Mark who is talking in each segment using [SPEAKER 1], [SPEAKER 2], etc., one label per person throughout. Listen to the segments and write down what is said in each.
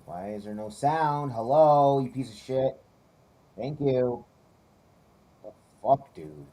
[SPEAKER 1] Why is there no sound? Hello, you piece of shit. Thank you. The fuck, dude?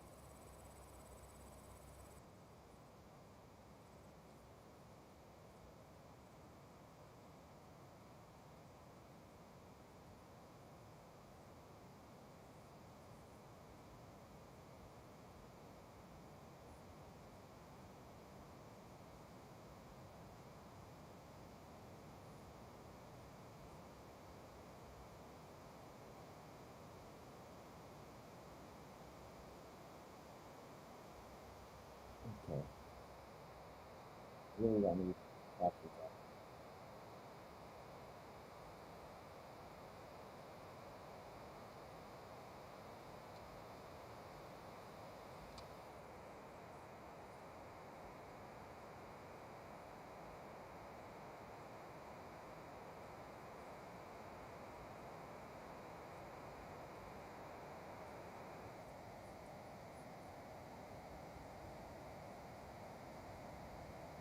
[SPEAKER 1] Okay. Really got me back to that.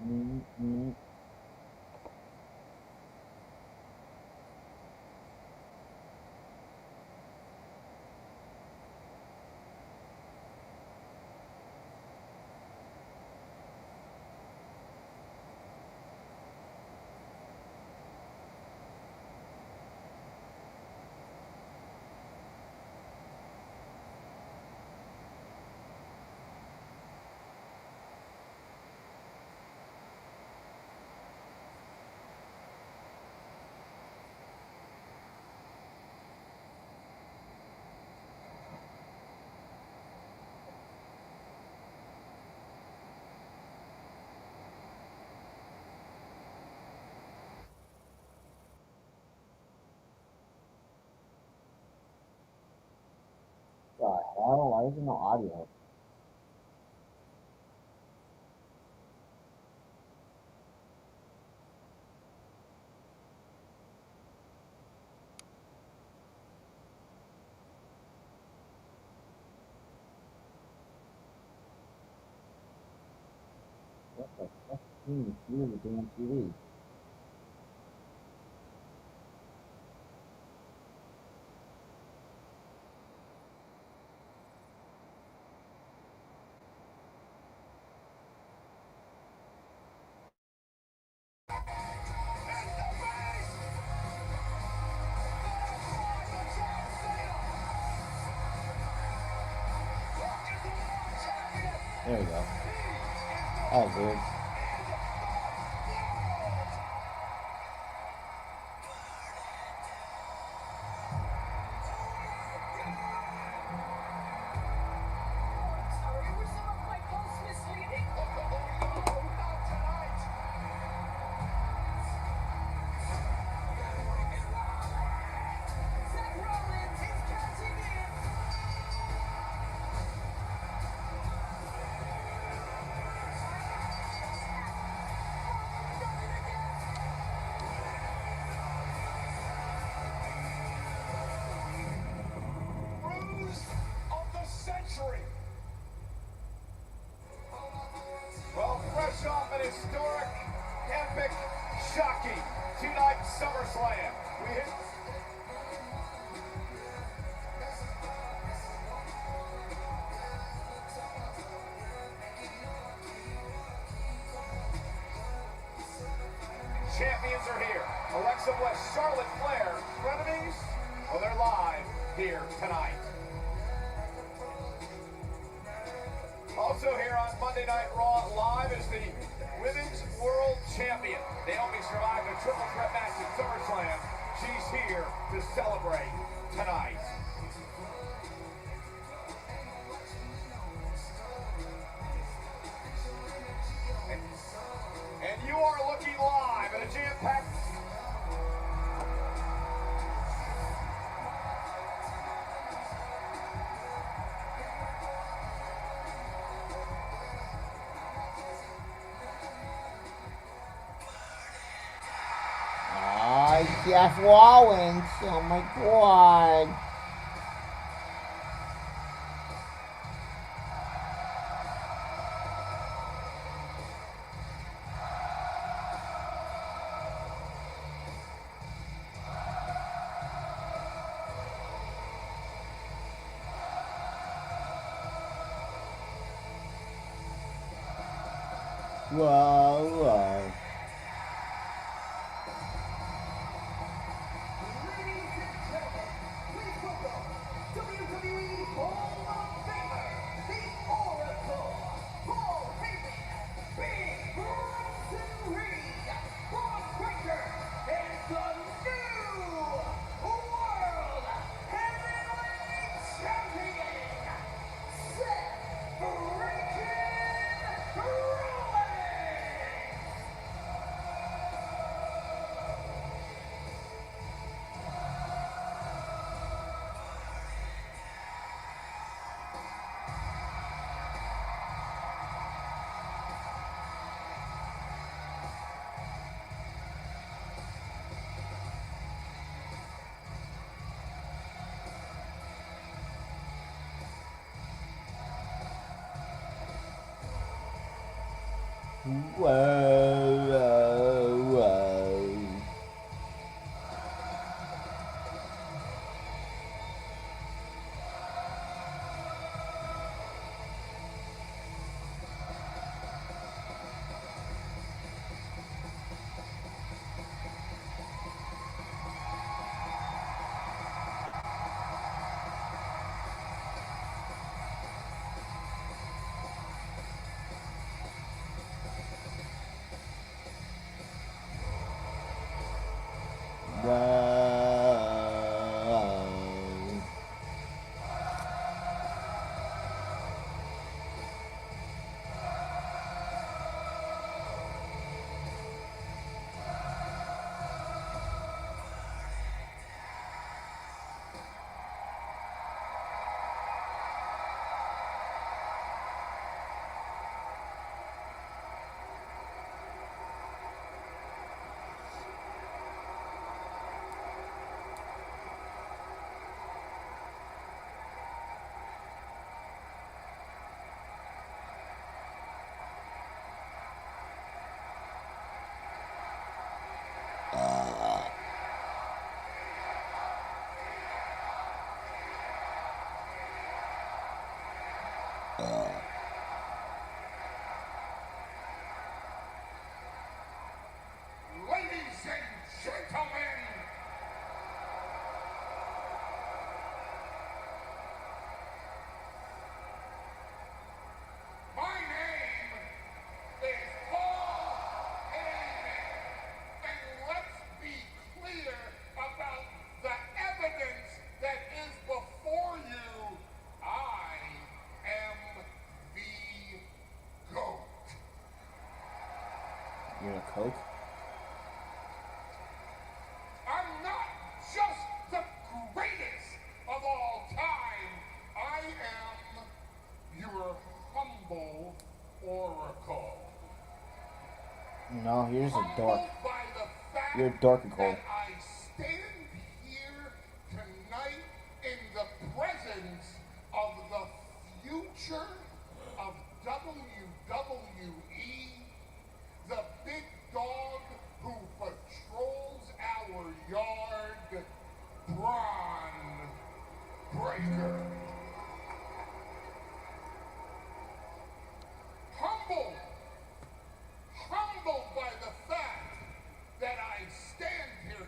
[SPEAKER 1] Mm-hmm. The hell? Why is there no audio? What the fuck is with the damn TV? There we go. That was weird.
[SPEAKER 2] Well, fresh off an historic, epic, shocking two-night SummerSlam. We hit... Champions are here. Alexa Bliss, Charlotte Flair, frenemies? Well, they're live here tonight. Also here on Monday Night Raw Live is the Women's World Champion. Naomi survived a triple threat match at SummerSlam. She's here. to celebrate tonight. And you are looking live at a jam-packed...
[SPEAKER 1] Jeff Wallens. Oh my God. Whoa, whoa.
[SPEAKER 2] WWE Hall of Famer, the Oracle, Paul Heyman, Big Bronson Reed, Braun Breaker, and the new World Heavyweight Champion, Seth freaking Rollins!
[SPEAKER 1] Whoa, whoa, whoa.
[SPEAKER 2] Ladies and gentlemen, my name is Paul Heyman, and let's be clear about the evidence that is before you. I am the GOAT.
[SPEAKER 1] You're a Coke?
[SPEAKER 2] I'm not just the greatest of all time. I am your humble oracle.
[SPEAKER 1] No, you're just a dork.
[SPEAKER 2] Humbled by the fact
[SPEAKER 1] You're a dorkicle.
[SPEAKER 2] that I stand here tonight in the presence of the future of WWE, the big dog who patrols our yard, Braun Breaker. Humbled by the fact that I stand here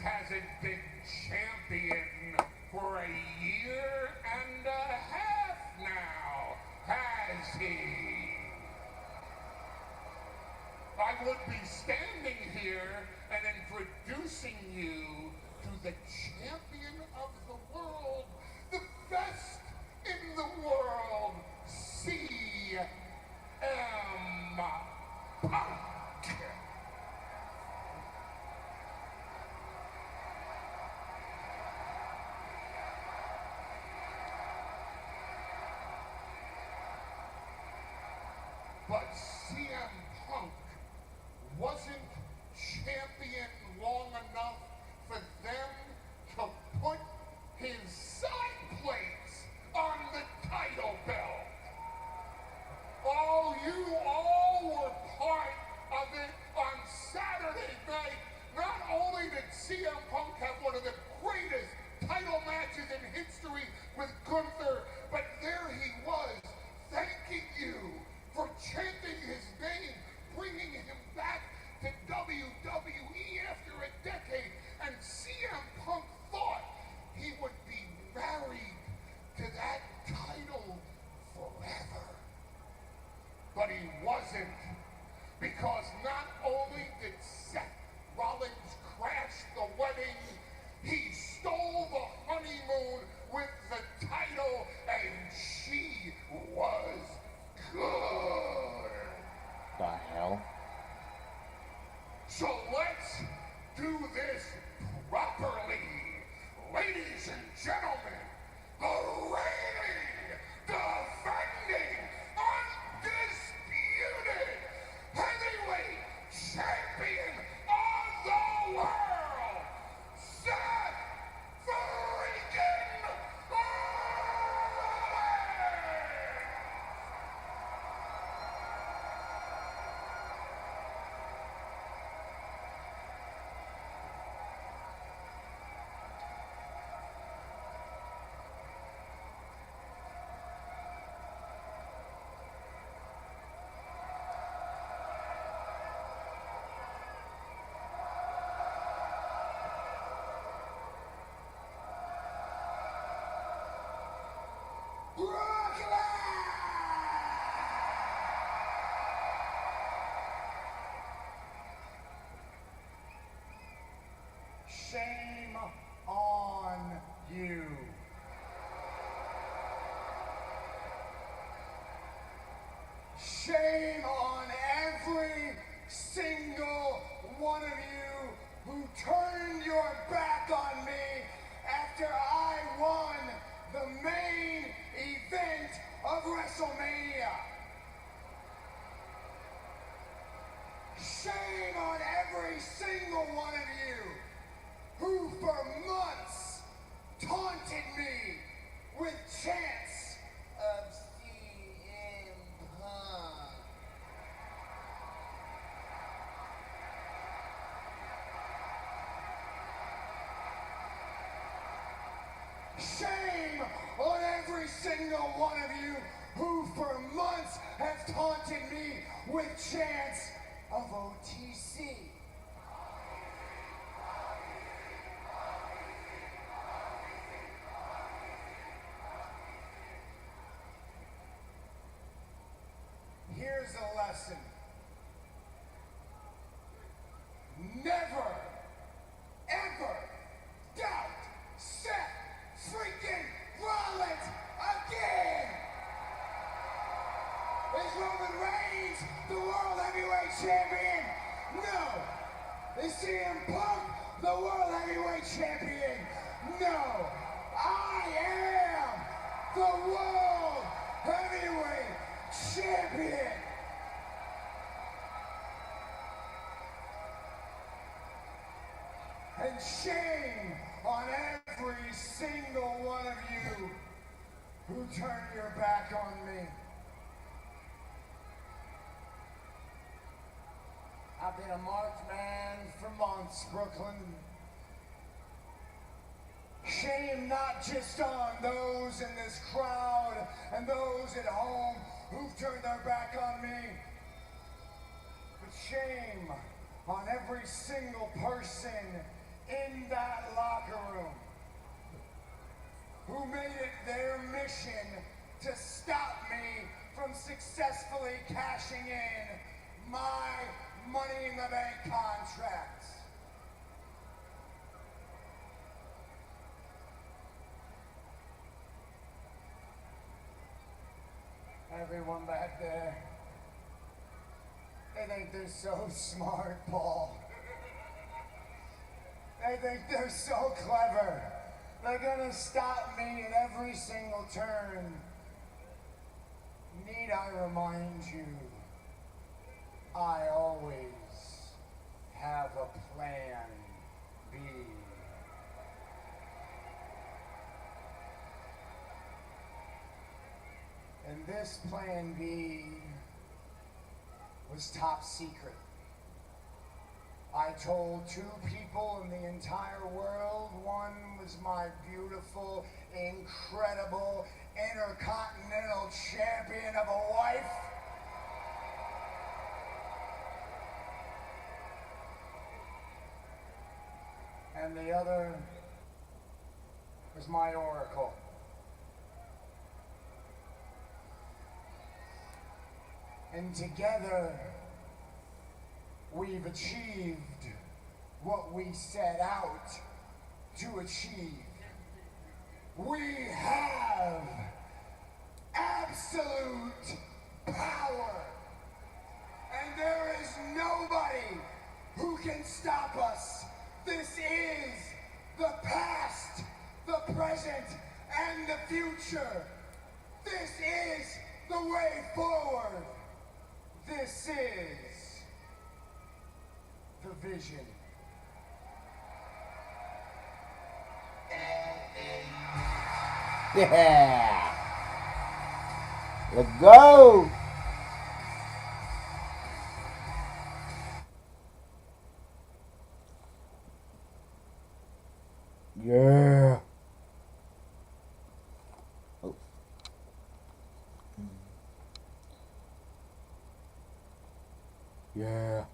[SPEAKER 2] hasn't been champion for a year and a half now, has he? I would be standing here and introducing you to the champion of the world, the best in the world, CM Punk. But CM Punk wasn't champion long enough for them to put his side plates on the title belt. Oh, you all were part of it on Saturday night. Not only did CM Punk have one of the greatest title matches in history with Gunther, but there he was, thanking you for chanting his name, bringing him back to WWE after a decade. And CM Punk thought he would be married to that title forever. But he wasn't, because not only did Seth Rollins crash the wedding, he stole the honeymoon with the title, and she was good.
[SPEAKER 1] The hell?
[SPEAKER 2] So let's do this properly. Ladies and gentlemen, the reigning, defending, undisputed heavyweight champion of the world, Seth freaking Rollins! Shame on you. Shame on every single one of you who turned your back on me after I won the main event of WrestleMania. Shame on every single one of you who for months taunted me with chants of CM Punk. Shame on every single one of you who for months have taunted me with chants of OTC. Here's a lesson. Never, ever doubt Seth freaking Rollins again! Is Roman Reigns the World Heavyweight Champion? No! Is CM Punk the World Heavyweight Champion? No! I am the World Heavyweight Champion! And shame on every single one of you who turned your back on me. I've been a marked man for months, Brooklyn. Shame not just on those in this crowd and those at home who've turned their back on me, but shame on every single person in that locker room who made it their mission to stop me from successfully cashing in my Money in the Bank contract. Everyone back there, they think they're so smart, Paul. They think they're so clever. They're gonna stop me at every single turn. Need I remind you, I always have a plan B. And this plan B was top secret. I told 2 people in the entire world. One was my beautiful, incredible, intercontinental champion of a wife. And the other was my oracle. And together, we've achieved what we set out to achieve. We have absolute power. And there is nobody who can stop us. This is the past, the present, and the future. This is the way forward. This is the vision.
[SPEAKER 1] Yeah. Let's go. Yeah. Oh. Yeah.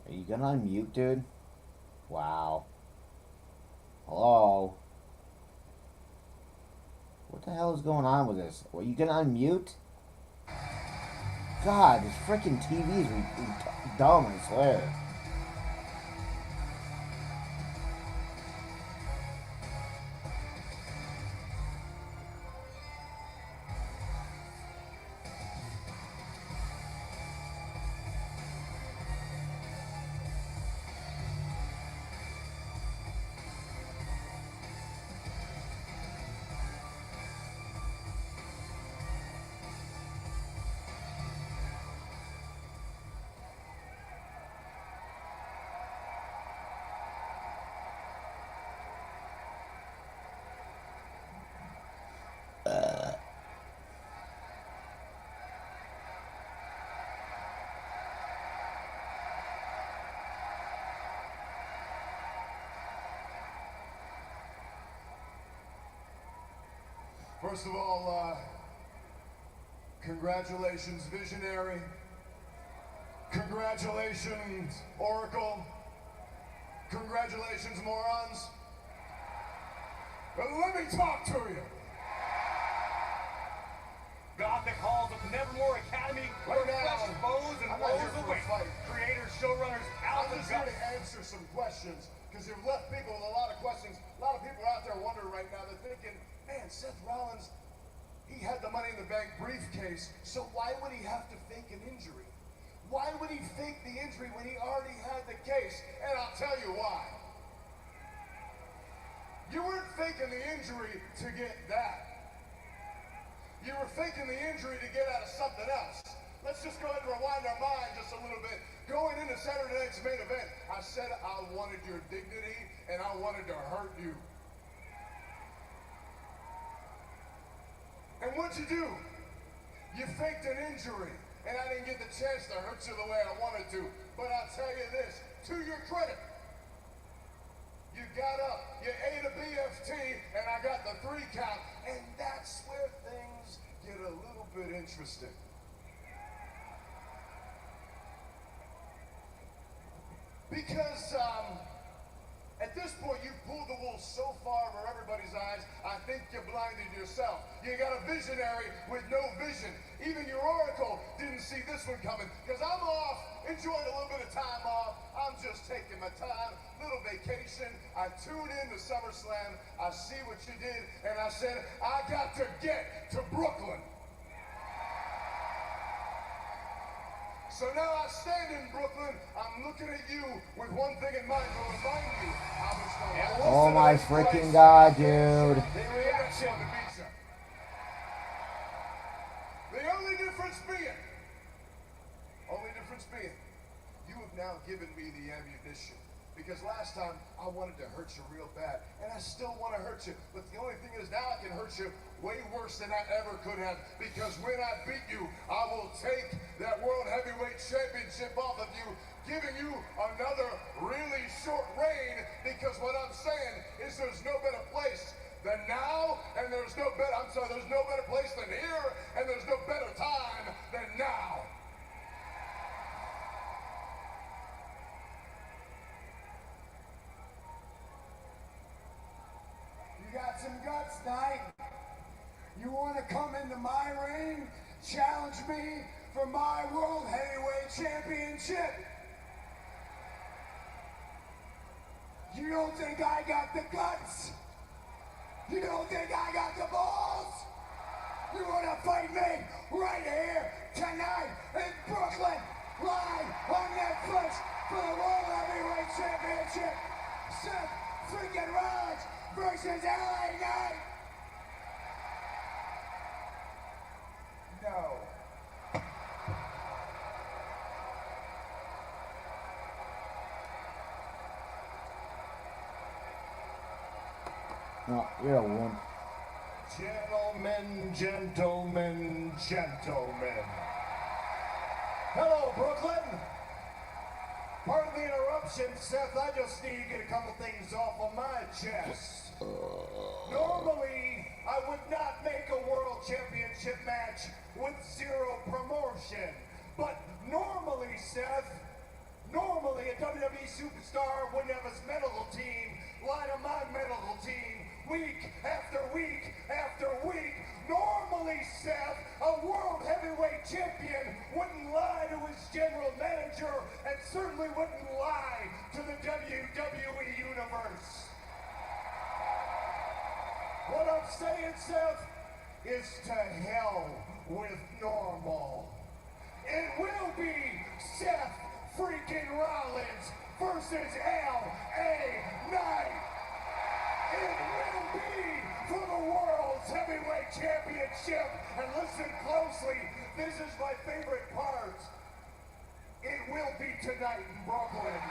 [SPEAKER 1] Are you gonna unmute, dude? Wow. Hello? What the hell is going on with this? Are you gonna unmute? God, this freaking TV is dumb, I swear.
[SPEAKER 2] First of all, congratulations, Visionary. Congratulations, Oracle. Congratulations, morons. But let me talk to you.
[SPEAKER 3] Gothic halls of Nevermore Academy
[SPEAKER 2] Right
[SPEAKER 3] refresh
[SPEAKER 2] now,
[SPEAKER 3] foes and
[SPEAKER 2] I'm not here
[SPEAKER 3] woes
[SPEAKER 2] for a
[SPEAKER 3] away.
[SPEAKER 2] fight.
[SPEAKER 3] Creators, showrunners,
[SPEAKER 2] I'm
[SPEAKER 3] Alpha
[SPEAKER 2] just here
[SPEAKER 3] Gus.
[SPEAKER 2] to answer some questions, because you've left people with a lot of questions. A lot of people are out there wondering right now, they're thinking, man, Seth Rollins, he had the Money in the Bank briefcase, so why would he have to fake an injury? Why would he fake the injury when he already had the case? And I'll tell you why. You weren't faking the injury to get that. You were faking the injury to get out of something else. Let's just go ahead and rewind our mind just a little bit. Going into Saturday night's main event, I said I wanted your dignity and I wanted to hurt you. And what'd you do? You faked an injury, and I didn't get the chance to hurt you the way I wanted to. But I'll tell you this, to your credit, You got up, you ate a BFT, and I got the 3 count. And that's where things get a little bit interesting. Because, at this point, you pulled the wool so far over everybody's eyes, I think you blinded yourself. You got a visionary with no vision. Even your oracle didn't see this one coming. Because I'm off, enjoying a little bit of time off. I'm just taking my time, little vacation. I tuned in to SummerSlam. I see what you did, and I said, I got to get to Brooklyn. So now I stand in Brooklyn, I'm looking at you with one thing in mind to remind you I was the
[SPEAKER 1] Oh my freaking god, dude.
[SPEAKER 2] The reaction. The only difference being, you have now given me the ammunition. Because last time, I wanted to hurt you real bad. And I still want to hurt you. But the only thing is now I can hurt you way worse than I ever could have. Because when I beat you, I will take that World Heavyweight Championship off of you, giving you another really short reign. Because what I'm saying is there's no better place than now, and there's no better place than here, and there's no better time than now.
[SPEAKER 4] You got some guts, Knight. You want to come into my ring, challenge me for my World Heavyweight Championship? You don't think I got the guts? You don't think I got the balls? You want to fight me right here, tonight, in Brooklyn, live on Netflix for the World Heavyweight Championship? Seth freaking Rollins versus LA Knight. No.
[SPEAKER 1] No, you're a wimp.
[SPEAKER 2] Gentlemen, gentlemen, gentlemen. Hello, Brooklyn. Pardon the interruption, Seth. I just need to get a couple things off of my chest. Normally, I would not make a World Championship match with zero promotion. But normally, Seth, normally a WWE superstar wouldn't have his medical team lie to my medical team week after week after week. Normally, Seth, a World Heavyweight Champion wouldn't lie to his general manager and certainly wouldn't lie to the WWE Universe. What I'm saying, Seth, is to hell with normal. It will be Seth freaking Rollins versus LA Knight. It will be for the World's Heavyweight Championship. And listen closely, this is my favorite part. It will be tonight in Brooklyn.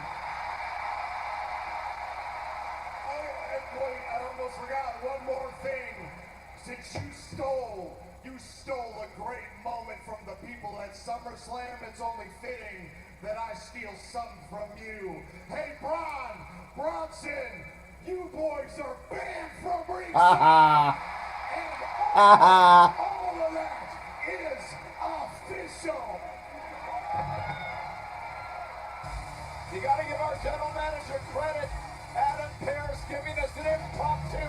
[SPEAKER 2] Wait, I almost forgot one more thing. Since you stole a great moment from the people at SummerSlam, it's only fitting that I steal something from you. Hey, Bronson, you boys are banned from ringside. And all of that is official. You gotta give our general manager credit. Adam Pearce giving us an impromptu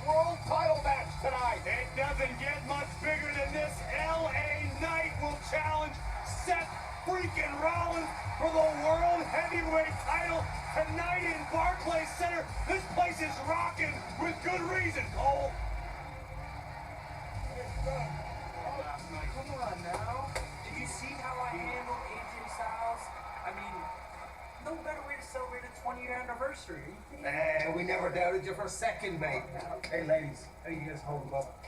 [SPEAKER 2] world title match tonight.
[SPEAKER 3] It doesn't get much bigger than this. LA Knight will challenge Seth freaking Rollins for the World Heavyweight title tonight in Barclays Center. This place is rocking with good reason, Cole.
[SPEAKER 5] Come on now. Did you see how I handled AJ Styles? I mean, no better way to celebrate a 20-year anniversary.
[SPEAKER 6] We never doubted you for a second, mate. Hey, ladies, how you guys holding up?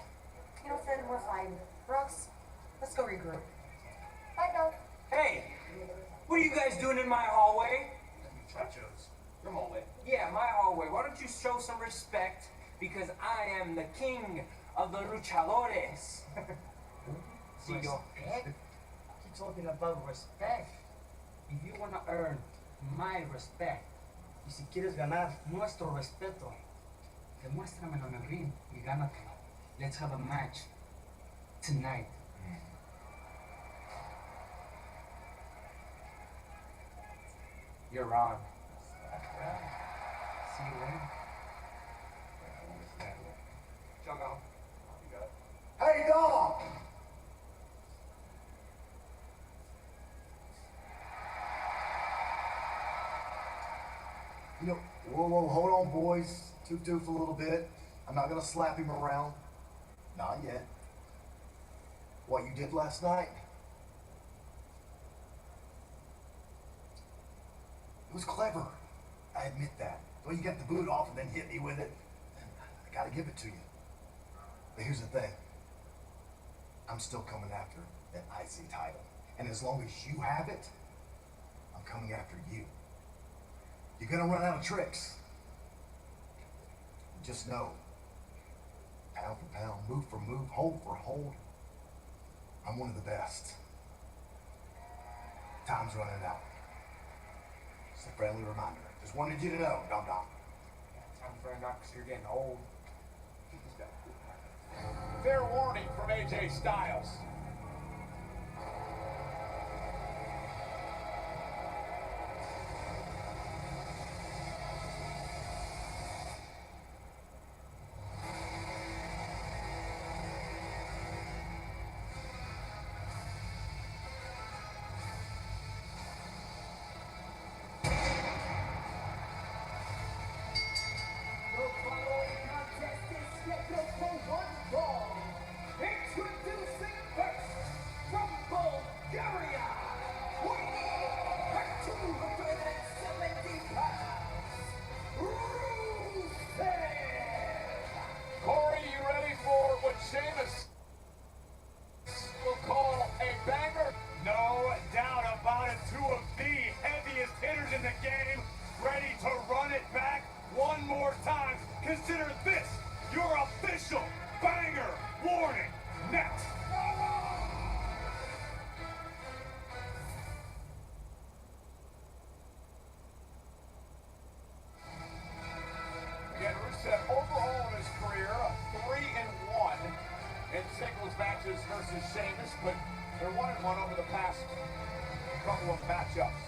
[SPEAKER 7] You know, Finn, we're fine. Brooks, let's go regroup. Bye, Doug.
[SPEAKER 5] Hey, what are you guys doing in my hallway?
[SPEAKER 3] Chachos. Your hallway.
[SPEAKER 5] Yeah, my hallway. Why don't you show some respect? Because I am the king of the luchadores. See you.
[SPEAKER 8] Respect? You're talking about respect. If you want to earn my respect,
[SPEAKER 5] Y si quieres ganar nuestro respeto, demuéstramelo en el ring y gánatelo. Let's have a match tonight. You're on. See you later.
[SPEAKER 3] Jump out. You got it.
[SPEAKER 4] Hey, dog! You know, whoa, hold on, boys. Toof a little bit. I'm not gonna slap him around. Not yet. What you did last night? It was clever. I admit that. Well, you got the boot off and then hit me with it. I gotta give it to you. But here's the thing. I'm still coming after that IC title. And as long as you have it, I'm coming after you. You're gonna run out of tricks. Just know, pound for pound, move for move, hold for hold, I'm one of the best. Time's running out. Just a friendly reminder. Just wanted you to know, Dom Dom.
[SPEAKER 5] Time for a knock, 'cause you're getting old.
[SPEAKER 3] Fair warning from AJ Styles. Corey, you ready for what Sheamus will call a banger?
[SPEAKER 8] No doubt about it. Two of the heaviest hitters in the game, ready to run it back one more time. Consider this your official banger warning. Next.
[SPEAKER 3] Again, Rusev overall in his career, 3-1 in singles matches versus Sheamus, but they're 1-1 over the past couple of matchups.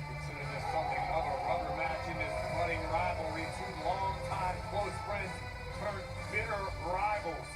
[SPEAKER 8] Consider this something of a rubber match in this budding rivalry. Two longtime close friends turned bitter rivals.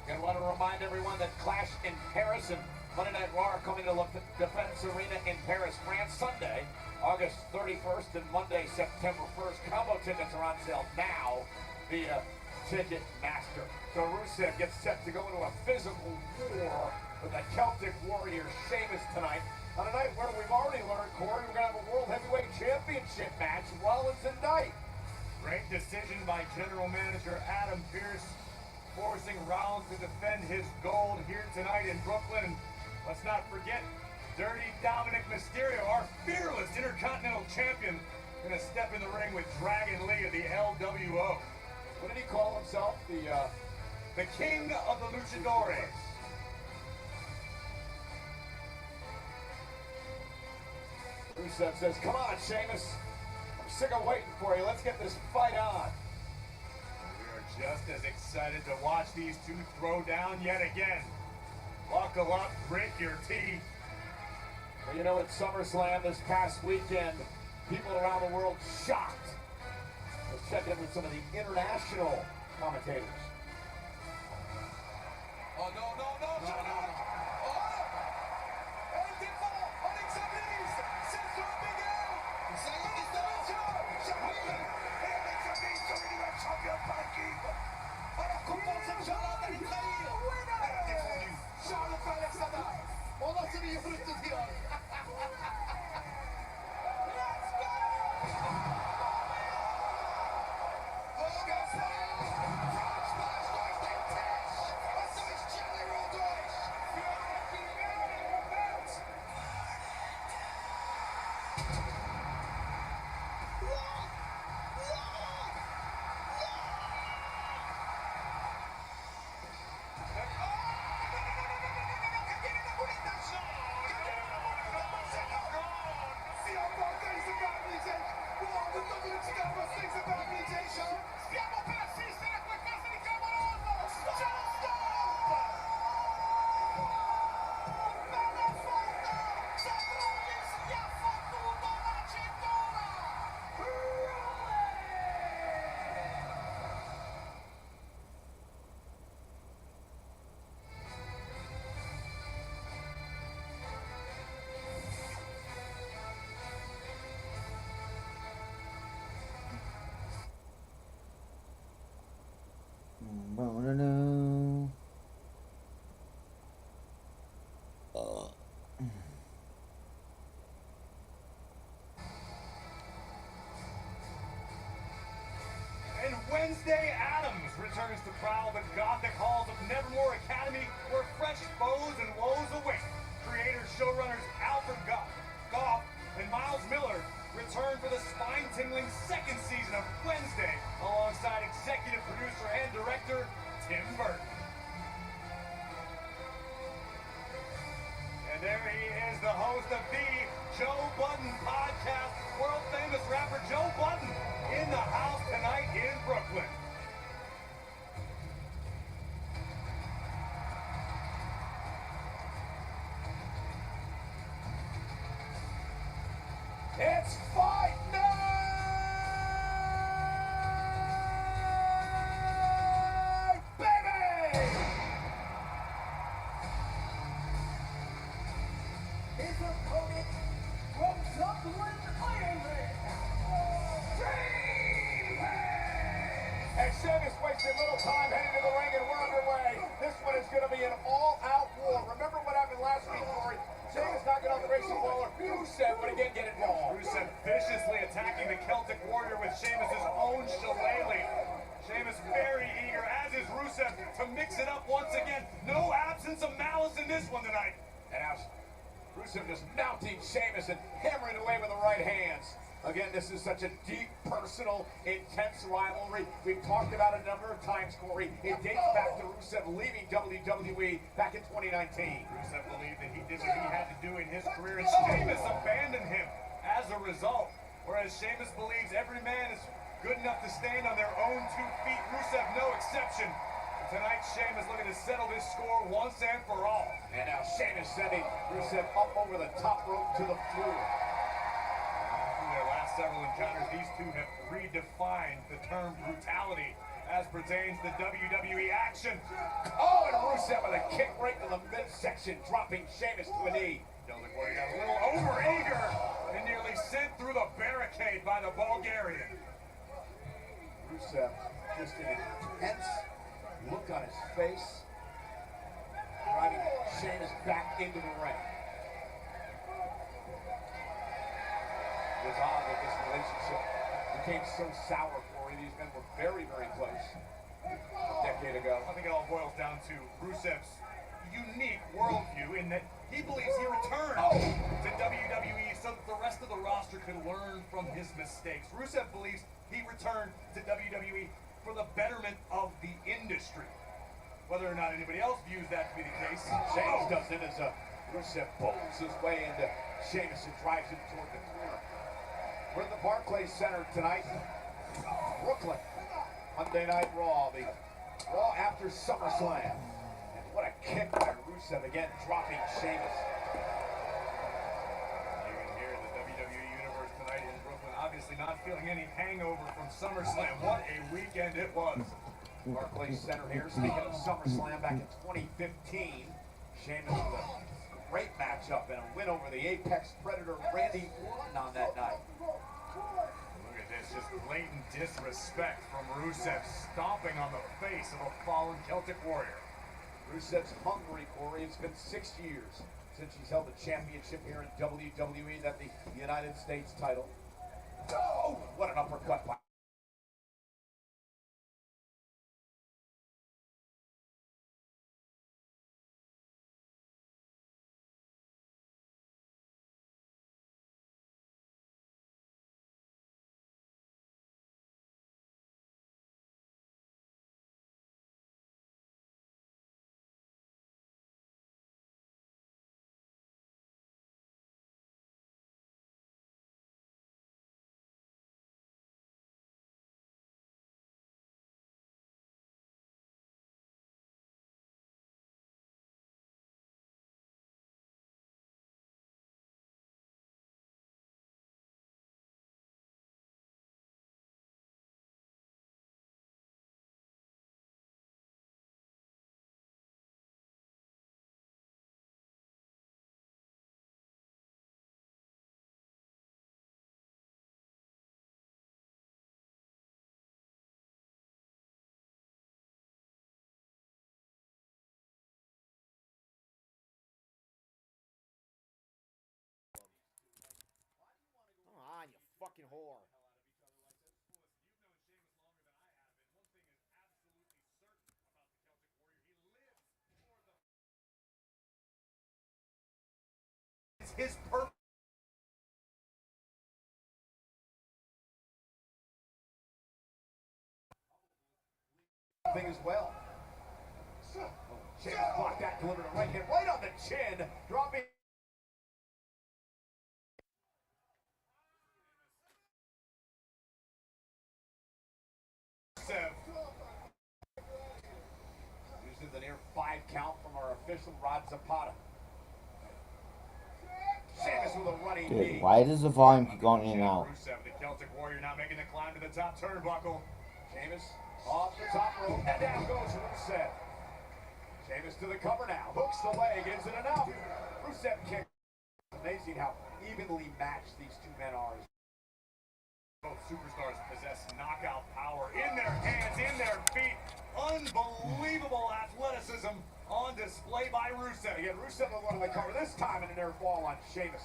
[SPEAKER 3] Gonna want to remind everyone that Clash in Paris and Monday Night Raw are coming to La Defense Arena in Paris, France, Sunday, August 31st and Monday, September 1st. Combo tickets are on sale now via Ticketmaster. So Rusev gets set to go into a physical war with the Celtic Warrior Sheamus tonight on a night where we've already learned, Corey, we're going to have a World Heavyweight Championship match, Rollins and Knight.
[SPEAKER 8] Great decision by General Manager Adam Pearce, forcing Rollins to defend his gold here tonight in Brooklyn. Let's not forget, Dirty Dominic Mysterio, our fearless Intercontinental Champion, gonna step in the ring with Dragon Lee of the LWO.
[SPEAKER 3] What did he call himself?
[SPEAKER 8] The King of the Luchadores.
[SPEAKER 3] Rusev says, come on, Sheamus. I'm sick of waiting for you. Let's get this fight on.
[SPEAKER 8] We are just as excited to watch these two throw down yet again. Buckle up, grit your teeth.
[SPEAKER 3] Well, you know, at SummerSlam this past weekend, people around the world shocked. Let's check in with some of the international commentators.
[SPEAKER 2] Oh, no. El tipo, Onyx Abyss, Centro Miguel, Shahid, Onyx Abyss, devenu champion par équipe. Alors qu'on pense que Charlotte allait trahir. Elle a défendu. Charlotte Alexander. On a celui qui veut te dire. Let's go! Hogan Paul, Front Smash durch den Tisch. Was durch Jelly Roll durch. Für ein Finale im Welt.
[SPEAKER 8] Wednesday Addams returns to prowl the gothic halls of Nevermore Academy, where fresh foes and woes await. Creators, showrunners Alfred Goff and Miles Miller return for the spine-tingling second season of Wednesday, alongside executive producer and director Tim Burton. And there he is, the host of the Joe Budden podcast, world-famous rapper Joe Budden, in the house tonight in Brooklyn.
[SPEAKER 4] It's fight night, baby! His opponent from Dublin, Ireland, and Sheamus wasted little time heading to the ring, and we're underway. This one is going to be an all-out war. Remember what happened last week, Corey? Sheamus knocking off the racing baller. Rusev would again get involved.
[SPEAKER 8] Rusev viciously attacking the Celtic Warrior with Sheamus' own shillelagh. Sheamus very eager, as is Rusev, to mix it up once again. No absence of malice in this one tonight.
[SPEAKER 4] And now Rusev just mounting Sheamus and hammering away with the right hands. Again, this is such a deep, personal, intense rivalry. We've talked about it a number of times, Corey. It dates back to Rusev leaving WWE back in 2019.
[SPEAKER 8] Rusev believed that he did what he had to do in his career, and Sheamus abandoned him as a result. Whereas Sheamus believes every man is good enough to stand on their own 2 feet. Rusev, no exception. Tonight, Sheamus looking to settle this score once and for all.
[SPEAKER 4] And now Sheamus sending Rusev up over the top rope to the floor.
[SPEAKER 8] In their last several encounters, these two have redefined the term brutality as pertains to WWE action.
[SPEAKER 4] Oh, and Rusev with a kick right to the midsection, dropping Sheamus to a knee.
[SPEAKER 8] Celtic Warrior got a little over-eager and nearly sent through the barricade by the Bulgarian.
[SPEAKER 4] Rusev, just an intense look on his face, driving Sheamus back into the ring. It's odd that this relationship became so sour, Corey. These men were very, very close a decade ago.
[SPEAKER 8] I think it all boils down to Rusev's unique worldview in that he believes he returned to WWE so that the rest of the roster could learn from his mistakes. Rusev believes he returned to WWE for the betterment of the industry. Whether or not anybody else views that to be the case.
[SPEAKER 4] Sheamus does it as Rusev bowls his way into Sheamus and drives him toward the corner. We're in the Barclays Center tonight, Brooklyn. Monday Night Raw, the Raw after SummerSlam. And what a kick by Rusev, again dropping Sheamus.
[SPEAKER 8] You can hear the WWE Universe tonight in Brooklyn, obviously not feeling any hangover from SummerSlam. What a weekend it was.
[SPEAKER 4] Barclays Center here. Speaking of SummerSlam back in 2015, Sheamus with a great matchup and a win over the Apex Predator Randy Orton on that night.
[SPEAKER 8] Look at this, just blatant disrespect from Rusev, stomping on the face of a fallen Celtic Warrior.
[SPEAKER 4] Rusev's hungry, Corey. It's been 6 years since he's held the championship here in WWE, that the United States title. Oh, what an uppercut by
[SPEAKER 1] Come on, you fucking whore.
[SPEAKER 8] his purpose.
[SPEAKER 3] Thing as well. Sheamus blocked that, delivered a right hand right on the chin, dropping. Uses the near 5 count from our official Rod Zapata. Sheamus with a running knee.
[SPEAKER 1] Dude, why does the volume keep going in and out?
[SPEAKER 8] Rusev, the Celtic Warrior, now making the climb to the top turnbuckle.
[SPEAKER 3] Sheamus off the top rope, and down goes Rusev. Sheamus to the cover now, hooks the leg, is it enough? Rusev kick. Amazing how evenly matched these two men are.
[SPEAKER 8] Both superstars possess knockout power in their hands, in their feet. Unbelievable athleticism on display by Rusev.
[SPEAKER 3] Again, Rusev will go to the cover, this time in an air fall on Sheamus.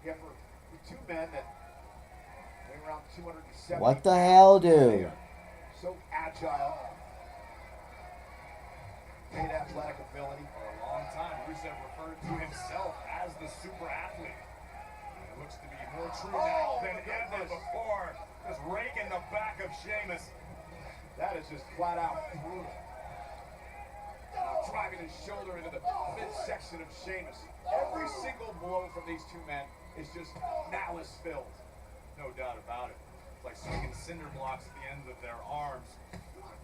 [SPEAKER 3] Yeah, for the two men that weigh around 270.
[SPEAKER 1] What the hell, dude?
[SPEAKER 3] So agile. Great athletic ability.
[SPEAKER 8] For a long time, Rusev referred to himself as the super athlete. It looks to be more true now than ever before. Just raking the back of Sheamus.
[SPEAKER 3] That is just flat out brutal. Now driving his shoulder into the midsection of Sheamus. Every single blow from these two men is just malice filled.
[SPEAKER 8] No doubt about it. It's like swinging cinder blocks at the ends of their arms.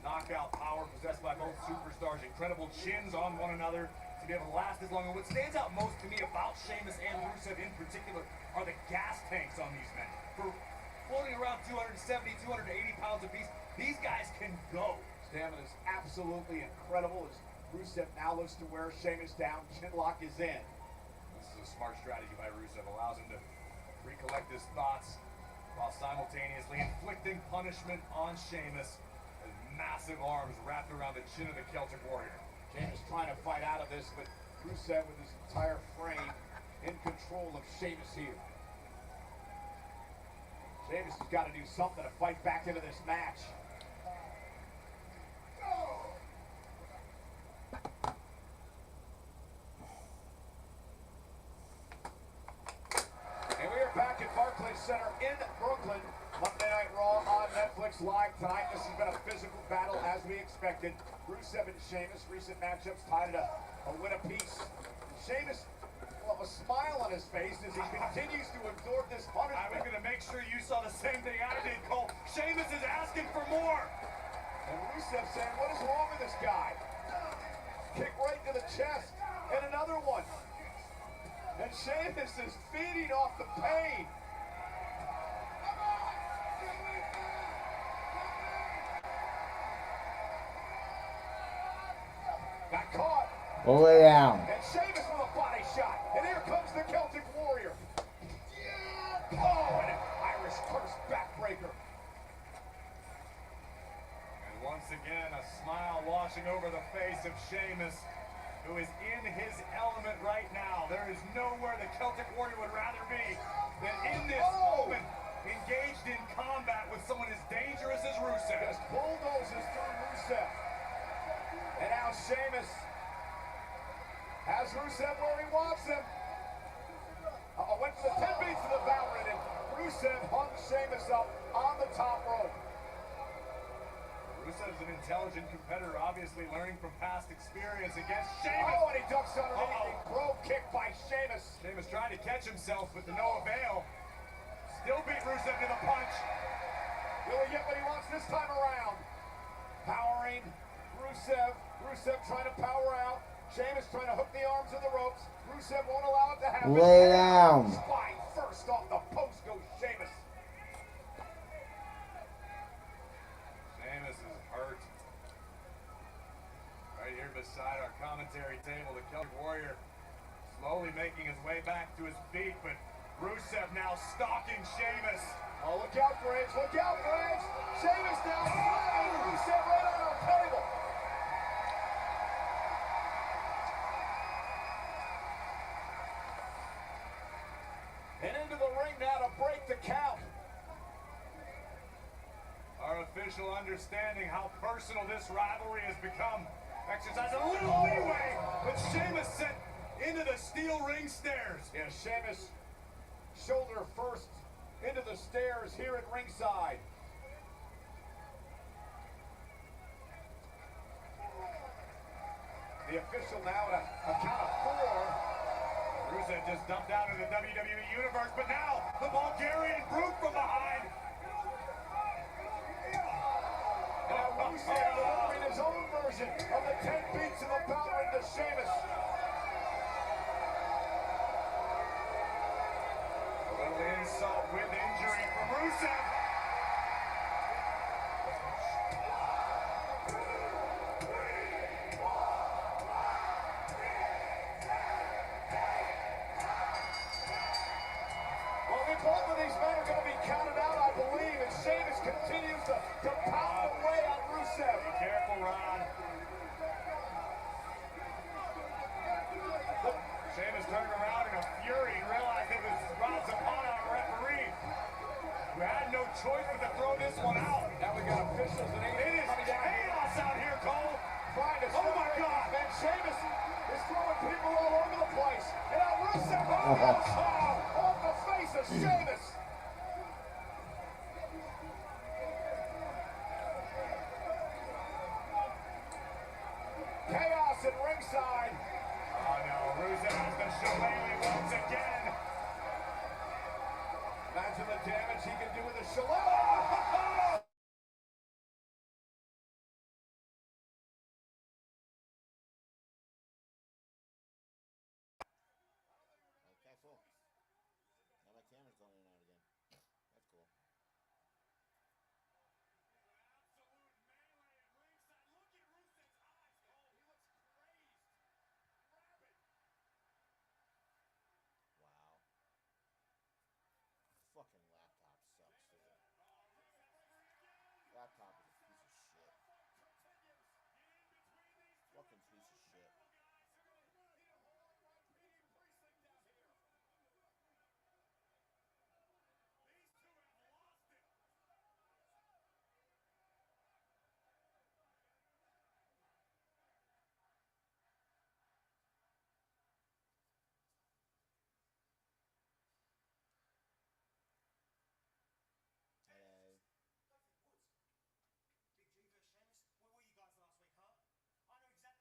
[SPEAKER 8] Knockout power possessed by both superstars. Incredible chins on one another to be able to last as long. And what stands out most to me about Sheamus and Rusev in particular are the gas tanks on these men. For floating around 270, 280 pounds apiece, these guys can go.
[SPEAKER 3] Stamina is absolutely incredible as Rusev now looks to wear Sheamus down. Chinlock is in.
[SPEAKER 8] This is a smart strategy by Rusev. Allows him to recollect his thoughts while simultaneously inflicting punishment on Sheamus. His massive arms wrapped around the chin of the Celtic Warrior.
[SPEAKER 3] Sheamus trying to fight out of this, but Rusev with his entire frame in control of Sheamus here. Sheamus has got to do something to fight back into this match. And we are back at Barclays Center in Brooklyn. Monday Night Raw on Netflix live tonight. This has been a physical battle as we expected. Rusev and Sheamus, recent matchups tied at a win apiece. Sheamus, well, a smile on his face as he continues to absorb this punishment.
[SPEAKER 8] I was going to make sure you saw the same thing I did, Cole. Sheamus is asking for more.
[SPEAKER 3] And Rusev saying, what is wrong with this guy? Kick right to the chest. And another one. And Sheamus is feeding off the pain. Got caught.
[SPEAKER 1] Pull it down.
[SPEAKER 3] And Sheamus with a body shot. And here comes the Celtic Warrior. Oh, and an Irish curse backbreaker.
[SPEAKER 8] And once again, a smile washing over the face of Sheamus, who is in his element right now. There is nowhere the Celtic Warrior would rather be than in this moment, engaged in combat with someone as dangerous as Rusev.
[SPEAKER 3] Just bulldozes through Rusev. And now Sheamus has Rusev where he wants him. Went to the 10 beats of the Valorant, and Rusev hung Sheamus up on the top rope.
[SPEAKER 8] Rusev's an intelligent competitor, obviously learning from past experience against Sheamus.
[SPEAKER 3] Oh, and he ducks underneath. A pro kick by Sheamus.
[SPEAKER 8] Sheamus trying to catch himself, but to no avail. Still beat Rusev to the punch.
[SPEAKER 3] Will he get what he wants this time around? Powering Rusev. Rusev trying to power out. Sheamus trying to hook the arms of the ropes. Rusev won't allow it to happen.
[SPEAKER 1] Lay down.
[SPEAKER 3] Spine first off the post goes Sheamus.
[SPEAKER 8] Sheamus is hurt. Right here beside our commentary table, the Celtic Warrior slowly making his way back to his feet, but Rusev now stalking Sheamus.
[SPEAKER 3] Oh, look out, Graves. Look out, Graves. Sheamus now flying. Rusev right on our table. And into the ring now to break the count.
[SPEAKER 8] Our official understanding how personal this rivalry has become. Exercise a little leeway, but Sheamus said
[SPEAKER 3] into the steel ring stairs.
[SPEAKER 8] Yeah, Sheamus, shoulder first into the stairs here at ringside. The official now at a count of 4. Rusev just dumped out of the WWE Universe, but now the Bulgarian brute from behind. And now Rusev delivering his own version of the 10 beats of the power into Sheamus. A little insult with injury from Rusev. Both of these men are going to be counted out, I believe, and Sheamus continues to pound away on Rusev. Be careful, Ron. Sheamus turned around in a fury and realized it was Ron Zapata, our referee, who had no choice but to throw this one out. Now we got officials and it is chaos out here, Cole. Trying to oh my God! And Sheamus is throwing people all over the place. And now Rusev off the face of Sheamus. Chaos at ringside. Oh no, Rusev has the shillelagh once again. Imagine the damage he can do with a shillelagh.
[SPEAKER 1] Okay, cool. Now my camera's going in and out again. That's cool. Wow. Fucking laptop sucks, dude. Laptop is a piece of shit. Fucking piece of shit. Hey.
[SPEAKER 5] Big G versus Sheamus. Where were you guys last week, huh? I know exactly where you were. You were backstage watching. Let me learn the lesson on my own, and that's what real veterans do. That's what family does. I appreciate you guys.
[SPEAKER 4] We know that you're on cloud nine right now, and you should be happy because you dropped Theory. But us, we're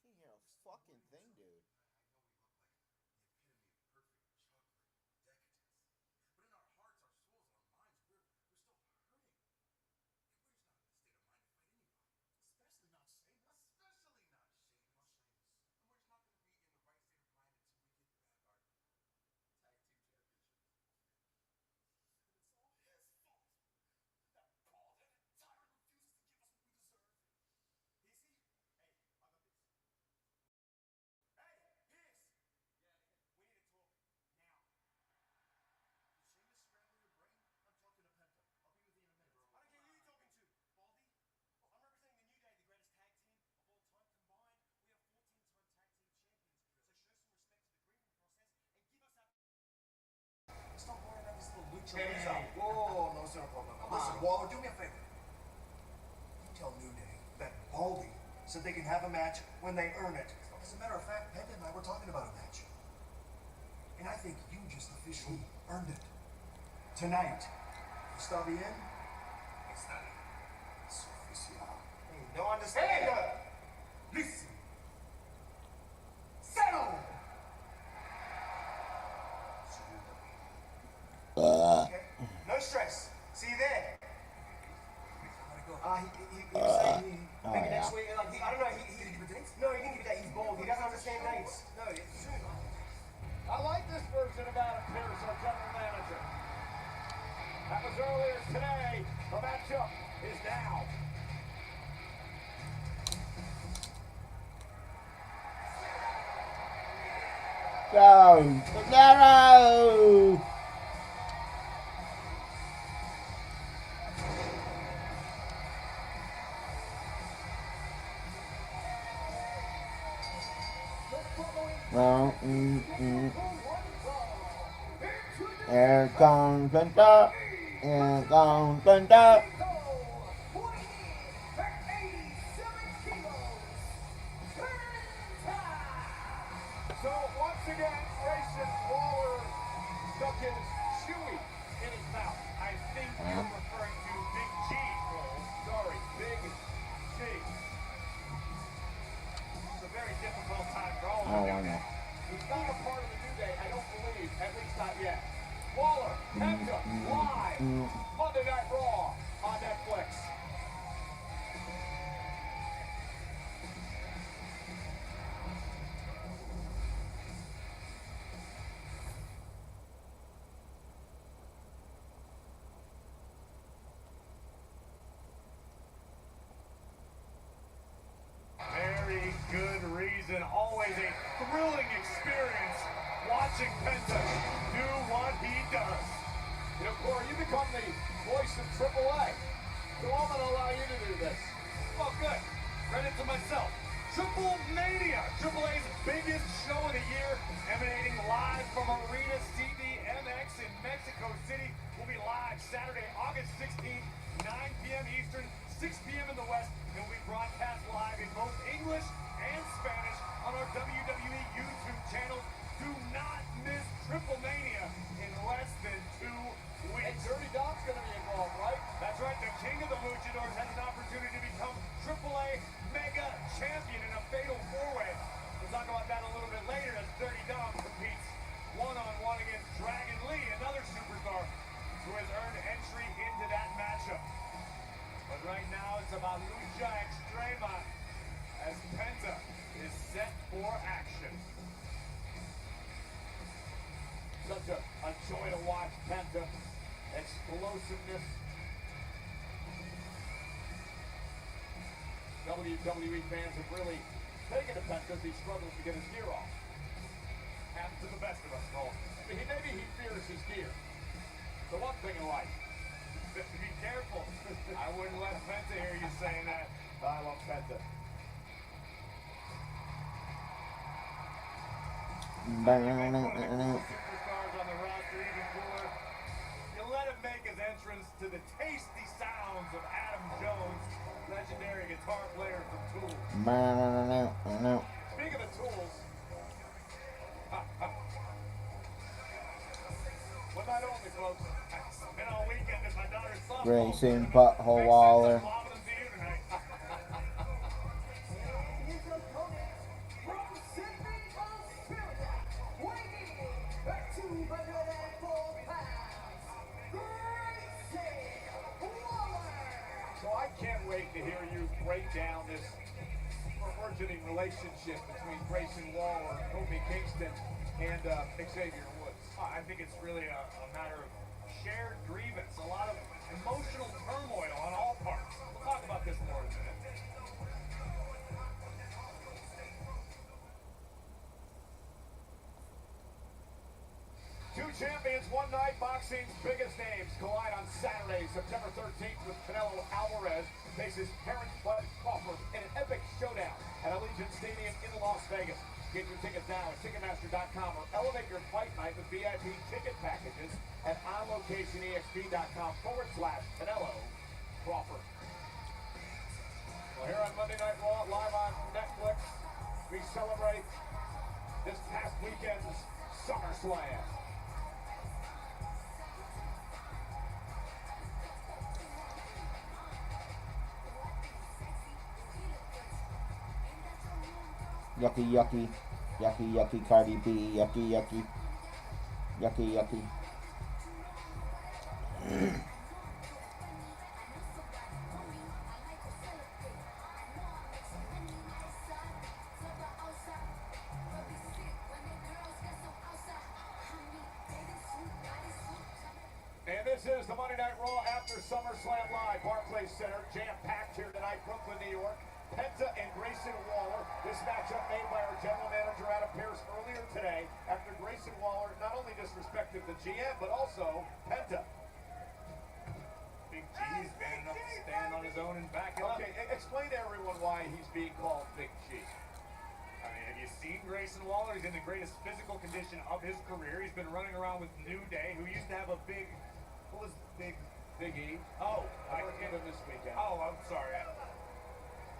[SPEAKER 1] Can't hear a fucking thing, dude.
[SPEAKER 4] I know we look like the epitome of perfect chocolate decadence, but in our hearts, our souls, and our minds, we're still hurting. And we're just not in the state of mind to fight anybody, especially not Sheamus. Especially not Sheamus.
[SPEAKER 5] Not Sheamus.
[SPEAKER 4] And we're just not going to be in the right state of mind until we get back our tag team championships. And it's all his fault. That bald-headed tyrant refuses to give us what we deserve.
[SPEAKER 5] Is he? Hey, I got this. Hey, Pierce! Yeah. We need to talk. Now.
[SPEAKER 4] Did Sheamus scramble your brain? I'm talking to Penta. I'll be with you in a minute, bro.
[SPEAKER 5] I don't care who you're talking to, Baldy. I'm representing the New Day, the greatest tag team of all time combined. We are 14-time tag team champions. So show some respect to the grieving process and give us our...
[SPEAKER 4] Stop worrying about this little lucha.
[SPEAKER 6] Hey,
[SPEAKER 4] Libre.
[SPEAKER 6] whoa, no, sir, problem.
[SPEAKER 4] Listen, Waller, do me a favor. You tell New Day that Baldy said they can have a match when they earn it. As a matter of fact, Penta and I were talking about a match. And I think you just officially earned it. Tonight. Está bien?
[SPEAKER 6] Está bien.
[SPEAKER 4] Es oficial.
[SPEAKER 6] Hey, no understand.
[SPEAKER 4] Listen. Settle!
[SPEAKER 6] Okay? No stress. See you there. He was saying maybe next week. Like, I don't know. He didn't give a date? No, he didn't give a date. He's bald. He doesn't understand dates. No, it's soon.
[SPEAKER 8] I like this version of Adam Pearce, our general manager. That was earlier today. The matchup is now.
[SPEAKER 1] Go! Cesaro! Well, Here comes Penta. Here comes Penta.
[SPEAKER 2] So once again, Grayson Waller stuck his chewy in his mouth.
[SPEAKER 8] I think you're referring to Big G, Cole.
[SPEAKER 2] Sorry, Big G.
[SPEAKER 8] It's a very difficult time for all of
[SPEAKER 1] Oh,
[SPEAKER 8] them.
[SPEAKER 1] I know.
[SPEAKER 2] He's not a part of the New Day, I don't believe, at least not yet. Waller, Penta, live, Monday Night Raw on Netflix.
[SPEAKER 8] Very good reason. Always a thrilling experience watching Penta do what he does.
[SPEAKER 2] You know, Corey, you become the voice of AAA. So I'm going to allow you to do this.
[SPEAKER 8] Oh, good. Credit to myself. Triple Mania, AAA's biggest show of the year, emanating live from Arena CDMX in Mexico City. We'll be live Saturday, August 16th, 9 p.m. Eastern, 6 p.m. in the West, and we broadcast live in both English and Spanish on our WWE YouTube channel. Do not miss Triple Mania in less than 2
[SPEAKER 2] And
[SPEAKER 8] weeks.
[SPEAKER 2] Dirty Dom's going to be involved, right?
[SPEAKER 8] That's right, the king of the luchadors has an opportunity to become AAA Mega Champion in a fatal four-way. We'll talk about that a little bit later as Dirty Dom competes one-on-one against Dragon Lee, another superstar who has earned entry into that matchup. But right now it's about Lucha Extrema as Penta is set for action.
[SPEAKER 2] Such a joy to watch Penta. Explosiveness. WWE fans have really taken to Penta as he struggles to get his gear off.
[SPEAKER 8] Happens to the best of us, Cole.
[SPEAKER 2] I mean, maybe he fears his gear. The one thing in life.
[SPEAKER 8] Be careful. I wouldn't let Penta hear you saying that.
[SPEAKER 2] I love Penta.
[SPEAKER 8] Superstars on the roster, even cooler. You let him make his entrance to the tasty sounds of Adam Jones, legendary guitar player from Tool.
[SPEAKER 2] Speaking of tools, one night only, folks.
[SPEAKER 8] Been all weekend at my daughter's softball
[SPEAKER 1] Grayson
[SPEAKER 8] tournament.
[SPEAKER 1] Butthole
[SPEAKER 8] Makes sense
[SPEAKER 1] Waller.
[SPEAKER 8] I'm lobbing them to you tonight.
[SPEAKER 3] His opponent from Sydney, Australia, weighing in at 204 pounds, Grayson Waller.
[SPEAKER 2] So I can't wait to hear you break down this burgeoning relationship between Grayson Waller, Kofi Kingston, and Xavier Woods.
[SPEAKER 8] I think it's really a matter of shared grievance, a lot of emotional turmoil on all parts. We'll talk about this more in a minute.
[SPEAKER 2] Two champions, one night. Boxing's biggest names collide on Saturday, September 13th, with Canelo Alvarez faces Terrence Bud Crawford in an epic showdown at Allegiant Stadium in Las Vegas. Get your tickets now at Ticketmaster.com or elevate your fight night with VIP ticket packages at OnLocationEXP.com/Canelo Crawford. Well, here on Monday Night Raw, live on Netflix, we celebrate this past weekend's SummerSlam.
[SPEAKER 1] Yucky, yucky. Yucky, yucky, Cardi B. Yucky, yucky. Yucky, yucky.
[SPEAKER 2] And this is the Monday Night Raw after SummerSlam Live, Barclays Center, jam-packed here tonight, Brooklyn, New York. Penta and Grayson Waller. This matchup made by our general manager, Adam Pearce, earlier today after Grayson Waller not only disrespected the GM, but also Penta.
[SPEAKER 8] Big G's man enough to stand on his own and back it up.
[SPEAKER 2] Okay, explain to everyone why he's being called Big G.
[SPEAKER 8] I mean, Have you seen Grayson Waller? He's in the greatest physical condition of his career. He's been running around with New Day, who used to have a big, what was Big E? Oh, I can't this weekend. Oh, I'm sorry.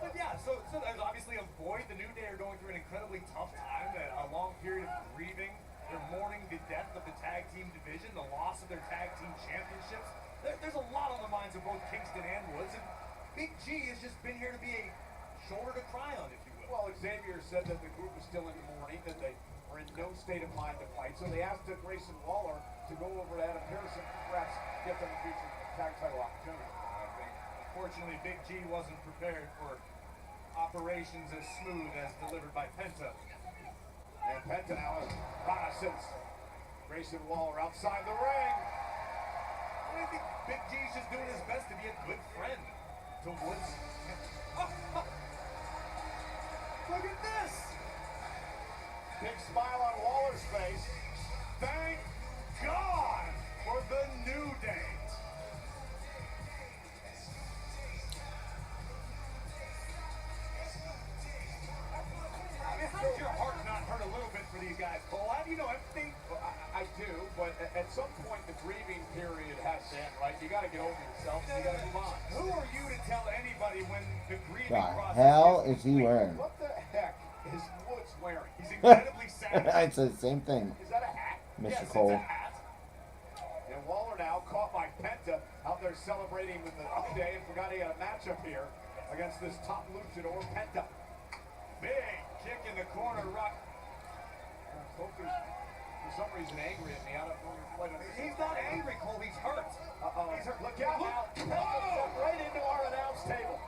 [SPEAKER 8] But yeah, so there's obviously a void. The New Day are going through an incredibly tough time, a long period of grieving. They're mourning the death of the tag team division, the loss of their tag team championships. There's a lot on the minds of both Kingston and Woods, and Big G has just been here to be a shoulder to cry on, if you will.
[SPEAKER 3] Well, Xavier said that the group was still in mourning, that they were in no state of mind to fight, so they asked Grayson Waller to go over to Adam Pearce and perhaps get them a future tag title opportunity.
[SPEAKER 8] I think, unfortunately, Big G wasn't prepared for operations as smooth as delivered by Penta.
[SPEAKER 3] And Penta now has reconnaissance. Grayson Waller outside the ring.
[SPEAKER 8] I think Big G's just doing his best to be a good friend to Woods.
[SPEAKER 3] Look at this! Big smile on Waller's face.
[SPEAKER 8] Thank God for the New Day. I mean, how does your heart not hurt a little bit for these guys, Cole? How do you know everything?
[SPEAKER 3] Well, I do, but at some point the grieving period has to end, right? You got to get over yourself. You got to move on.
[SPEAKER 8] Who are you to tell anybody when the grieving
[SPEAKER 1] The
[SPEAKER 8] process
[SPEAKER 1] hell
[SPEAKER 8] is
[SPEAKER 1] is he wearing?
[SPEAKER 3] What the heck is Woods wearing?
[SPEAKER 8] He's incredibly sad.
[SPEAKER 1] It's the same thing,
[SPEAKER 3] Is that a hat?
[SPEAKER 1] Mr.
[SPEAKER 8] Yes,
[SPEAKER 1] Cole.
[SPEAKER 8] it's a hat.
[SPEAKER 3] And Waller now caught by Penta out there celebrating with the New Day and forgot he had a matchup here against this top luchador, Penta.
[SPEAKER 8] Big kick in the corner, rock.
[SPEAKER 3] Kofi's for some reason angry at me. I don't know quite understand.
[SPEAKER 8] He's not angry, Cole. He's hurt.
[SPEAKER 3] Uh-oh.
[SPEAKER 8] He's hurt.
[SPEAKER 3] Look out now. Penta stepped right into our announce table.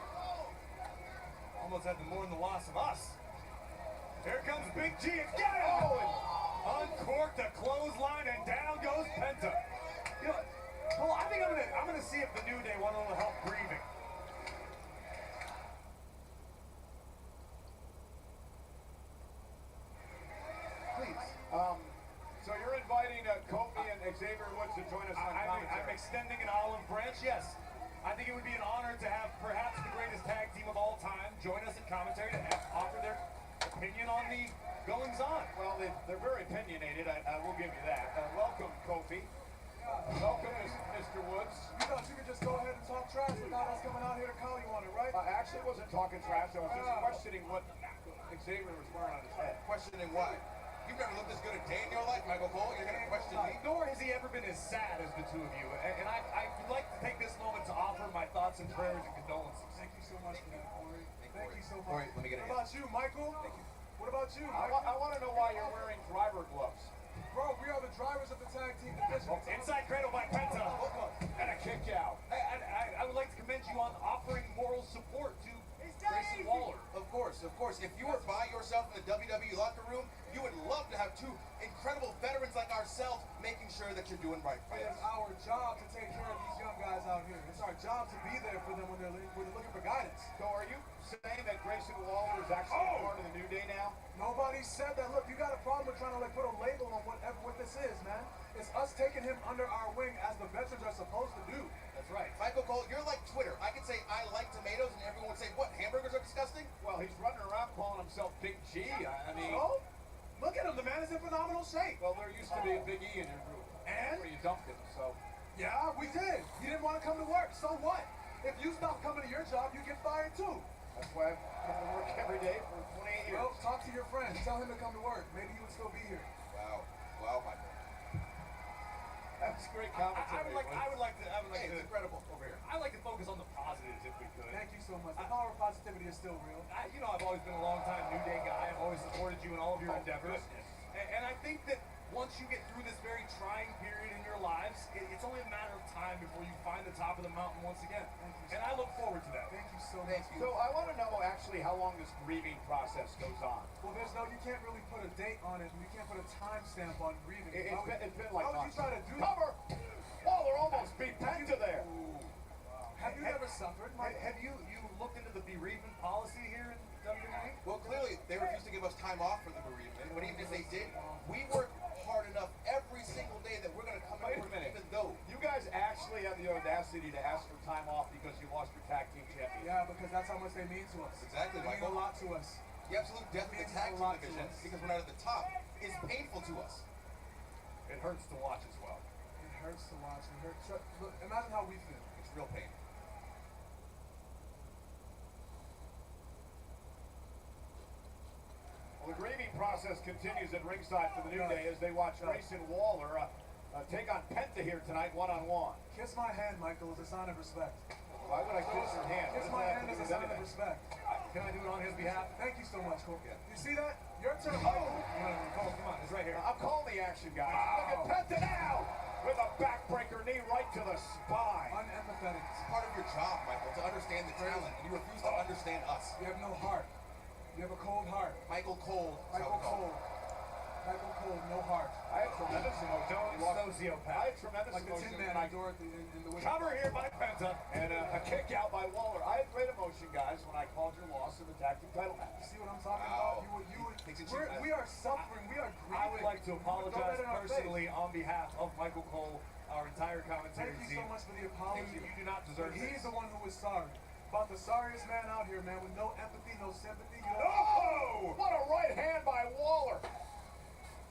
[SPEAKER 8] Almost had to mourn the loss of us. Here comes Big G again. Oh, and uncorked a clothesline, and down goes Penta. You know, Cole, I think I'm gonna see if the New Day want a little help grieving.
[SPEAKER 3] Please. So you're inviting Kofi and Xavier Woods to join us on commentary.
[SPEAKER 8] I'm extending an olive branch, yes. I think it would be an honor to have perhaps the greatest tag team of all time join us in commentary to offer their opinion on the goings-on.
[SPEAKER 3] Well, they're very opinionated. I will give you that. Welcome, Kofi. Welcome, Mr. Woods.
[SPEAKER 4] You thought you could just go ahead and talk trash without us coming out here to call you on it, right?
[SPEAKER 3] I actually wasn't talking trash. I was just questioning what Xavier was wearing on his head.
[SPEAKER 2] Questioning why? You've never looked this good a day in your life, Michael Cole. You're going to question me?
[SPEAKER 8] Nor has he ever been as sad as the two of you. And I would like to take this moment to offer my thoughts and prayers and condolences.
[SPEAKER 4] Thank you so much for that, Corey. Thank you so much.
[SPEAKER 2] Corey, let me get a
[SPEAKER 4] What about you, Michael? Thank you. What about you,
[SPEAKER 3] I
[SPEAKER 4] Michael?
[SPEAKER 3] want to know why you're wearing driver gloves.
[SPEAKER 4] Bro, we are the drivers of the tag team division.
[SPEAKER 8] Inside cradle by Penta.
[SPEAKER 3] And a kick out.
[SPEAKER 8] I would like to commend you on offering moral support to Grayson Waller.
[SPEAKER 2] Of course, of course. If you were by yourself in the WWE locker room, you would love to have two incredible veterans like ourselves making sure that you're doing right by
[SPEAKER 4] It's
[SPEAKER 2] us.
[SPEAKER 4] our job to take care of these young guys out here. It's our job to be there for them when they're looking for guidance.
[SPEAKER 3] So are you saying that Grayson Waller is actually part of the New Day now?
[SPEAKER 4] Nobody said that. Look, you got a problem with trying to put a label on what this is, man. It's us taking him under our wing as the veterans are supposed to do.
[SPEAKER 8] That's right.
[SPEAKER 2] Michael Cole, you're like Twitter. I could say I like tomatoes and everyone would say, what, hamburgers are disgusting?
[SPEAKER 3] Well, he's running around calling himself Big G. I mean,
[SPEAKER 4] So, look at him. The man is in phenomenal shape.
[SPEAKER 3] well, there used to be a Big E in your group.
[SPEAKER 4] And?
[SPEAKER 3] Where you dumped him, so.
[SPEAKER 4] Yeah, we did. He didn't want to come to work. So what? If you stop coming to your job, you get fired too.
[SPEAKER 3] That's why I've come to work every day for 28 years.
[SPEAKER 4] Well, talk to your friend. Tell him to come to work. Maybe he would still be here.
[SPEAKER 2] Wow. Wow, Michael.
[SPEAKER 3] That's great commentary.
[SPEAKER 8] I would like
[SPEAKER 2] Hey,
[SPEAKER 8] to
[SPEAKER 2] it's incredible over here.
[SPEAKER 8] I like to focus on the positives if we could.
[SPEAKER 4] Thank you so much. The power of positivity is still real.
[SPEAKER 8] I've always been a long-time New Day guy. I've always supported you in all of your endeavors. And I think that once you get through this very trying period in your lives, it's only a matter of time before you find the top of the mountain once again. And I look forward to that.
[SPEAKER 4] Thank you so
[SPEAKER 2] Thank
[SPEAKER 4] much.
[SPEAKER 2] you.
[SPEAKER 3] So I want to know actually how long this grieving process goes on.
[SPEAKER 4] Well, you can't really put a date on it, and you can't put a timestamp on grieving.
[SPEAKER 3] It's been like
[SPEAKER 4] Why would you try to do that?
[SPEAKER 3] Cover! Waller almost beat Penta there.
[SPEAKER 4] Have you ever suffered?
[SPEAKER 8] Have you looked into the bereavement policy here in WWE?
[SPEAKER 2] Well, clearly, they refused to give us time off for the bereavement, but even if they did, we work hard enough every single day that we're going to come
[SPEAKER 3] Wait
[SPEAKER 2] in
[SPEAKER 3] a minute.
[SPEAKER 2] even though.
[SPEAKER 3] You guys actually have the audacity to ask for time off because you lost your tag team championship.
[SPEAKER 4] Yeah, because that's how much they mean to us.
[SPEAKER 2] Exactly,
[SPEAKER 4] They mean
[SPEAKER 2] Michael.
[SPEAKER 4] a lot to us.
[SPEAKER 9] The absolute death of the tag team division, because we're not at the top, is painful to us.
[SPEAKER 8] It hurts to watch as well.
[SPEAKER 3] It hurts to watch. It hurts. Look, imagine how we feel.
[SPEAKER 9] It's real pain.
[SPEAKER 8] Well, the grieving process continues at ringside for the New Day as they watch Grayson Waller take on Penta here tonight, one-on-one.
[SPEAKER 3] Kiss my hand, Michael, as a sign of respect.
[SPEAKER 8] Why would I kiss your hand?
[SPEAKER 3] Kiss my hand as a sign of respect.
[SPEAKER 8] Can I do it on his behalf?
[SPEAKER 3] Thank you so much, Cole. You see that? Your turn,
[SPEAKER 8] Oh!
[SPEAKER 3] Michael.
[SPEAKER 8] Cole, come on, it's right here. I'm calling the action, guys. Look at Penta now! With a backbreaker knee right to the spine.
[SPEAKER 3] Unempathetic.
[SPEAKER 9] It's part of your job, Michael, to understand the talent, and you refuse to understand us.
[SPEAKER 3] You have no heart. You have a cold heart.
[SPEAKER 9] Michael Cole.
[SPEAKER 3] Michael Cole. Michael Cole, no heart.
[SPEAKER 8] I had tremendous emotion. Sociopath. I had tremendous
[SPEAKER 3] Like the
[SPEAKER 8] emotion.
[SPEAKER 3] Tin Man I adored in the winter.
[SPEAKER 8] Cover here by Penta and a kick out by Waller. I had great emotion, guys, when I called your loss in the tag team title match.
[SPEAKER 3] You see what I'm talking about? We are suffering. We are grieving.
[SPEAKER 8] I would like to apologize personally on behalf of Michael Cole, our entire commentary
[SPEAKER 3] Thank
[SPEAKER 8] team.
[SPEAKER 3] you so much for the apology.
[SPEAKER 8] You do not deserve
[SPEAKER 3] He's
[SPEAKER 8] this.
[SPEAKER 3] the one who was sorry. About the sorriest man out here, man, with no empathy, no sympathy.
[SPEAKER 8] Oh! What a right hand by Waller.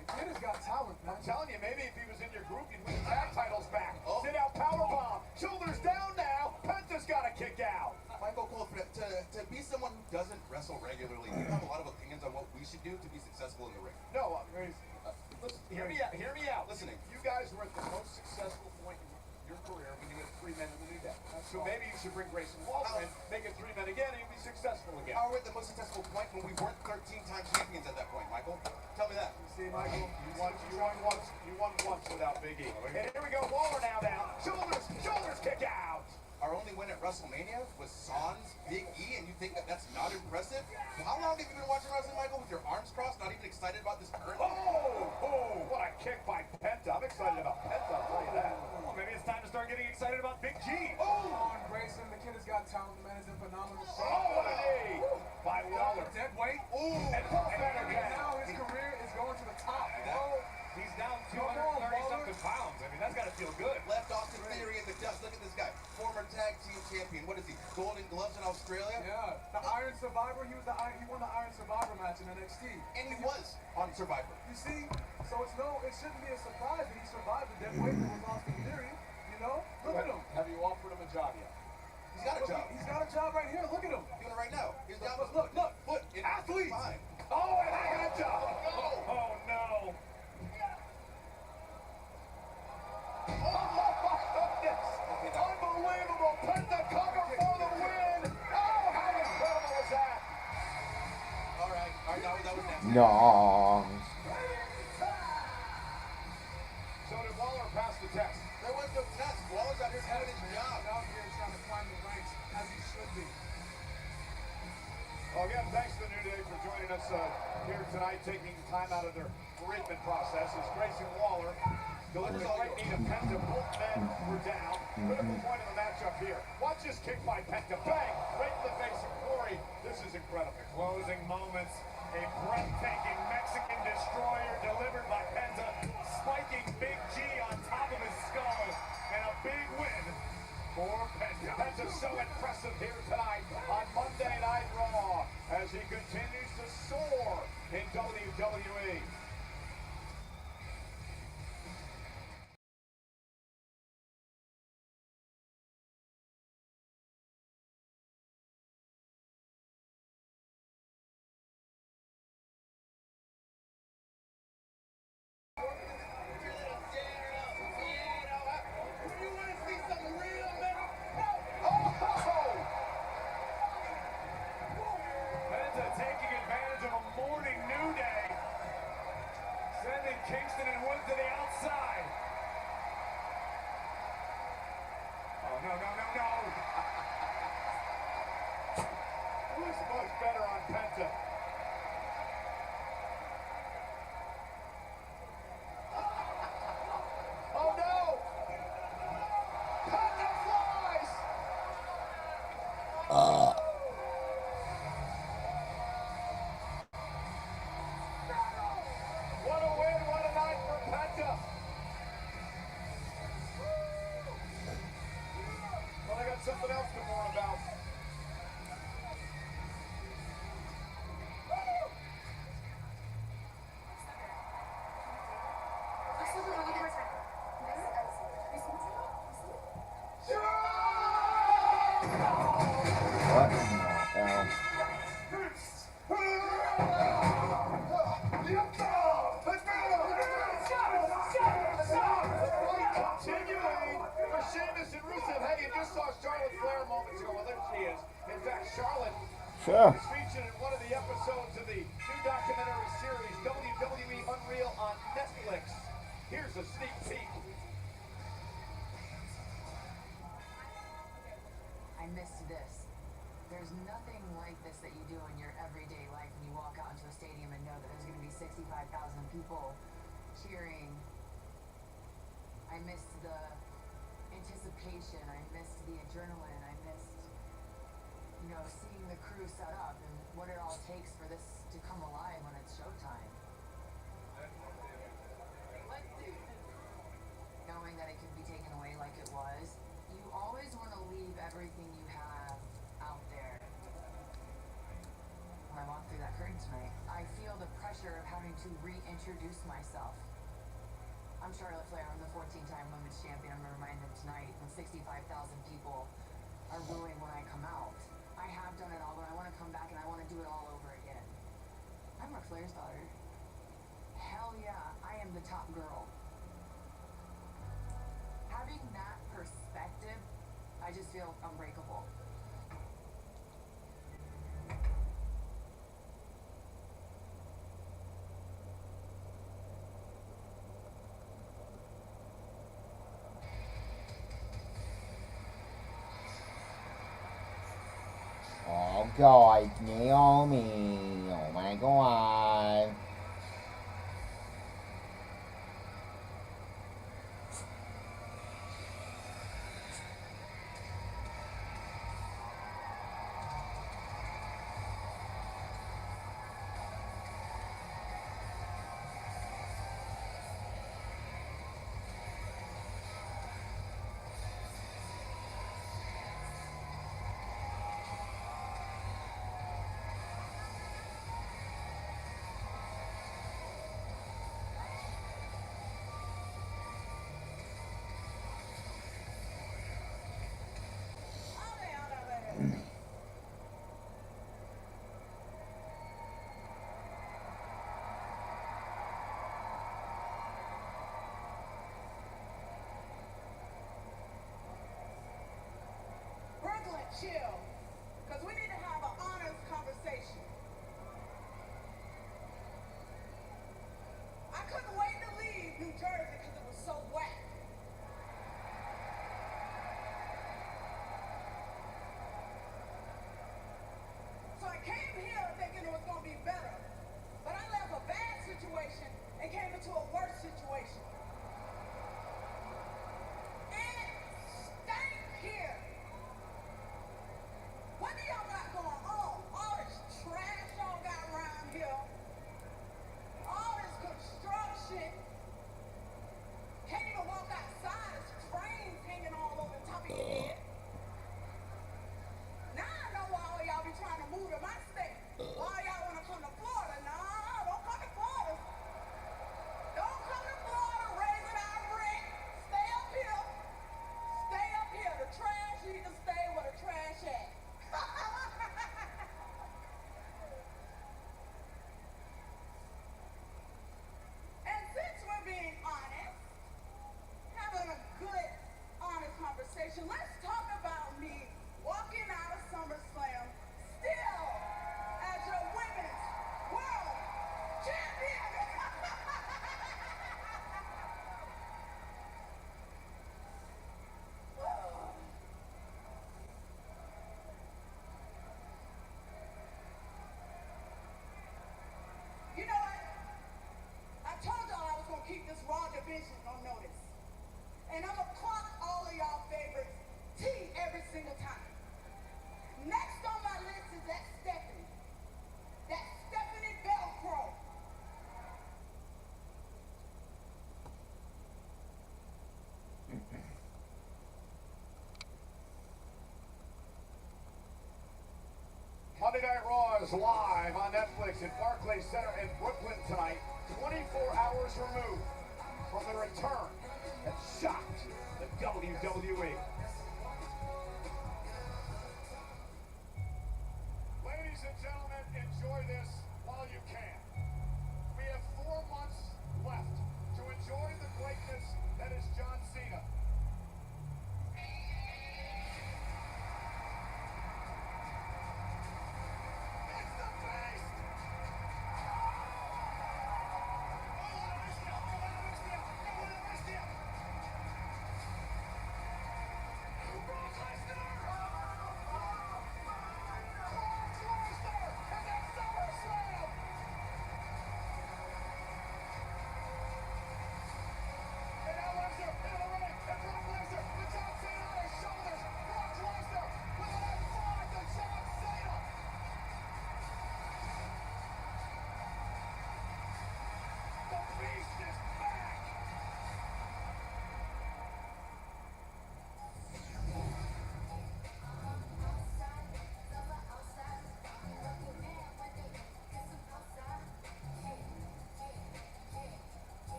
[SPEAKER 3] The kid has got talent, man.
[SPEAKER 8] I'm telling you, maybe if he was in your group, you'd win the tag titles back. Sit out powerbomb. Shoulders down now. Penta's got to kick out.
[SPEAKER 9] Michael Cole, to be someone who doesn't wrestle regularly, you have a lot of opinions on what we should do to be successful in the ring.
[SPEAKER 8] No, listen, hear me out. Hear me out.
[SPEAKER 9] Listening.
[SPEAKER 8] You guys were at the most successful point in your career when you had 3 men in the New Day. So maybe you should bring Grayson Waller in, make it 3 men again, and you'll be successful again.
[SPEAKER 9] How are we at the most successful point when we weren't 13-time champions at that point, Michael? Tell me that.
[SPEAKER 3] See, Michael,
[SPEAKER 8] You won once without Big E. And here we go, Waller now down. Shoulders kick out.
[SPEAKER 9] Our only win at WrestleMania was Sans Big E, and you think that that's not impressive? How long have you been watching wrestling, Michael, with your arms crossed, not even excited about this current?
[SPEAKER 8] Oh, what a kick by Penta. I'm excited about Penta, I'll tell you that. Well, maybe it's time to start getting excited about Big G.
[SPEAKER 3] on Grayson, the kid has got talent. The man is in phenomenal shape.
[SPEAKER 8] Oh, what a knee by Waller.
[SPEAKER 3] Dead weight.
[SPEAKER 8] And
[SPEAKER 3] Now his career is going to the top.
[SPEAKER 8] He's down 230-something pounds. I mean, that's got to feel good.
[SPEAKER 9] Left Austin Theory in the dust. Look at this guy. Former tag team champion. What is he? Golden Gloves in Australia?
[SPEAKER 3] Yeah. The Iron Survivor. He won the Iron Survivor match in NXT.
[SPEAKER 9] And he was on Survivor.
[SPEAKER 3] You see? So it shouldn't be a surprise that he survived the dead weight that was Austin Theory. You know? Look at him.
[SPEAKER 8] Have you offered him a job yet?
[SPEAKER 9] He's got a job.
[SPEAKER 3] He's got a job right here. Look at him.
[SPEAKER 9] Doing it right now. His job is
[SPEAKER 3] Look.
[SPEAKER 9] foot in
[SPEAKER 3] Athlete.
[SPEAKER 9] spine.
[SPEAKER 8] Oh, and I got a job. Oh, no. Oh, my goodness. Unbelievable. Penta cover for the win. Oh, how incredible is that?
[SPEAKER 9] All right, that was nasty.
[SPEAKER 1] No.
[SPEAKER 8] So did Waller pass the test?
[SPEAKER 9] There was no test. Waller's out here doing his job.
[SPEAKER 3] Out here trying to climb the ranks as he should be.
[SPEAKER 8] Well, again, thanks to the New Day for joining us here tonight, taking time out of their bereavement process as Grayson Waller delivers a right knee to Penta. Both men were down. Critical point of the matchup here. Watch this kick by Penta. Bang! Right in the face of Corey. This is incredible. Closing moments. A breathtaking Mexican destroyer delivered by Penta, spiking Big G on top of his skull. And a big win for Penta. Penta's so impressive here tonight on Monday Night Raw as he continues to soar in WWE. Penta taking advantage of a morning New Day
[SPEAKER 1] Sure.
[SPEAKER 8] It's featured in one of the episodes of the new documentary series WWE Unreal on Netflix. Here's a sneak peek.
[SPEAKER 10] I missed this. There's nothing like this that you do in your everyday life when you walk out into a stadium and know that there's going to be 65,000 people cheering. I missed the anticipation. I missed the adrenaline. I missed, seeing the crew set up and what it all takes for this to come alive when it's showtime. Knowing that it could be taken away like it was, you always want to leave everything you have out there. When I walk through that curtain tonight, I feel the pressure of having to reintroduce myself. I'm Charlotte Flair. I'm the 14-time women's champion. I'm reminded tonight when 65,000 people are booing when I come out. I have done it all, but I want to come back and I want to do it all over again. I'm Ric Flair's daughter. Hell yeah, I am the top girl. Having that perspective, I just feel unbreakable.
[SPEAKER 1] Oh God, Naomi. Oh my God.
[SPEAKER 11] Brooklyn, chill. Because we need to have an honest conversation. I couldn't wait to leave New Jersey because it was so whack. So I came here thinking it was going to be better. But I left a bad situation and came into a worse situation. It stank here. What do y'all got going on? All this trash y'all got around here. All this construction. Can't even walk outside. There's trains hanging all over the top of your head. Now I know why all y'all be trying to move to my state. All y'all want to come to Florida. No, don't come to Florida. Don't come to Florida raising our rent. Stay up here. Stay up here. The trash need to stay where the trash at. And since we're being honest, having a good, honest conversation, let's talk about me walking out of SummerSlam still as your women's world champion. You know what? I told y'all I was going to keep this Raw division on notice. And I'm going to clock all of y'all favorites T every single time. Next on my list is that Stephanie. That Stephanie Velcro.
[SPEAKER 8] Monday Night Raw is live on Netflix at Barclays Center in Brooklyn tonight, 24 hours removed from the return that shocked the WWE. Ladies and gentlemen, enjoy this while you can. We have 4 months left to enjoy the greatness that is John Cena.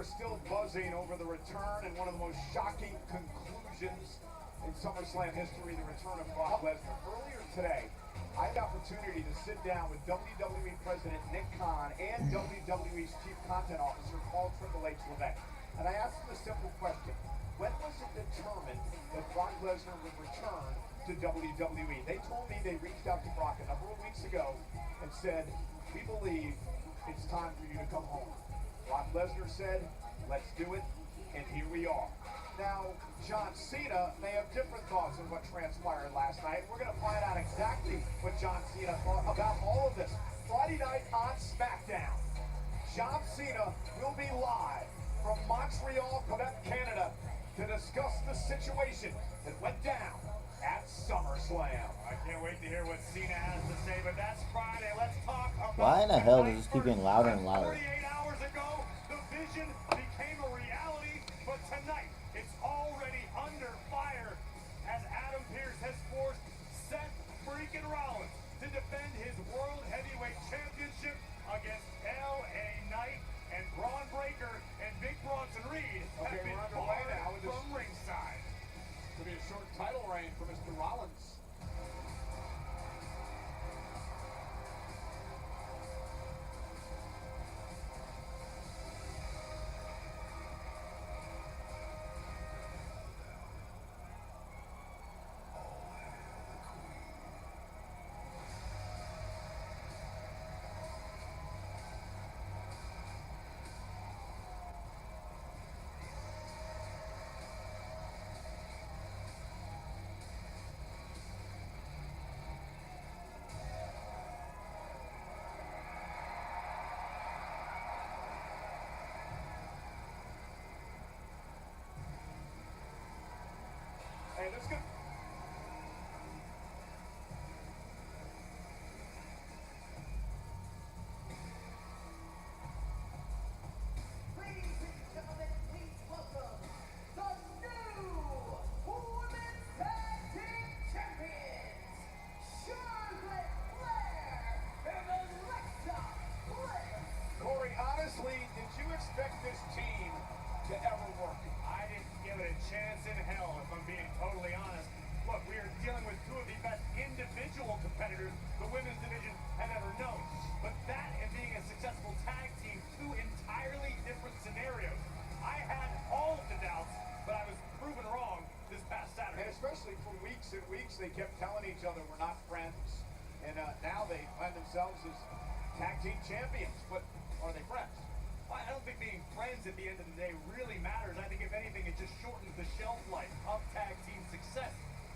[SPEAKER 3] are still buzzing over the return and one of the most shocking conclusions in SummerSlam history, the return of Brock Lesnar. Earlier today, I had the opportunity to sit down with WWE President Nick Khan and WWE's Chief Content Officer Paul Triple H Levesque. And I asked them a simple question. When was it determined that Brock Lesnar would return to WWE? They told me they reached out to Brock a number of weeks ago and said, we believe it's time for you to come home. Brock Lesnar said, let's do it, and here we are. Now, John Cena may have different thoughts on what transpired last night. We're going to find out exactly what John Cena thought about all of this. Friday night on SmackDown, John Cena will be live from Montreal, Quebec, Canada, to discuss the situation that went down at SummerSlam.
[SPEAKER 8] I can't wait to hear what Cena has to say, but that's Friday. Let's talk about
[SPEAKER 1] Why in the hell does
[SPEAKER 8] tonight
[SPEAKER 1] this keep getting
[SPEAKER 8] first.
[SPEAKER 1] louder and louder?
[SPEAKER 8] 48 hours ago, the vision became a reality, but tonight it's already under fire as Adam Pearce has forced Seth freaking Rollins to defend his World Heavyweight Championship against L.A. Knight, and Braun Breaker and Big Bronson Reed have been
[SPEAKER 3] underway
[SPEAKER 8] barred
[SPEAKER 3] now with this.
[SPEAKER 8] from ringside.
[SPEAKER 3] Could be a short title reign for Mr. Rollins. Hey, let's go.
[SPEAKER 11] Ladies and gentlemen, please welcome the new Women's Tag Team Champions, Charlotte Flair and Alexa Bliss.
[SPEAKER 3] Corey, honestly, did you expect this team to ever work?
[SPEAKER 8] I didn't give it a chance in hell, if I'm being totally honest. Look, we are dealing with two of the best individual competitors the women's division had ever known. But that and being a successful tag team, two entirely different scenarios. I had all of the doubts, but I was proven wrong this past
[SPEAKER 3] And
[SPEAKER 8] Saturday.
[SPEAKER 3] especially for weeks and weeks, they kept telling each other we're not friends. And now they find themselves as tag team champions. But are they friends?
[SPEAKER 8] I don't think being friends at the end of the day really matters. I think if anything, it just shortens the shelf life of tag team success.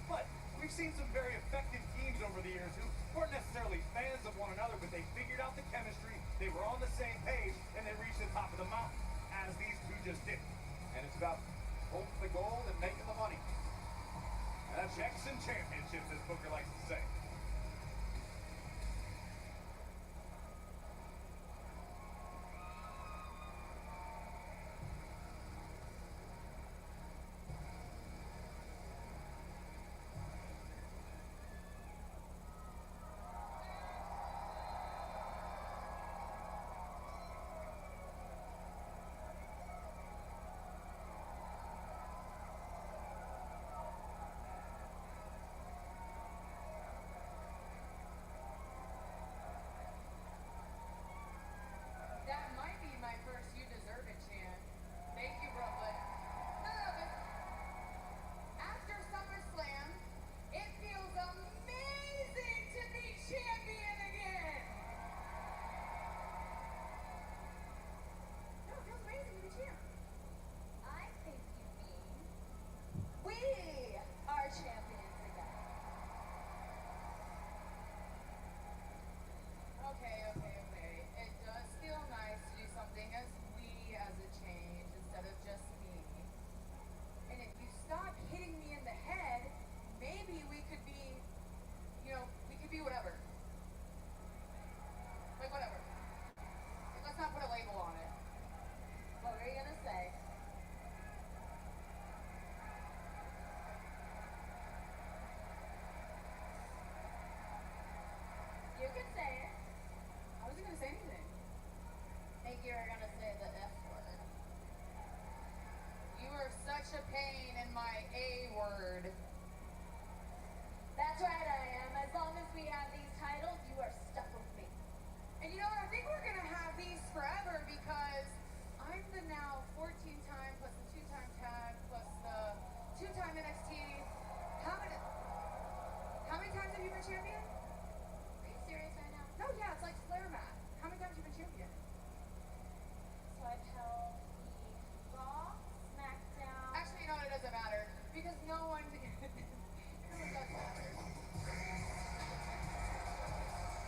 [SPEAKER 8] But we've seen some very effective teams over the years who weren't necessarily fans of one another, but they figured out the chemistry, they were on the same page, and they reached the top of the mountain, as these two just did.
[SPEAKER 3] And it's about holding the gold and making the money.
[SPEAKER 8] And that's checks and championships, as Booker likes to say.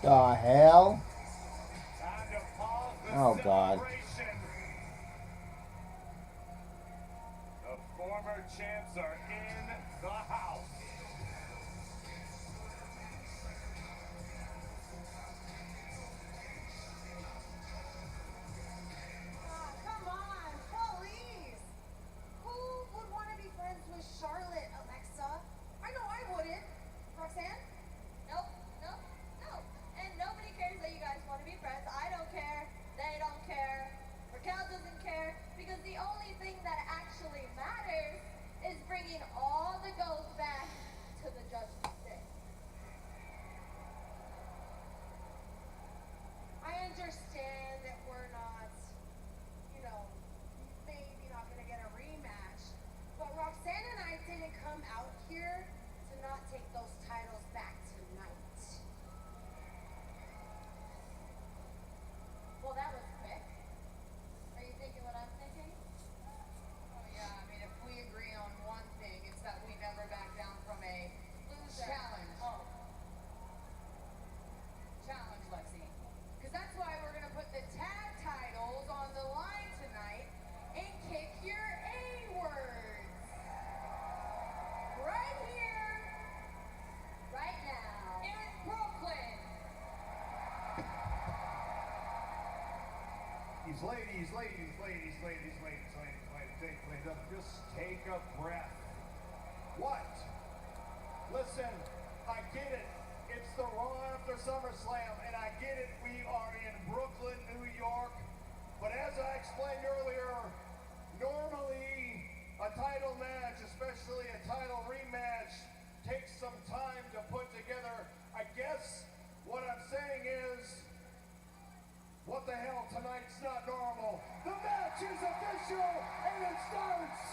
[SPEAKER 1] The hell?
[SPEAKER 8] Time to pause the
[SPEAKER 1] Oh, God.
[SPEAKER 8] celebration. The former champs are in the house.
[SPEAKER 7] Come on, please. Who would want to be friends with Charlotte, Alexa? I know I wouldn't. Roxanne?
[SPEAKER 12] Nope, nope, no. And nobody cares that you guys want to be friends. I don't care. They don't care. Raquel doesn't care. Because the only thing that actually matters is bringing all the ghosts back to the Judgment Day.
[SPEAKER 7] I understand that we're not, you know, maybe not going to get a rematch. But Roxanne and I didn't come out here to not take those titles back tonight.
[SPEAKER 12] Well, that was quick. Are you thinking what I'm thinking?
[SPEAKER 10] Oh yeah, I mean, if we agree on one thing, it's that we never back down from a challenge.
[SPEAKER 12] Oh.
[SPEAKER 10] Challenge, Lexi. Because that's why we're going to put the tag titles on the line tonight and kick your A-words. Right here,
[SPEAKER 12] Right now.
[SPEAKER 10] in Brooklyn.
[SPEAKER 3] Just take a breath. What? Listen, I get it. It's the Raw after SummerSlam, and I get it. We are in Brooklyn, New York. But as I explained earlier, normally a title match, especially a title rematch, takes some time to put together. I guess what I'm saying is, what the hell, tonight's not normal. The match is official, and it starts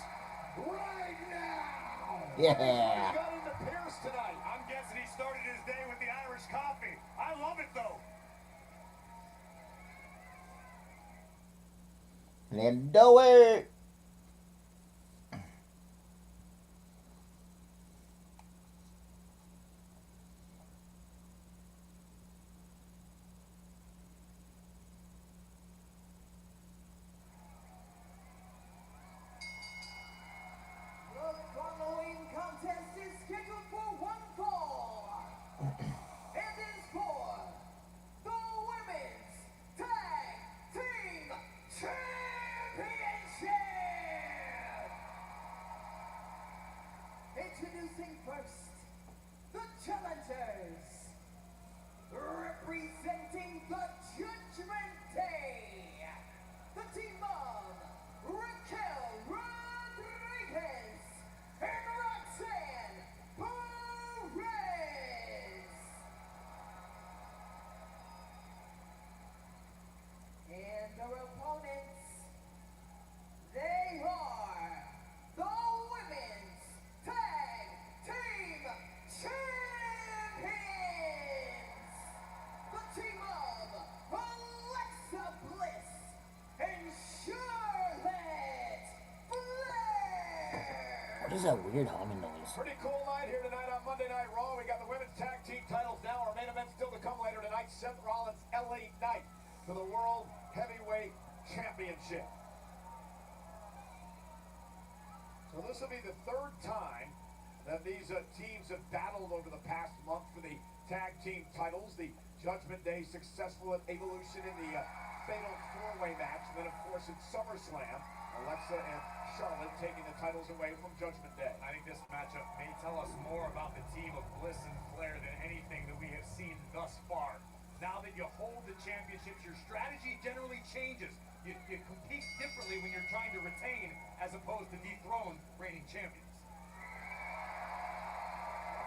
[SPEAKER 3] right now.
[SPEAKER 1] Yeah.
[SPEAKER 3] He's got into Pierce tonight.
[SPEAKER 8] I'm guessing he started his day with the Irish coffee. I love it though.
[SPEAKER 1] Then do it.
[SPEAKER 4] The following contest is scheduled for one fall. And is for the Women's Tag Team Championship. Introducing first, the challengers. Representing the Judgment Day, the team of Raquel Rodriguez and Roxanne Perez. And their opponents, they are the Women's Tag Team Champions, the team of Alexa Bliss and Charlotte Flair.
[SPEAKER 1] What is that weird humming noise?
[SPEAKER 3] Pretty cool night here tonight on Monday Night Raw. We got the women's tag team titles now. Our main event still to come later tonight. Seth Rollins, LA Knight for the World Heavyweight Championship. So this will be the third time that these teams have battled over the past month for the tag team titles. The Judgment Day successful at Evolution in the Fatal 4-Way match. And then, of course, at SummerSlam, Alexa and Charlotte taking the titles away from Judgment Day.
[SPEAKER 8] I think this matchup may tell us more about the team of Bliss and Flair than anything that we have seen thus far. Now that you hold the championships, your strategy generally changes. You compete differently when you're trying to retain as opposed to dethrone reigning champions.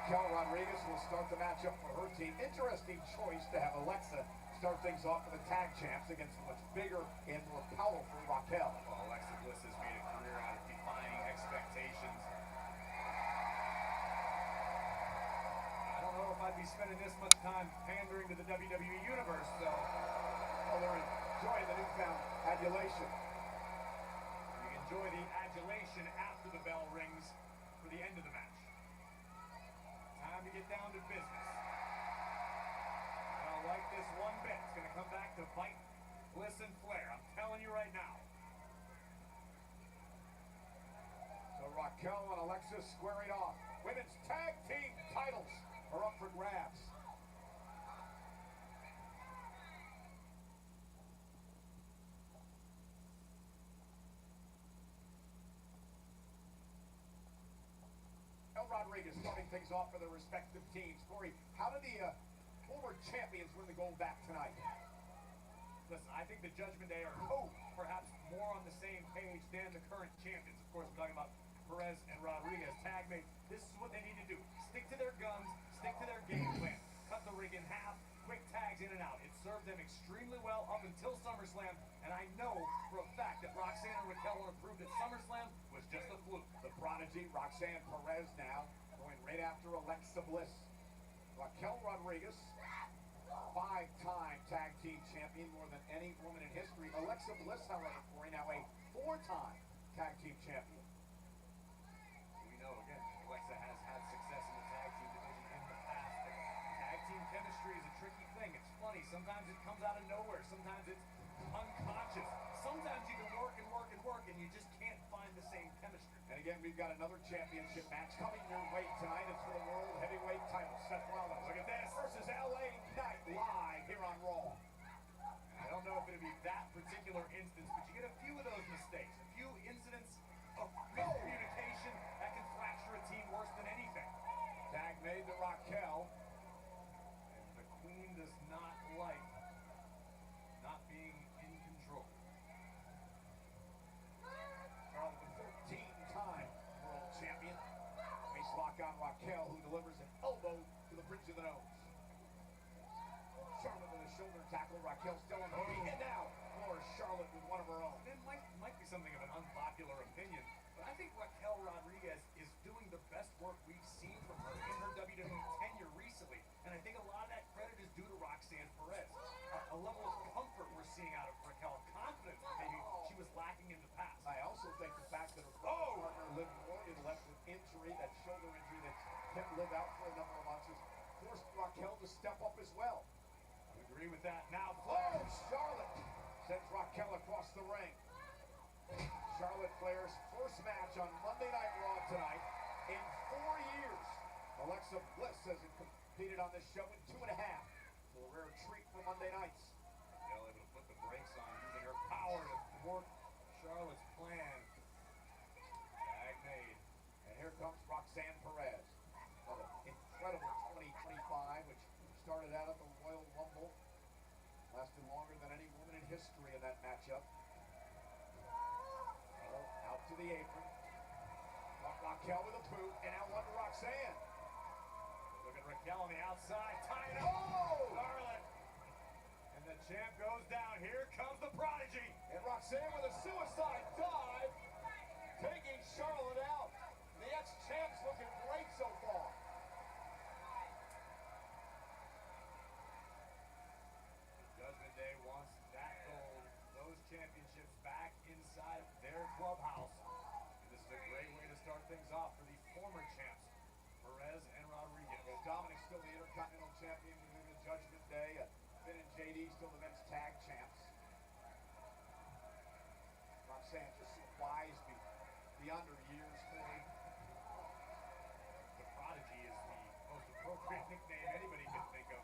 [SPEAKER 3] Raquel Rodriguez will start the matchup for her team. Interesting choice to have Alexa start things off for the tag champs against a much bigger and more powerful Raquel.
[SPEAKER 8] Well, Alexa Bliss has made a career out of defying expectations. I don't know if I'd be spending this much time pandering to the WWE Universe, though.
[SPEAKER 3] Well, they're enjoying the newfound adulation.
[SPEAKER 8] You enjoy the adulation after the bell rings for the end of the match. Time to get down to business. Well, this one bit. It's going to come back to bite Bliss and Flair. I'm telling you right now.
[SPEAKER 3] So Raquel and Alexa squaring off. Women's tag team titles are up for grabs. Rodriguez starting things off for their respective teams. Corey, how did the former champions win the gold back tonight?
[SPEAKER 8] Listen, I think the Judgment Day are perhaps more on the same page than the current champions. Of course, we're talking about Perez and Rodriguez, tag mates. This is what they need to do. Stick to their guns, stick to their game plan. Cut the ring in half, quick tags in and out. It served them extremely well up until SummerSlam, and I know for a fact that Roxanne and Raquel want to prove that SummerSlam was just a fluke.
[SPEAKER 3] The prodigy, Roxanne Perez now, going right after Alexa Bliss. Raquel Rodriguez, 5-time tag team champion, more than any woman in history. Alexa Bliss, however, Corey, now a 4-time tag team champion.
[SPEAKER 8] We know, again, Alexa has had success in the tag team division in the past, but tag team chemistry is a tricky thing. It's funny. Sometimes it comes out of nowhere. Sometimes it's unconscious. Sometimes you can work and work and work, and you just can't find the same chemistry.
[SPEAKER 3] And again, we've got another championship match coming your way tonight. It's for the World Heavyweight title. Seth Rollins, look at this, versus LA Knight live here on Raw.
[SPEAKER 8] I don't know if it'll be that particular instance, but you get a few of those mistakes, a few incidents of miscommunication that can fracture a team worse than anything.
[SPEAKER 3] Tag made to Raquel.
[SPEAKER 8] And the Queen does not like not being in control.
[SPEAKER 3] Charlotte, the 13-time world champion. Face lock on Raquel, who delivers an elbow to the bridge of the nose. Charlotte with a shoulder tackle. Raquel still on the feet. And now, floors Charlotte with one of her own.
[SPEAKER 8] It might be something of an unpopular opinion, but I think Raquel Rodriguez is doing the best work we've seen from her in her WWE tenure recently. And I think a lot of that credit is due to Roxanne Perez. A level of comfort we're seeing out of Raquel. Confidence maybe she was lacking in the past.
[SPEAKER 3] I also think the fact that her partner, Liv Morgan, left with injury, that shoulder injury that kept Liv out for a number of months, has forced Raquel to step up as well.
[SPEAKER 8] I agree with that. Now,
[SPEAKER 3] Flair, Charlotte sends Raquel across the ring. Charlotte Flair's first match on Monday Night Raw tonight in 4 years. Alexa Bliss hasn't competed on this show in 2.5. So a rare treat for Monday nights.
[SPEAKER 8] Raquel able to put the brakes on, using her power to thwart Charlotte's plan. Tag made.
[SPEAKER 3] And here comes Roxanne Perez. What an incredible 2025, which started out at the Royal Rumble. Lasted longer than any woman in history in that matchup. Out to the apron. Raquel with a boot, and out one to Roxanne.
[SPEAKER 8] Look at Raquel on the outside, tying up Charlotte. And the champ goes down. Here comes the prodigy.
[SPEAKER 3] And Roxanne with a suicide dive, taking Charlotte out. The ex-champ's looking great so far.
[SPEAKER 8] Judgment Day wants that gold, those championships back inside their clubhouse. And this is a great way to start things off for the former champs, Perez and Rodriguez.
[SPEAKER 3] Well, Dominic's still the Intercontinental Champion within the Judgment Day. Finn and JD still the men's tag champs. Roxanne just so wise beyond her years, Corey.
[SPEAKER 8] The prodigy is the most appropriate nickname anybody can think of.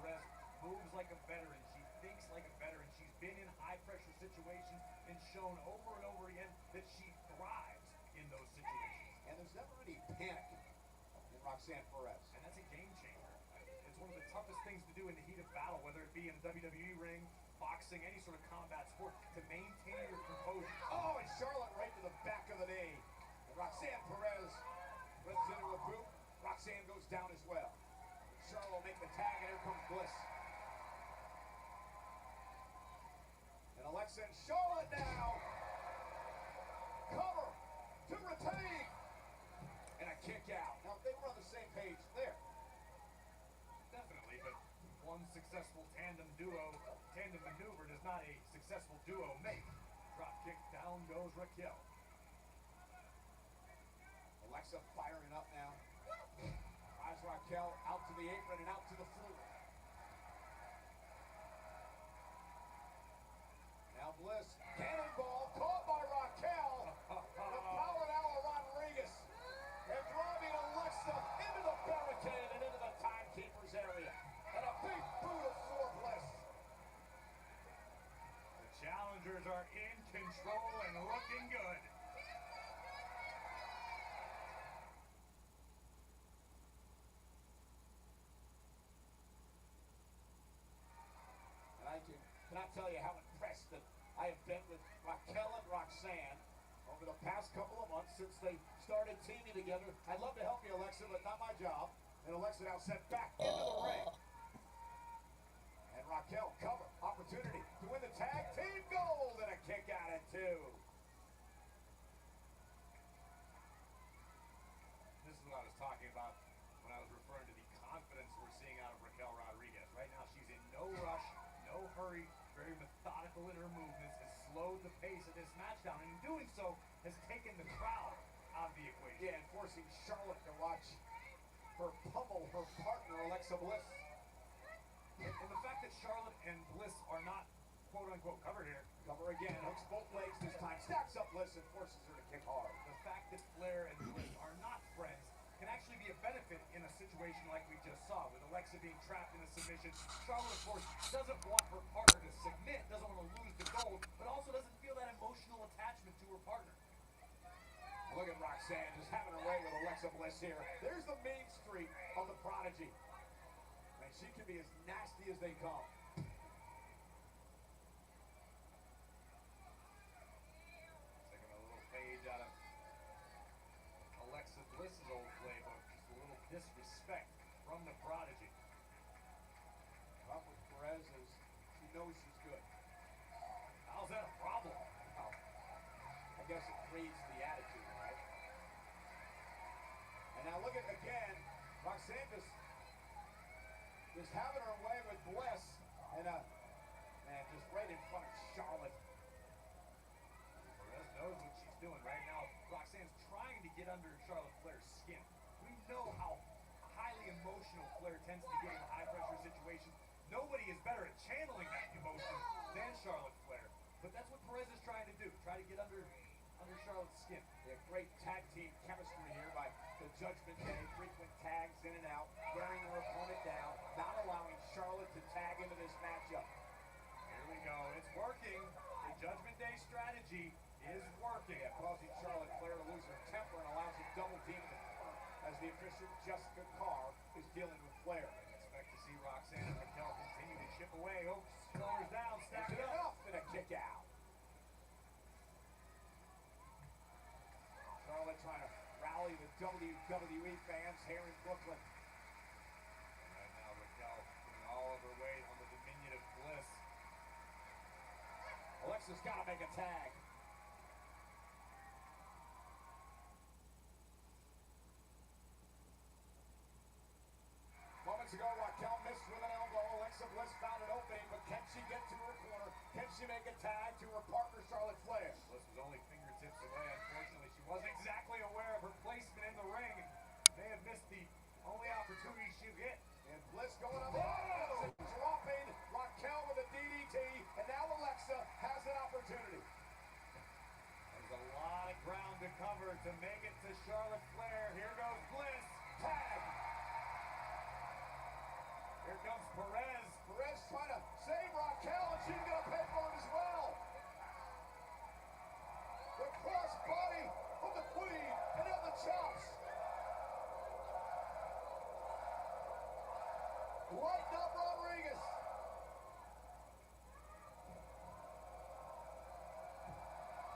[SPEAKER 8] Perez moves like a veteran. She thinks like a veteran. She's been in high-pressure situations and shown over and over again that she thrives in those situations.
[SPEAKER 3] And there's never any panic in Roxanne Perez.
[SPEAKER 8] And that's a game changer. It's one of the toughest things to do in the heat of battle, whether it be in a WWE ring, boxing, any sort of combat sport, to maintain your composure.
[SPEAKER 3] Oh, and Charlotte right to the back of the knee. And Roxanne Perez runs into a boot. Roxanne goes down as well. Charlotte will make the tag, and here comes Bliss. And Alexa and Charlotte now. Cover to retain. And a kick out. Now, they were on the same page there.
[SPEAKER 8] Definitely, but one successful tandem maneuver does not a successful duo make. Drop kick, down goes Raquel.
[SPEAKER 3] Alexa firing up now. Drives Raquel out to the apron and out to the floor. Bliss. Cannonball caught by Raquel. The power now of Rodriguez. And driving Alexa into the barricade and into the timekeeper's area. And a big boot of for Bliss.
[SPEAKER 8] The challengers are in control and looking good.
[SPEAKER 3] And I cannot tell you how impressed that I have been with Raquel and Roxanne over the past couple of months since they started teaming together. I'd love to help you, Alexa, but not my job. And Alexa now sent back into the ring. And Raquel cover, opportunity to win the tag team gold, and a kick out at 2.
[SPEAKER 8] This is what I was talking about when I was referring to the confidence we're seeing out of Raquel Rodriguez. Right now, she's in no rush, no hurry, very methodical in her movements, has slowed the pace of this match down, and in doing so, has taken the crowd out of the equation.
[SPEAKER 3] Yeah, and forcing Charlotte to watch her pummel her partner, Alexa Bliss.
[SPEAKER 8] And the fact that Charlotte and Bliss are not quote-unquote covered here.
[SPEAKER 3] Cover again, hooks both legs this time, stacks up Bliss and forces her to kick hard.
[SPEAKER 8] The fact that Flair and Bliss are not friends can actually be a benefit in a situation like we just saw, with Alexa being trapped in a submission. Charlotte, of course, doesn't want her partner to submit, doesn't want to lose the gold, but also doesn't feel that emotional attachment to her partner.
[SPEAKER 3] Look at Roxanne just having her way with Alexa Bliss here. There's the mean streak of the Prodigy. And she can be as nasty as they come.
[SPEAKER 8] Taking a little page out of Alexa Bliss's old playbook. Just a little disrespect from the Prodigy.
[SPEAKER 3] Up with Perez as she knows she's good.
[SPEAKER 8] How's that a problem?
[SPEAKER 3] Well, I guess it breeds the attitude, right? And now look at again, Roxanne just having her way with Bliss, and man, just right in front of Charlotte.
[SPEAKER 8] Perez knows what she's doing right now. Roxanne's trying to get under Charlotte Flair's skin. We know how highly emotional Flair tends to get in high-pressure situations. Nobody is better at channeling that emotion than Charlotte Flair. But that's what Perez is trying to do, try to get under Charlotte's skin.
[SPEAKER 3] Yeah, great tag team chemistry here by the Judgment Day. Frequent tags in and out, wearing their opponent down, not allowing Charlotte to tag into this matchup.
[SPEAKER 8] Here we go. It's working. The Judgment Day strategy is working.
[SPEAKER 3] Yeah, causing Charlotte Flair to lose her temper and allows a double team in the corner as the official Jessica Carr is dealing with Flair.
[SPEAKER 8] Expect to see Roxanne and Raquel continue to chip away. Oh, shoulders down, stack it up.
[SPEAKER 3] Enough and a kick out. Charlotte trying to rally the WWE fans here in Brooklyn.
[SPEAKER 8] Right now, Raquel putting all of her weight on the dominion of Bliss.
[SPEAKER 3] Alexa's got to make a tag. Moments ago, Raquel missed with an elbow. Alexa Bliss found an opening, but can she get to her corner? Can she make a tag to her partner, Charlotte Flair?
[SPEAKER 8] Bliss was only fingertips away. Unfortunately, she wasn't exactly aware of her placement in the ring. May have missed the only opportunity she'll get.
[SPEAKER 3] And Bliss going on the outside, dropping Raquel with a DDT, and now Alexa has an opportunity.
[SPEAKER 8] There's a lot of ground to cover to make it to Charlotte Flair. Here goes Bliss.
[SPEAKER 3] Tag.
[SPEAKER 8] Here comes Perez.
[SPEAKER 3] Perez trying to save Raquel, and she's going to pay for it as well. The crossbody of the Queen, and now the chops. Lighten up Rodriguez.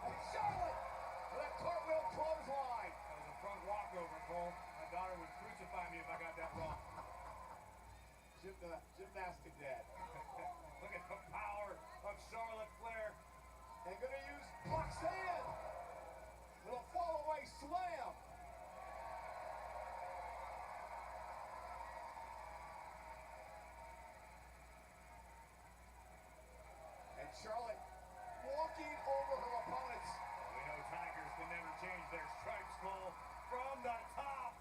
[SPEAKER 3] And Charlotte with a cartwheel clothesline.
[SPEAKER 8] That was a front walkover, Cole. My daughter would crucify me if I got that wrong.
[SPEAKER 3] Gymnastic dad.
[SPEAKER 8] Look at the power of Charlotte Flair.
[SPEAKER 3] And going to use Roxanne with a fall-away slam. And Charlotte walking over her opponents.
[SPEAKER 8] We know Tigers can never change their stripes, Cole. From the top.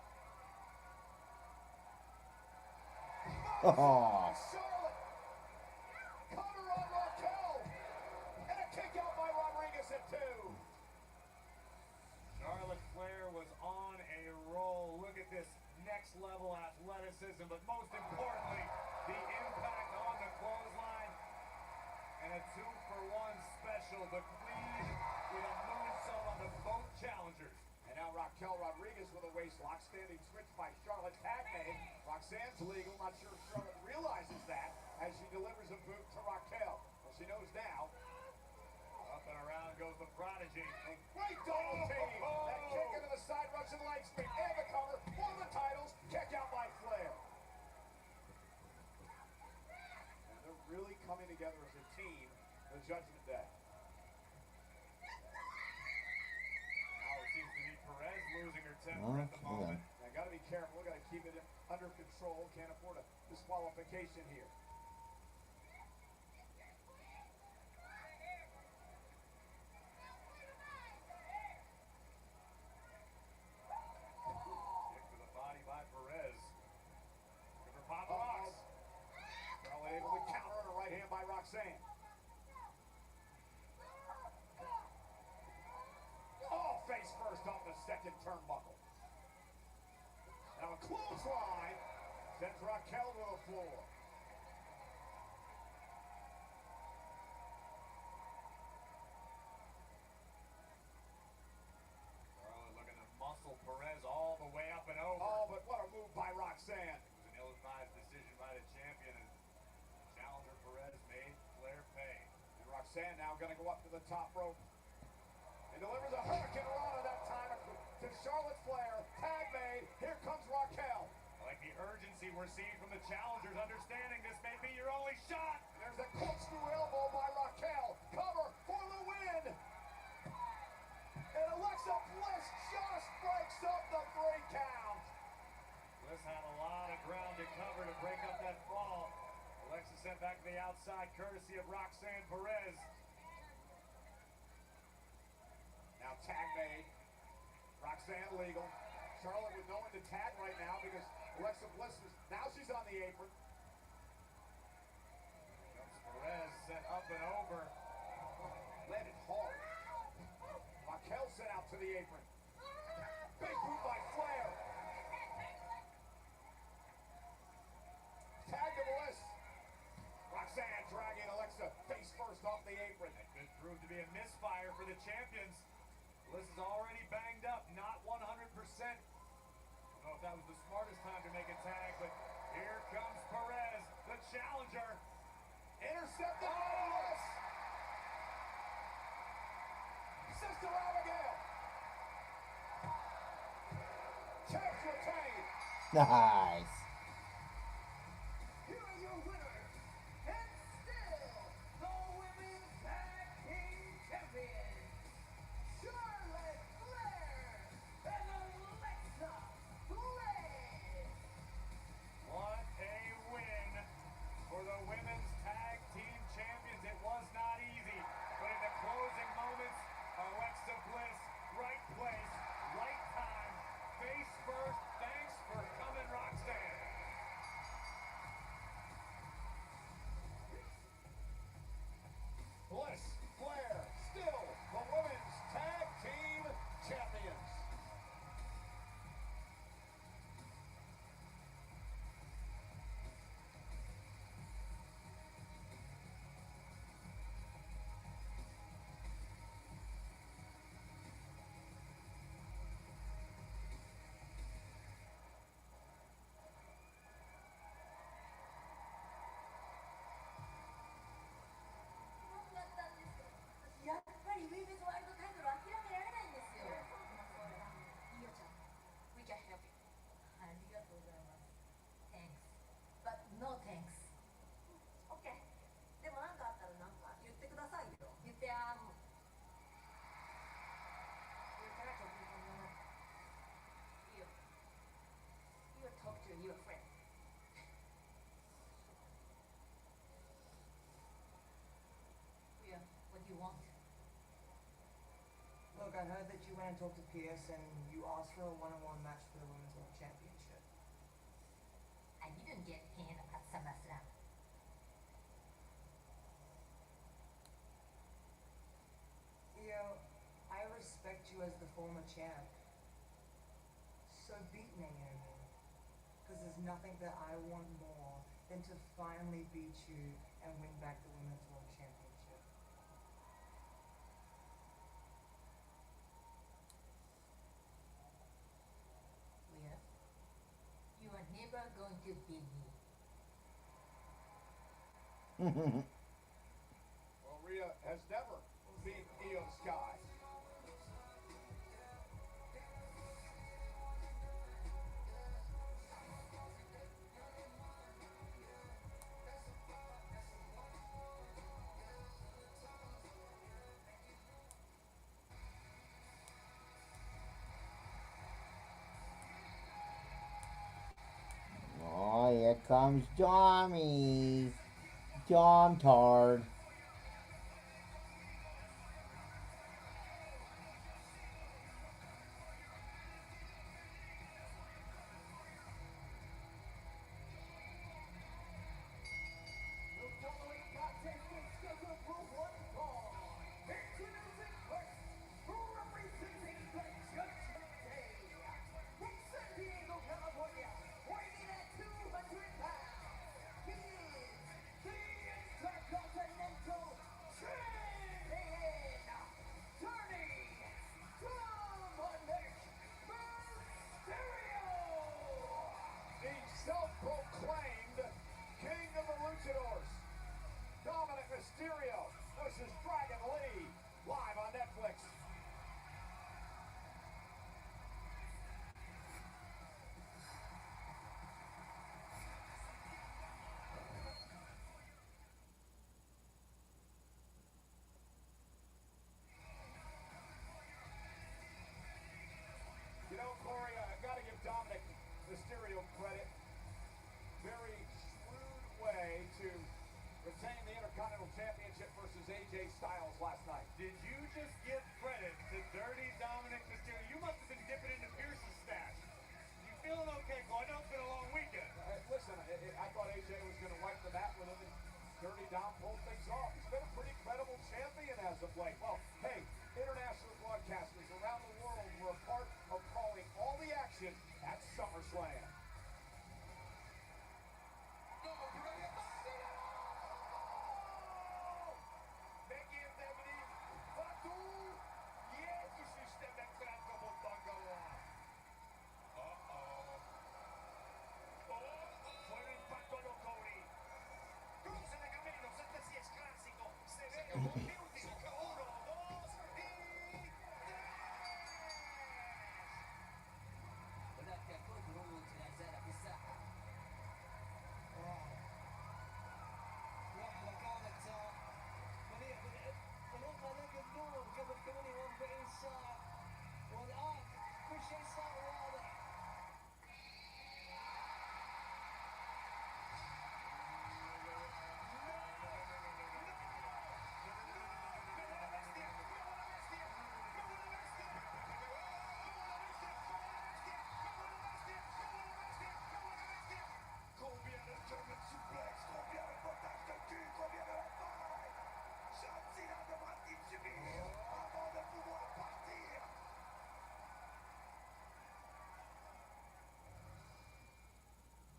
[SPEAKER 1] Oh.
[SPEAKER 3] Charlotte. Cover on Raquel. And a kick
[SPEAKER 8] on a roll. Look at this next level athleticism, but most importantly, the impact on the clothesline. And a 2-for-1 special, the Queen with a moonsault on the both challengers.
[SPEAKER 3] And now Raquel Rodriguez with a waist lock, standing switch by Charlotte Tagmate. Roxanne's legal, not sure if Charlotte realizes that as she delivers a boot to Raquel. Well, she knows now.
[SPEAKER 8] Up and around goes the Prodigy.
[SPEAKER 3] And great double team. That kick into the side Russian leg sweep and the cover for the titles. Kick out by Flair. And they're really coming together as a team the Judgment Day.
[SPEAKER 8] Now it seems to be Perez losing her temper at the moment.
[SPEAKER 3] I got to be careful. We got to keep it under control. Can't afford a disqualification here.
[SPEAKER 8] Kick to the body by Perez. Looking for Papa Rocks.
[SPEAKER 3] Charlotte able to counter on a right hand by Roxanne. Oh, face first off the second turnbuckle. Now a clothesline sends Raquel to the floor.
[SPEAKER 8] Charlotte looking to muscle Perez all the way up and over.
[SPEAKER 3] Oh, but what a move by Roxanne.
[SPEAKER 8] It was an ill-advised decision by the champion, and challenger Perez made Flair pay.
[SPEAKER 3] And Roxanne now going to go up to the top rope. And delivers a Hurricane Rana that time to Charlotte Flair. Tag made. Here comes Raquel.
[SPEAKER 8] I like the urgency we're seeing from the challengers, understanding this may be your only shot.
[SPEAKER 3] And there's a corkscrew elbow by Raquel. Cover for the win. And Alexa Bliss just breaks up the 3 count.
[SPEAKER 8] Bliss had a lot of ground to cover to break up that fall. Alexa sent back to the outside, courtesy of Roxanne Perez.
[SPEAKER 3] Now tag made. Roxanne legal. Charlotte with no one to tag right now because Alexa Bliss is, now she's on the apron.
[SPEAKER 8] Comes Perez, sent up and over.
[SPEAKER 3] Landed hard. Raquel sent out to the apron. Big boot by Flair. Tag to Bliss. Roxanne dragging Alexa face first off the apron.
[SPEAKER 8] That could prove to be a misfire for the champions. Bliss is already banged up, not 100%. I don't know if that was the smartest time to make a tag, but here comes Perez, the challenger.
[SPEAKER 3] Intercepted by Bliss. Sister Abigail. Champs retained.
[SPEAKER 1] Nice.
[SPEAKER 4] Here are your winners, and still the Women's Tag Team Champions, Charlotte Flair and Alexa Bliss.
[SPEAKER 8] What a win for the Women's Tag Team Champions. It was not easy, but in the closing moments, Alexa Bliss, right place, right time, face first. Thanks for coming, Roxanne.
[SPEAKER 3] Bliss, Flair, still the Women's Tag Team Champions.
[SPEAKER 6] Look, I heard that you went and talked to Pierce and you asked for a one-on-one match for the Women's World Championship.
[SPEAKER 13] I didn't get pinned at SummerSlam.
[SPEAKER 6] Io, I respect you as the former champ,
[SPEAKER 14] So beat me, Amy. Because there's nothing that I want more than to finally beat you and win back the Women's World Championship.
[SPEAKER 13] Leah, you are never going to beat me.
[SPEAKER 8] Well, Rhea has never beat Io Sky.
[SPEAKER 1] Oh, here comes Dommy. Dom Tard.
[SPEAKER 8] Self-proclaimed King of the Luchadors, Dominic Mysterio versus Dragon Lee, live on Netflix. You know, Corey, I've got to give Dominic Mysterio credit. Very shrewd way to retain the Intercontinental Championship versus AJ Styles last night.
[SPEAKER 3] Did you just give credit to Dirty Dominic Mysterio? You must have been dipping into Pierce's stash. You feeling okay, Cole? I know it's been a long weekend.
[SPEAKER 8] Listen, I thought AJ was going to wipe the mat with him, and Dirty Dom pulled things off. He's been a pretty credible champion as of late. Well, hey, international broadcasters around the world were a part of calling all the action at SummerSlam.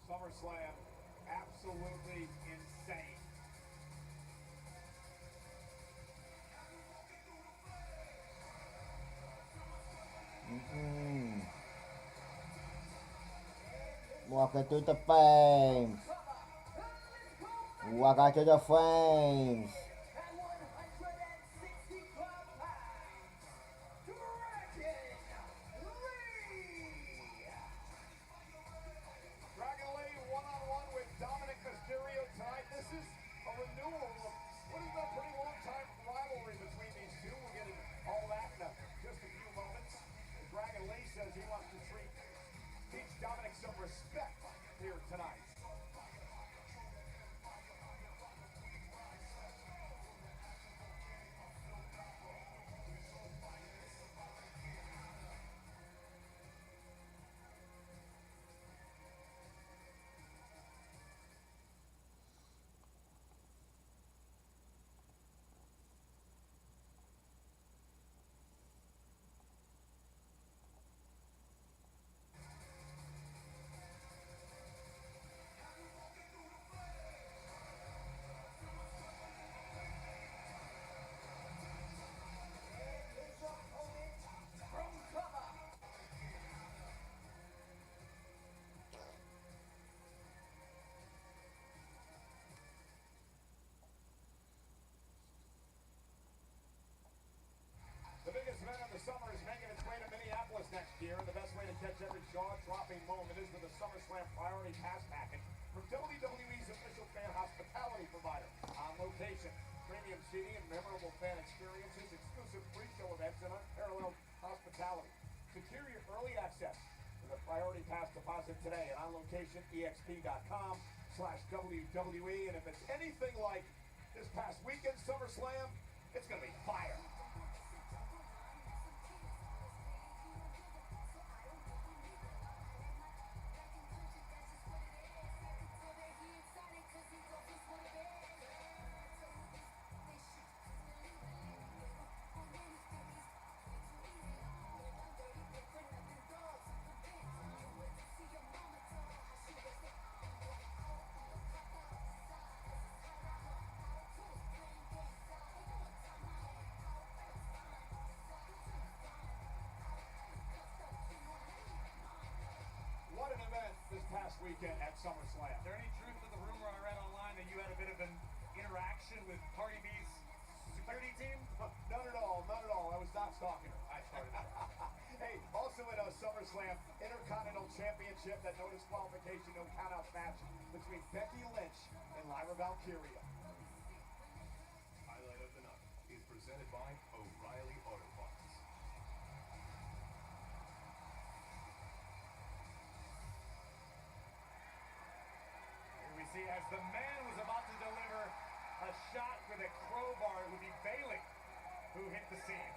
[SPEAKER 8] SummerSlam, absolutely insane.
[SPEAKER 1] Walking through the flames. Walking through the flames.
[SPEAKER 8] Dragon Lee one-on-one with Dominic Mysterio tonight. This is a renewal of what has been a pretty long-time rivalry between these two. We'll get into all that in just a few moments. Dragon Lee says he wants to teach Dominic some respect here tonight. seating and memorable fan experiences, exclusive pre-show events, and unparalleled hospitality. Secure your early access with a priority pass deposit today at onlocation.exp.com/WWE. And if it's anything like this past weekend SummerSlam, it's going to be fire. What an event this past weekend at SummerSlam.
[SPEAKER 3] Is there any truth to the rumor I read online that you had a bit of an interaction with Cardi B's security team?
[SPEAKER 8] None at all, none at all. I was not stalking her. I started that. Hey, also at SummerSlam, Intercontinental Championship, that no disqualification, no countouts match between Becky Lynch and Lyra Valkyria.
[SPEAKER 15] Highlight of the night is presented by O'Reilly Auto Parts.
[SPEAKER 3] Here we see as the man was about to deliver a shot with a crowbar, it would be Bayley who hit the scene.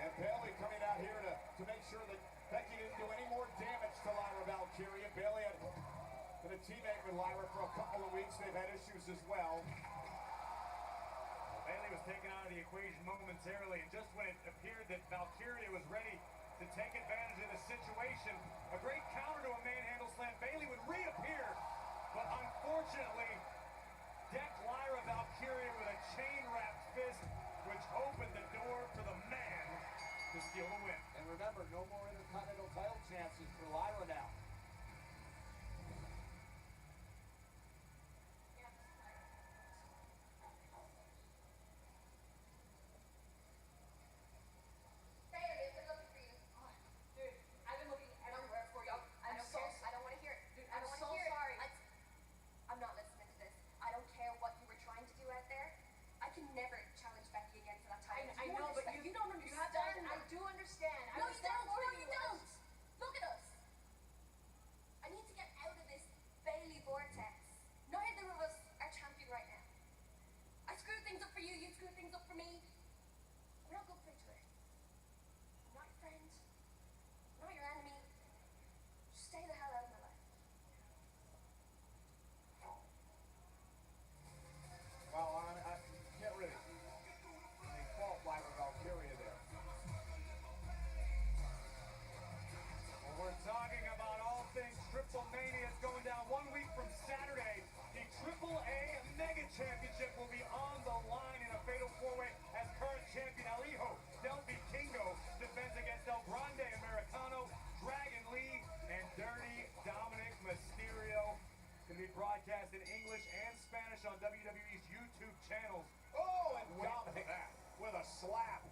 [SPEAKER 8] And Bayley coming out here to make sure that Becky didn't do any more damage to Lyra Valkyria. Bayley had been a teammate with Lyra for a couple of weeks. They've had issues as well.
[SPEAKER 3] Bayley was taken out of the equation momentarily, and just when it appeared that Valkyria was ready to take advantage of the situation, a great counter to a manhandle slam, Bayley would reappear, but unfortunately decked Lyra Valkyria with a chain-wrapped fist, which opened the door for the man to steal the win.
[SPEAKER 8] And remember, no more Intercontinental title chances for Lyra now.
[SPEAKER 12] Bailey, I've been looking for you. Dude, I've been looking everywhere for you. I don't want to hear it. Dude, I don't want to hear
[SPEAKER 7] sorry.
[SPEAKER 12] it. I'm not listening to this. I don't care what you were trying to do out there. I can never challenge Becky again for that title.
[SPEAKER 7] I know, but you
[SPEAKER 12] don't
[SPEAKER 7] You have to,
[SPEAKER 12] understand.
[SPEAKER 7] I do understand. I
[SPEAKER 12] No, you
[SPEAKER 7] understand
[SPEAKER 12] don't.
[SPEAKER 7] more
[SPEAKER 12] No,
[SPEAKER 7] than
[SPEAKER 12] you don't. Look at us. I need to get out of this Bailey vortex. Neither of us are champion right now. I screwed things up for you. You screwed things up for me. We're not good for each other. I'm not your friend. I'm not your enemy. Just stay the hell out of my life.
[SPEAKER 8] Well, I can't really fault Lyra Valkyria there.
[SPEAKER 3] Well, we're talking about all things Triple Mania. It's going down 1 week from Saturday. The AAA Mega Championship will be on the line in a fatal four-way as current champion El Hijo Del Vikingo defends against El Grande Americano, Dragon Lee, and Dirty Dominic Mysterio. It's going to be broadcast in English and Spanish on WWE's YouTube channels.
[SPEAKER 8] Oh, and Dominic with a slap.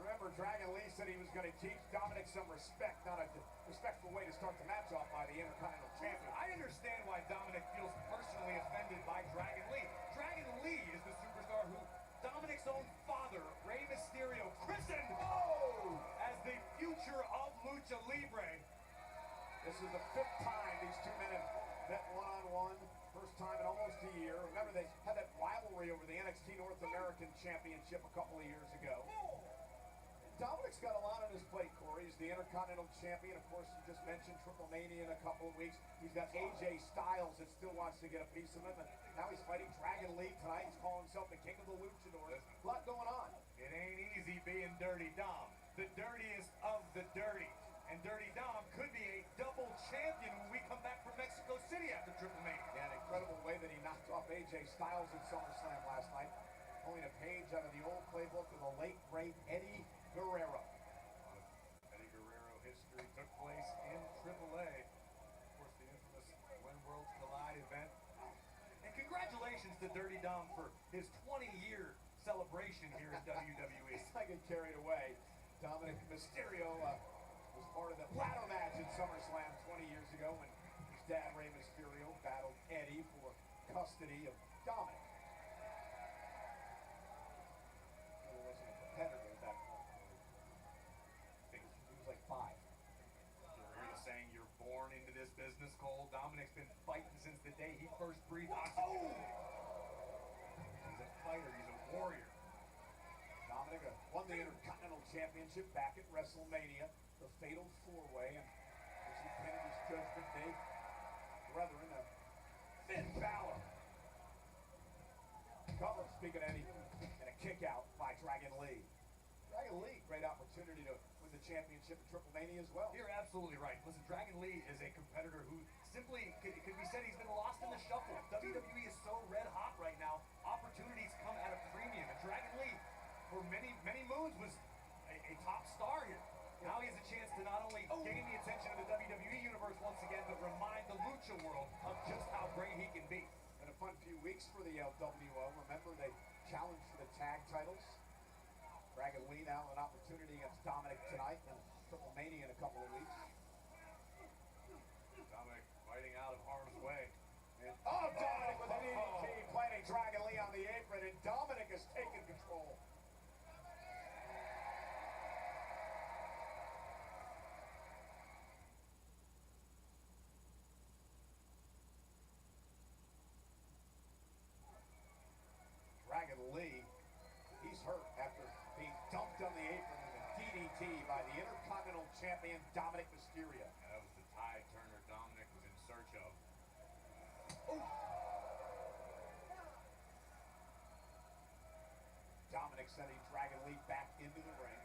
[SPEAKER 8] Remember, Dragon Lee said he was going to teach Dominic some respect, not a respectful way to start the match off by the Intercontinental Champion.
[SPEAKER 3] I understand why Dominic feels personally offended by Dragon Lee. Dragon Lee is the superstar who Dominic's own father, Rey Mysterio, christened as the future of Lucha Libre.
[SPEAKER 8] This is the 5th time these two men have met one-on-one. First time in almost a year. Remember, they had that rivalry over the NXT North American Championship a couple of years ago. Dominic's got a lot on his plate, Corey. He's the Intercontinental Champion. Of course, you just mentioned Triple Mania in a couple of weeks. He's got AJ Styles that still wants to get a piece of him. And now he's fighting Dragon Lee tonight. He's calling himself the King of the Luchadors. A lot going on.
[SPEAKER 3] It ain't easy being Dirty Dom, the dirtiest of the dirty. And Dirty Dom could be a double champion when we come back from Mexico City after Triple Mania.
[SPEAKER 8] Yeah, an incredible way that he knocked off AJ Styles at SummerSlam last night. Pulling a page out of the old playbook of the late, great Eddie Guerrero.
[SPEAKER 3] Eddie Guerrero history took place in AAA. Of course, the infamous When Worlds Collide event. And congratulations to Dirty Dom for his 20-year celebration here at WWE.
[SPEAKER 8] I get carried away. Dominic Mysterio was part of the ladder match at SummerSlam 20 years ago when his dad, Rey Mysterio, battled Eddie for custody of Dominic. business, Cole. Dominic's been fighting since the day he first breathed oxygen. He's a fighter. He's a warrior.
[SPEAKER 3] Dominic won the Intercontinental Championship back at WrestleMania, the Fatal 4-Way, and as he pinned his Judgment Day brethren, Finn Balor. Cover, speaking of Eddie, and a kick out by Dragon Lee. Dragon Lee, great opportunity to win the championship at Triple Mania as well.
[SPEAKER 8] You're absolutely right. Listen, Dragon Lee is a competitor who simply could be said he's been lost in the shuffle. WWE is so red hot right now. Opportunities come at a premium, and Dragon Lee, for many moons, was a top star here. Now he has a chance to not only gain the attention of the WWE universe once again, but remind the Lucha world of just how great he can be.
[SPEAKER 3] Been a fun few weeks for the LWO. Remember, they challenged for the tag titles. Dragon Lee now an opportunity against Dominic tonight, and Triple Mania in a couple of weeks.
[SPEAKER 8] Dominic fighting out of harm's way.
[SPEAKER 3] And, Dominic with an EDT, planting Dragon Lee on the apron, and Dominic has taken control. Dragon Lee, he's hurt after being dumped on the apron with a DDT by the Intercontinental Champion Dominic Mysterio.
[SPEAKER 8] That was the tide turner Dominic was in search of.
[SPEAKER 3] Dominic sending Dragon Lee back into the ring.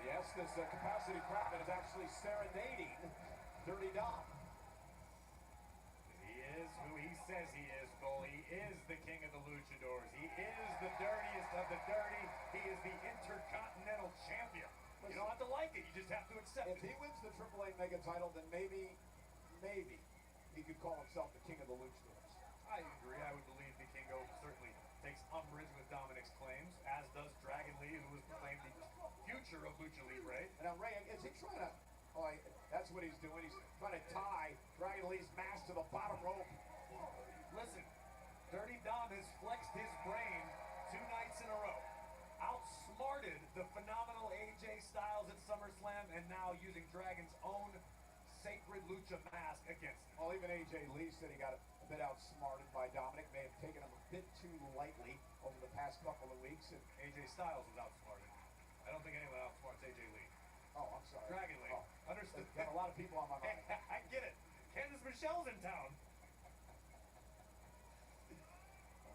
[SPEAKER 3] Yes, this capacity crowd is actually serenading Dirty Dom.
[SPEAKER 8] He is who he says he is, Cole. He is the king of the luchadors. He is the dirtiest of the dirty. He is the Intercontinental Champion. You don't have to like it. You just have to accept it.
[SPEAKER 3] If he wins the AAA Mega title, then maybe he could call himself the king of the luchadors.
[SPEAKER 8] I agree. I would believe the Kingo certainly takes umbrage with Dominic's claims, as does Dragon Lee, who has proclaimed the future of Lucha Libre.
[SPEAKER 3] And now, Ray, is he trying to... that's what he's doing. He's trying to tie Dragon Lee's mask to the bottom rope.
[SPEAKER 8] Listen, Dirty Dom has flexed his brain 2 nights in a row. Outsmarted the phenomenal AJ Styles at SummerSlam, and now using Dragon's own sacred lucha mask against him.
[SPEAKER 3] Well, even AJ Lee said he got a bit outsmarted by Dominic. May have taken him a bit too lightly over the past couple of weeks. And
[SPEAKER 8] AJ Styles was outsmarted. I don't think anyone outsmarts AJ Lee.
[SPEAKER 3] Oh, I'm sorry.
[SPEAKER 8] Dragon Lee.
[SPEAKER 3] Oh,
[SPEAKER 8] Understood.
[SPEAKER 3] Got a lot of people on my mind.
[SPEAKER 8] I get it. Candice Michelle's in town.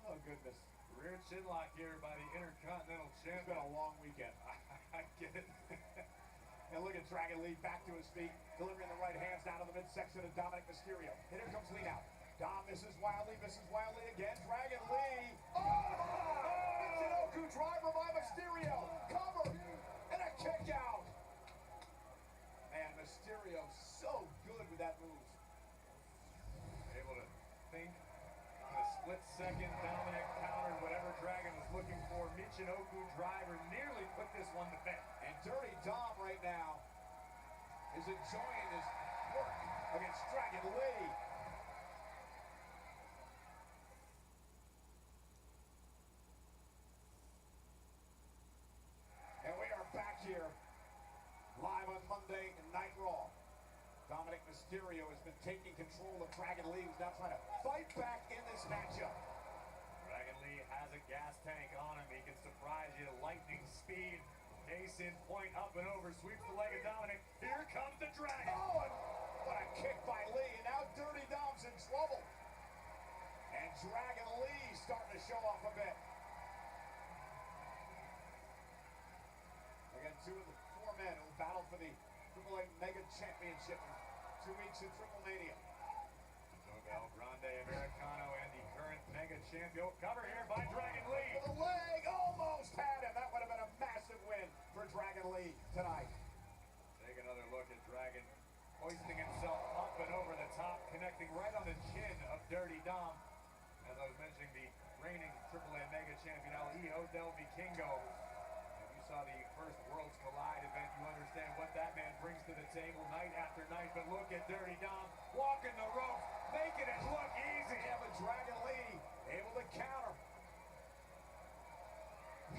[SPEAKER 3] Oh, goodness.
[SPEAKER 8] Rear chinlock here by the Intercontinental Champion.
[SPEAKER 3] It's been a long weekend.
[SPEAKER 8] I get it.
[SPEAKER 3] And look at Dragon Lee back to his feet, delivering the right hands down to the midsection of Dominic Mysterio. And here comes Lee now. Dom misses wildly again. Dragon Lee. Michinoku driver by Mysterio. Cover. And a kick out. Man, Mysterio so good with that move.
[SPEAKER 8] Able to think on a split second. Dominic countered whatever Dragon was looking for. Michinoku driver nearly put this one to bed.
[SPEAKER 3] And Dirty Dom right now is enjoying his work against Dragon Lee. And we are back here live on Monday Night Raw. Dominic Mysterio has been taking control of Dragon Lee, who's now trying to fight back in this matchup.
[SPEAKER 8] Dragon Lee has a gas tank on him. He can surprise you to lightning speed. Case in point, up and over, sweeps the leg of Dominic. Here comes the Dragon.
[SPEAKER 3] Oh, and what a kick by Lee, and now Dirty Dom's in trouble. And Dragon Lee starting to show off a bit. Again, 2 of the 4 men who battled for the AAA Mega Championship in 2 weeks in Triple Mania.
[SPEAKER 8] El Grande Americano and the current Mega Champion. Cover here by Dragon Lee.
[SPEAKER 3] The leg almost had him. That would have been a massive win for Dragon Lee tonight.
[SPEAKER 8] Take another look at Dragon hoisting himself up and over the top, connecting right on the chin of Dirty Dom. As I was mentioning, the reigning AAA Mega Champion El Hijo del Vikingo. If you saw the first Worlds Collide event, you understand what that man brings to the table night after night. But look at Dirty Dom walking the ropes, making it look easy.
[SPEAKER 3] Yeah, but Dragon Lee able to counter.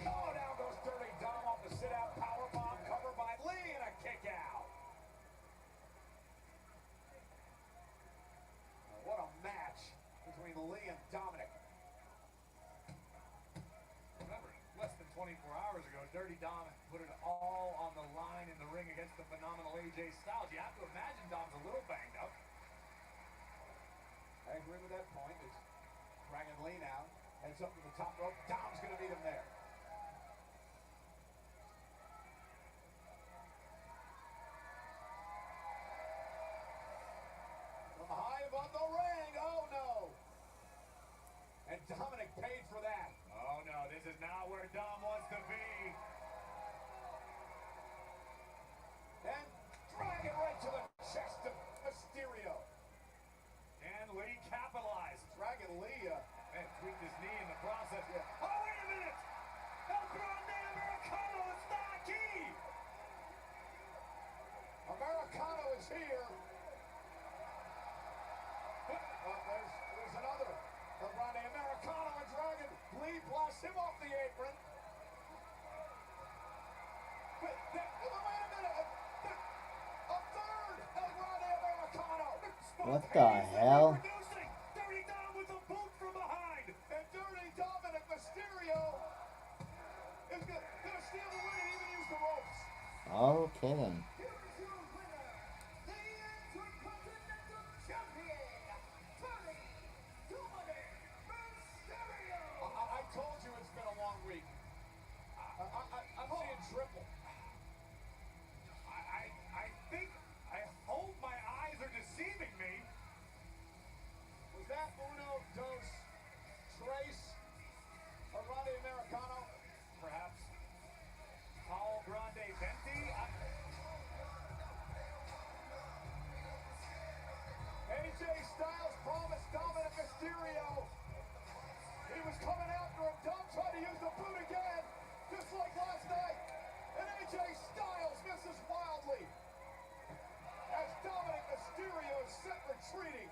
[SPEAKER 3] Oh, down goes Dirty Dom off the sit-out powerbomb, covered by Lee, and a kick out. What a match between Lee and Dominic. Remember, less than 24 hours ago, Dirty Dom put it all on the line in the ring against the phenomenal AJ Styles. You have to imagine Dom's a little banged up. I agree with that point. It's Dragon Lee now. Heads up to the top rope. Dom's going to meet him there. From high above the ring. Oh, no. And Dominic paid for that. Oh, no. This is not where Dom wants to be. And drag it right to the chest of Mysterio. And Lee capitalized. Dragon Lee and tweaked his knee in the process. Yeah. Oh, wait a minute! El Grande Americano is not key! Americano is here. There's another. El Grande Americano and Dragon Lee blasts him off the apron. Wait a minute! A third El Grande Americano.
[SPEAKER 1] What the hell?
[SPEAKER 3] Dirty Dom with a boot from behind. And Dirty Dominic Mysterio is gonna steal the win and even use the ropes.
[SPEAKER 1] Okay then.
[SPEAKER 4] Here's your winner, the Intercontinental Champion, Dirty Dominic Mysterio.
[SPEAKER 3] I told you it's been a long week. I'm seeing triple. I hope my eyes are deceiving me. Was that uno, dos, tres, or Grande Americano? Perhaps. Paul Grande Venti? AJ Styles promised Dominic Mysterio he was coming after him. Dom tried to use the boot again, just like last night. And AJ Styles misses wildly as Dominic Mysterio is set retreating.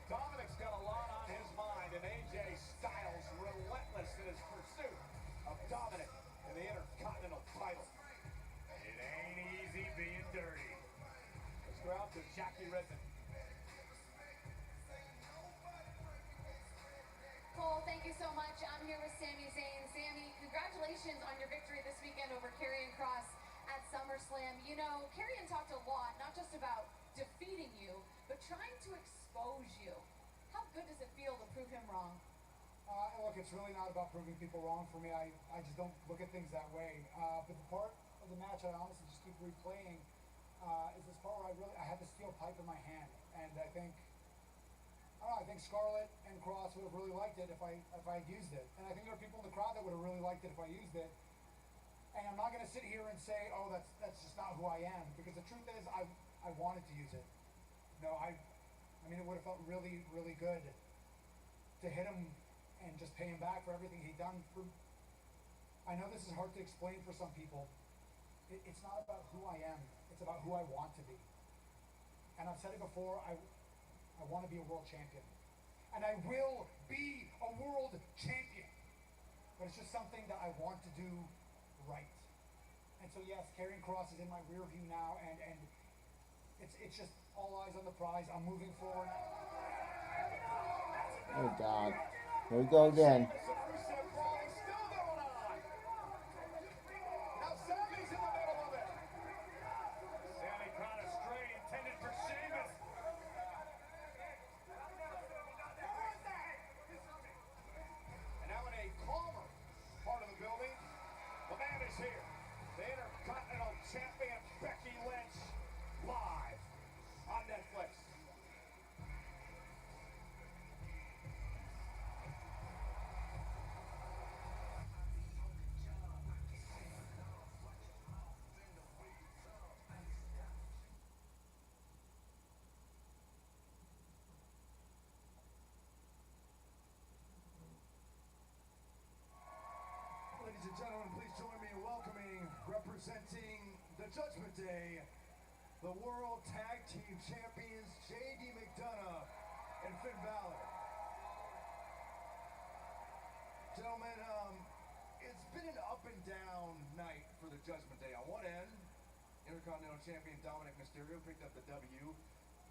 [SPEAKER 3] Dominic's got a lot on his mind, and AJ Styles relentless in his pursuit of Dominic in the Intercontinental title. It ain't easy being dirty. Let's go out to Jackie Redmond.
[SPEAKER 10] Cole, thank you so much. I'm here with Sami Zayn. Sami, congratulations on your victory this weekend over Karrion Kross at SummerSlam. You know, Karrion talked a lot, not just about defeating you, but trying to expose you. How good does it feel to prove him wrong?
[SPEAKER 16] Look, it's really not about proving people wrong for me. I just don't look at things that way. But the part of the match I honestly just keep replaying is this part where I had the steel pipe in my hand, and I think Scarlett and Cross would have really liked it if I'd used it, and I think there are people in the crowd that would have really liked it if I used it. And I'm not going to sit here and say, oh, that's just not who I am, because the truth is I wanted to use it. No, I mean, it would have felt really, really good to hit him and just pay him back for everything he'd done. I know this is hard to explain for some people. It's not about who I am. It's about who I want to be. And I've said it before, I want to be a world champion. And I will be a world champion. But it's just something that I want to do right. And so yes, Karrion Kross is in my rear view now, and it's just all eyes on the prize. I'm moving forward.
[SPEAKER 1] Oh God. Here we go again.
[SPEAKER 3] and gentlemen, please join me in welcoming, representing the Judgment Day, the World Tag Team Champions, J.D. McDonough and Finn Balor. Gentlemen, it's been an up and down night for the Judgment Day. On one end, Intercontinental Champion Dominic Mysterio picked up the W.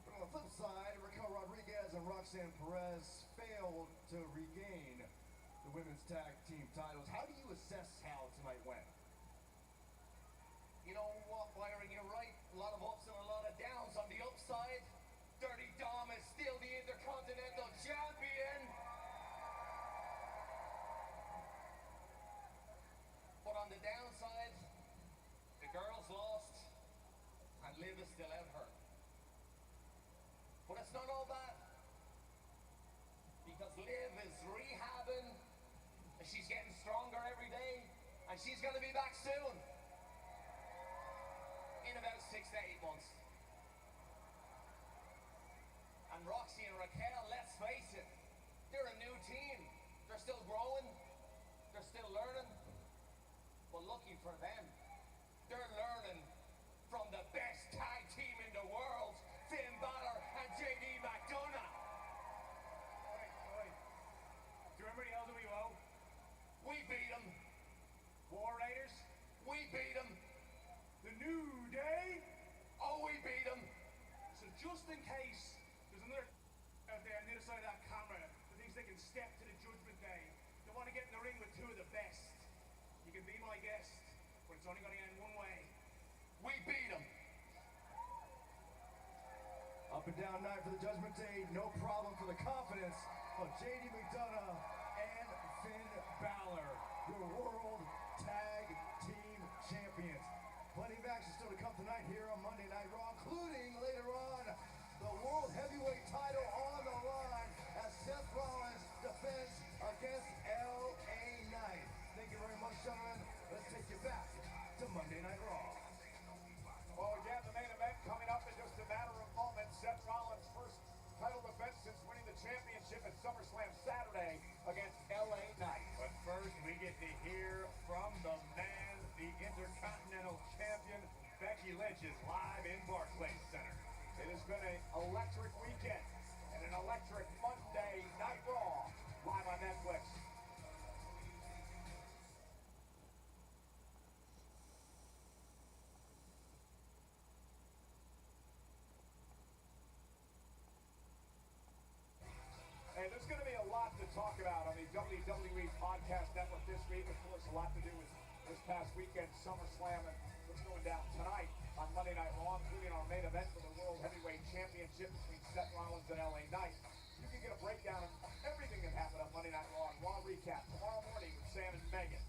[SPEAKER 3] But on the flip side, Raquel Rodriguez and Roxanne Perez failed to regain the women's tag team titles. How do you assess how tonight went?
[SPEAKER 9] You know what, Byron, you're right. A lot of ups and a lot of downs. On the upside, Dirty Dom is still the Intercontinental Champion. But on the downside, the girls lost and Liv is still out hurt. But it's not all bad, because Liv is rehabbing, and she's getting stronger every day, and she's going to be back soon, in about 6 to 8 months. And Roxy and Raquel, let's face it, they're a new team. They're still growing, they're still learning, but lucky for them, they're learning from the best tag team in the world, Finn Balor and J.D. McDonough.
[SPEAKER 8] Wait. Do you remember the LWO?
[SPEAKER 9] We beat them.
[SPEAKER 8] War Raiders?
[SPEAKER 9] We beat them.
[SPEAKER 8] The New Day?
[SPEAKER 9] Oh, we beat them.
[SPEAKER 8] So just in case there's another out there on the other side of that camera that thinks they can step to the Judgment Day, they want to get in the ring with two of the best. You can be my guest, but it's only going to end one way.
[SPEAKER 9] We beat them.
[SPEAKER 3] Up and down night for the Judgment Day. No problem for the confidence of J.D. McDonough and Finn Balor, your World Tag Team Champions. Plenty of action still to come tonight here on Monday Night Raw, including later on the World Heavyweight title on the line as Seth Rollins defends against L.A. Knight. Thank you very much, gentlemen. Let's take you back to Monday Night Raw.
[SPEAKER 8] Well, again, the main event coming up in just a matter of moments. Seth Rollins' first title defense since winning the championship at SummerSlam Saturday against L.A. Knight. But first, we get to hear from the man, the Intercontinental Champion, Becky Lynch, is live in Barclays Center. It has been an electric weekend and an electric Monday Night Raw live on Netflix. Hey, there's going to be a lot to talk about on the WWE Podcast Network this week. Of course, a lot to do with this past weekend, SummerSlam, and what's going down tonight on Monday Night Raw, including our main event for the World Heavyweight Championship between Seth Rollins and L.A. Knight. You can get a breakdown of everything that happened on Monday Night Raw and Raw Recap tomorrow morning with Sam and Megan.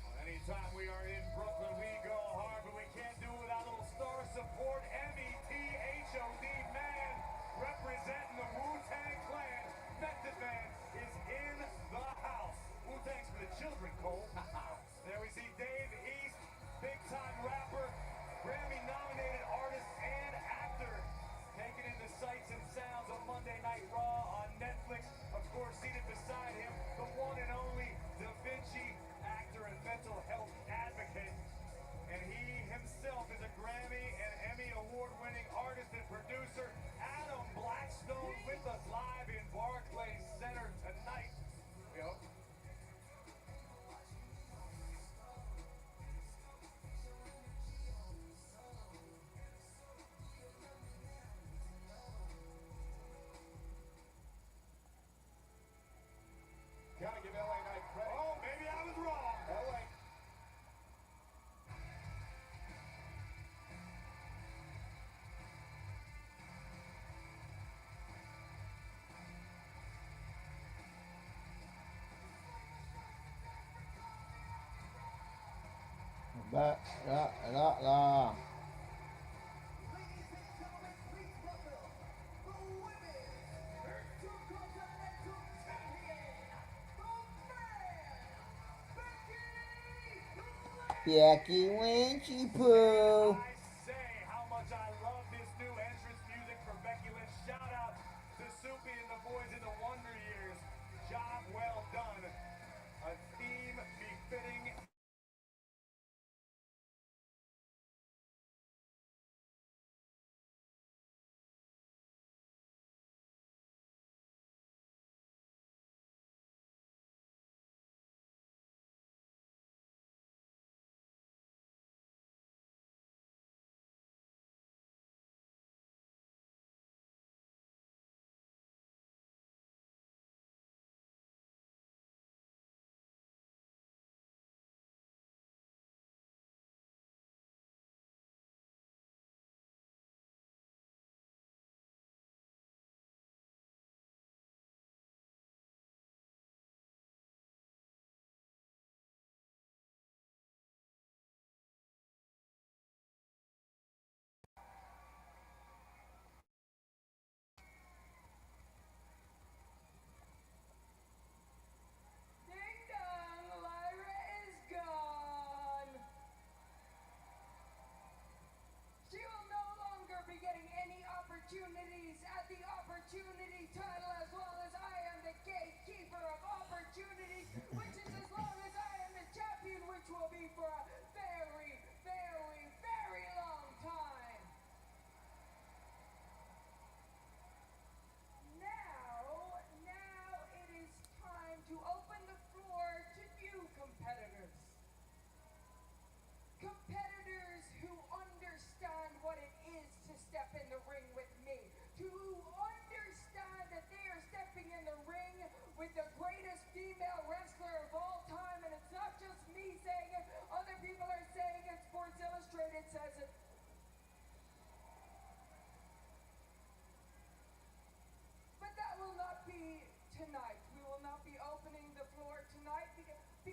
[SPEAKER 8] Well, anytime we are in Brooklyn, we go hard, but we can't do it without a little star support. M.E.T.H.O.D. Man representing the Wu-Tang Clan. Method Man is in the house. Wu-Tang's for the children, Cole. There we see Dave East, big-time rapper, Grammy-nominated artist and actor, taking in the sights and sounds of Monday Night Raw on Netflix. Of course, seated beside him, the one and only Da Vinci, actor and mental health advocate. And he himself is a Grammy and Emmy award-winning artist and producer, Adam Blackstone, with us live in Barclays Center tonight. We hope. Gotta give L.A. Knight credit. Oh, maybe I was wrong. L.A.
[SPEAKER 1] Becky Lynchy Poo.
[SPEAKER 8] I say how much I love this new entrance music for Becky Lynch. Shout out to Soupy and the boys in the Wonder Years. Job well done. A theme befitting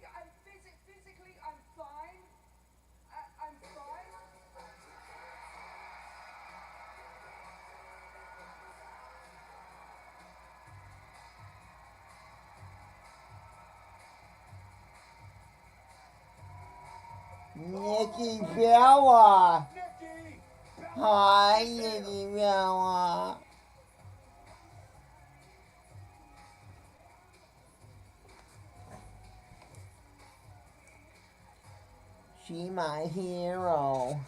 [SPEAKER 11] Physically, I'm fine. I'm fine.
[SPEAKER 1] Nikki Bella. Hi, Nikki Bella. She my hero.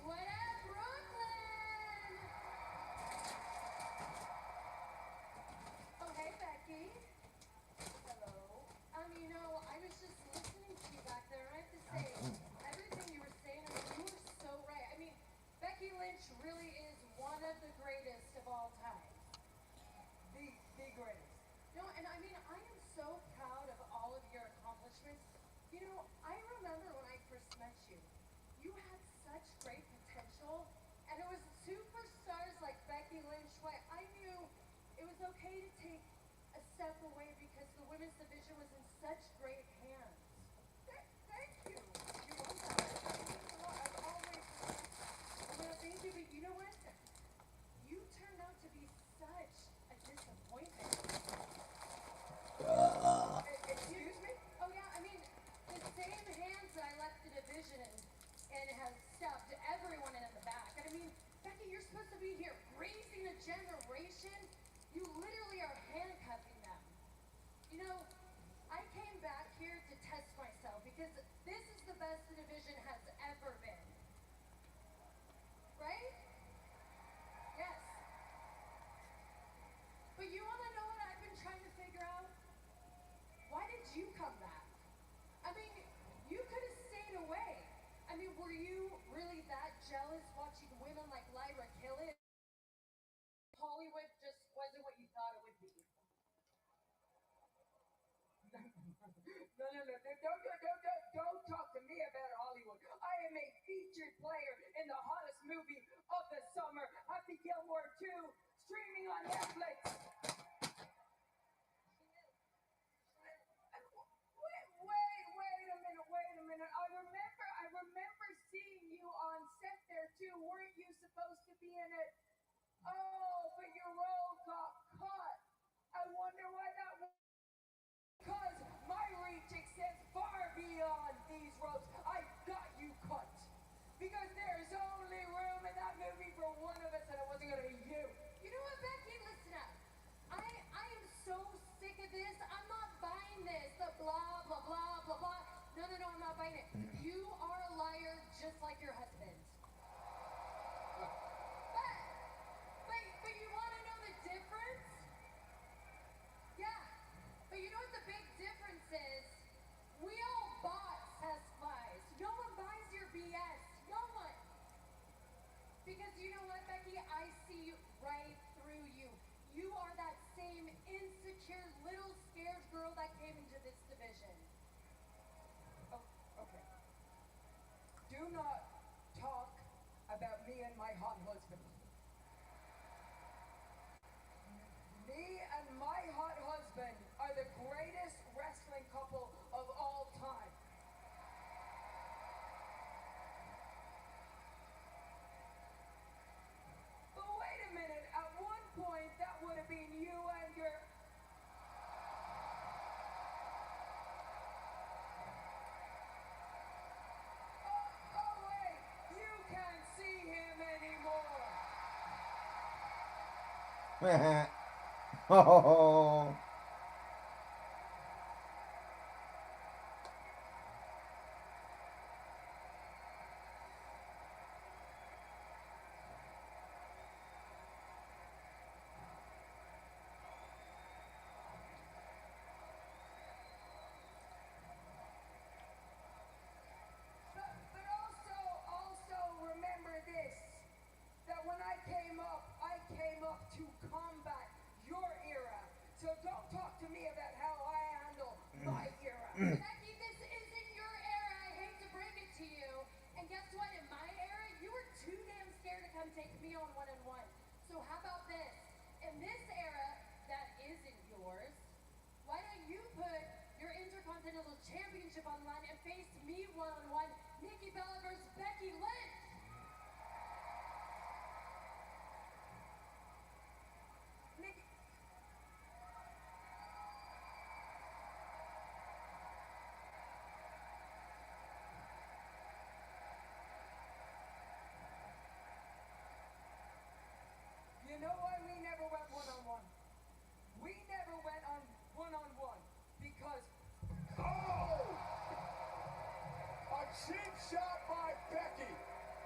[SPEAKER 12] What up, Brooklyn? Oh, hey, Becky. Hello. You know, I was just listening to you back there, and I have to say, everything you were saying, you were so right. Becky Lynch really is one of the greatest of all time. The greatest. No, and I am so proud of all of your accomplishments. You know, I remember when I first met you, you had such great potential, and it was superstars like Becky Lynch why I knew it was okay to take a step away because the women's division was in such great hands. Thank you. You're welcome. That means a lot. I've always, well, thank you, but you know what? You turned out to be such a disappointment. Excuse me? Oh yeah, the same hands that I left the division in and have stabbed everyone in the back. And Becky, you're supposed to be here raising a generation. You literally are handcuffing them. You know, I came back here to test myself because this is the best the division has ever been. Right? Yes. But you want to know what I've been trying to figure out? Why did you come back? You could have stayed away. Were you really that jealous watching women like Lyra kill it? Hollywood just wasn't what you thought it would be.
[SPEAKER 11] Don't talk to me about Hollywood. I am a featured player in the hottest movie of the summer, Happy Gilmore 2, streaming on Netflix. Wait a minute. I remember seeing you on set there too. Weren't you supposed to be in it? Oh, but your role got cut. I wonder why that was. Because my reach extends far beyond these ropes. I got you cut. Because there's only room in that movie for one of us, and it wasn't going to be you.
[SPEAKER 12] You know what, Becky? Listen up. I am so sick of this. I'm not buying this. The blah, blah, blah, blah, blah. No, I'm not buying it. You are a liar just like your husband. But you want to know the difference? Yeah. But you know what the big difference is? We all bought test buys. No one buys your BS. No one. Because you know what, Becky? I see right through you. You are that same insecure, little scared girl that came into this division.
[SPEAKER 11] Oh, okay. Do not talk about me and my hot husband. Me and my hot husband are the greatest wrestling couple of all time. But wait a minute, at one point that would have been you and your... Oh wait, you can't see him anymore.
[SPEAKER 1] Oh.
[SPEAKER 11] But also remember this, that when I came up to combat your era. So don't
[SPEAKER 7] come take me on one-on-one. So how about this? In this era that isn't yours, why don't you put your Intercontinental Championship on the line and face me one-on-one, Nikki Bella versus Becky Lynch? Nikki.
[SPEAKER 14] You know why we never went one-on-one? We never went on one-on-one because...
[SPEAKER 3] Oh! A cheap shot by Becky.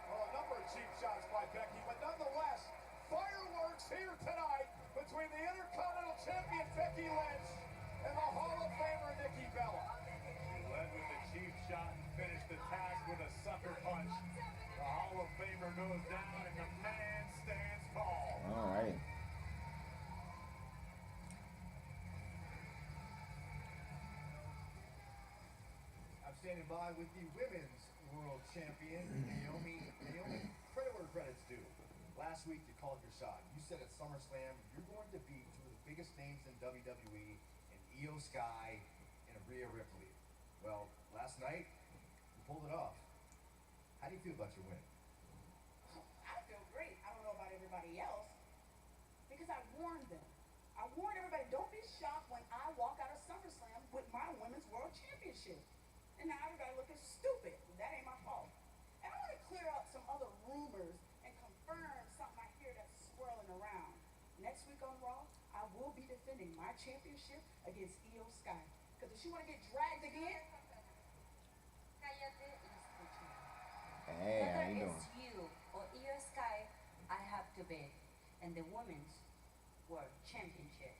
[SPEAKER 3] Well, a number of cheap shots by Becky, but nonetheless, fireworks here tonight between the Intercontinental Champion Becky Lynch and the Hall of Famer Nikki Bella.
[SPEAKER 8] She led with a cheap shot and finished the task with a sucker punch. The Hall of Famer goes down and the man stands tall.
[SPEAKER 1] All right.
[SPEAKER 15] I'm standing by with the Women's World Champion, Naomi. Naomi, credit where credit's due. Last week you called your shot. You said at SummerSlam you're going to beat two of the biggest names in WWE in Io Sky and Rhea Ripley. Well, last night you pulled it off. How do you feel about your win?
[SPEAKER 11] I feel great. I don't know about everybody else because I warned them. I warned everybody, don't be shocked when I walk out of SummerSlam with my Women's World Championship. And now everybody looking stupid. That ain't my fault. And I want to clear up some other rumors and confirm something I hear that's swirling around. Next week on Raw, I will be defending my championship against Io Sky. Because if she want to get dragged again...
[SPEAKER 17] Cállate y escúchame.
[SPEAKER 1] Hey, how
[SPEAKER 17] Whether
[SPEAKER 1] you
[SPEAKER 17] it's
[SPEAKER 1] doing?
[SPEAKER 17] you or Io Sky, I have to bet. And the Women's World Championship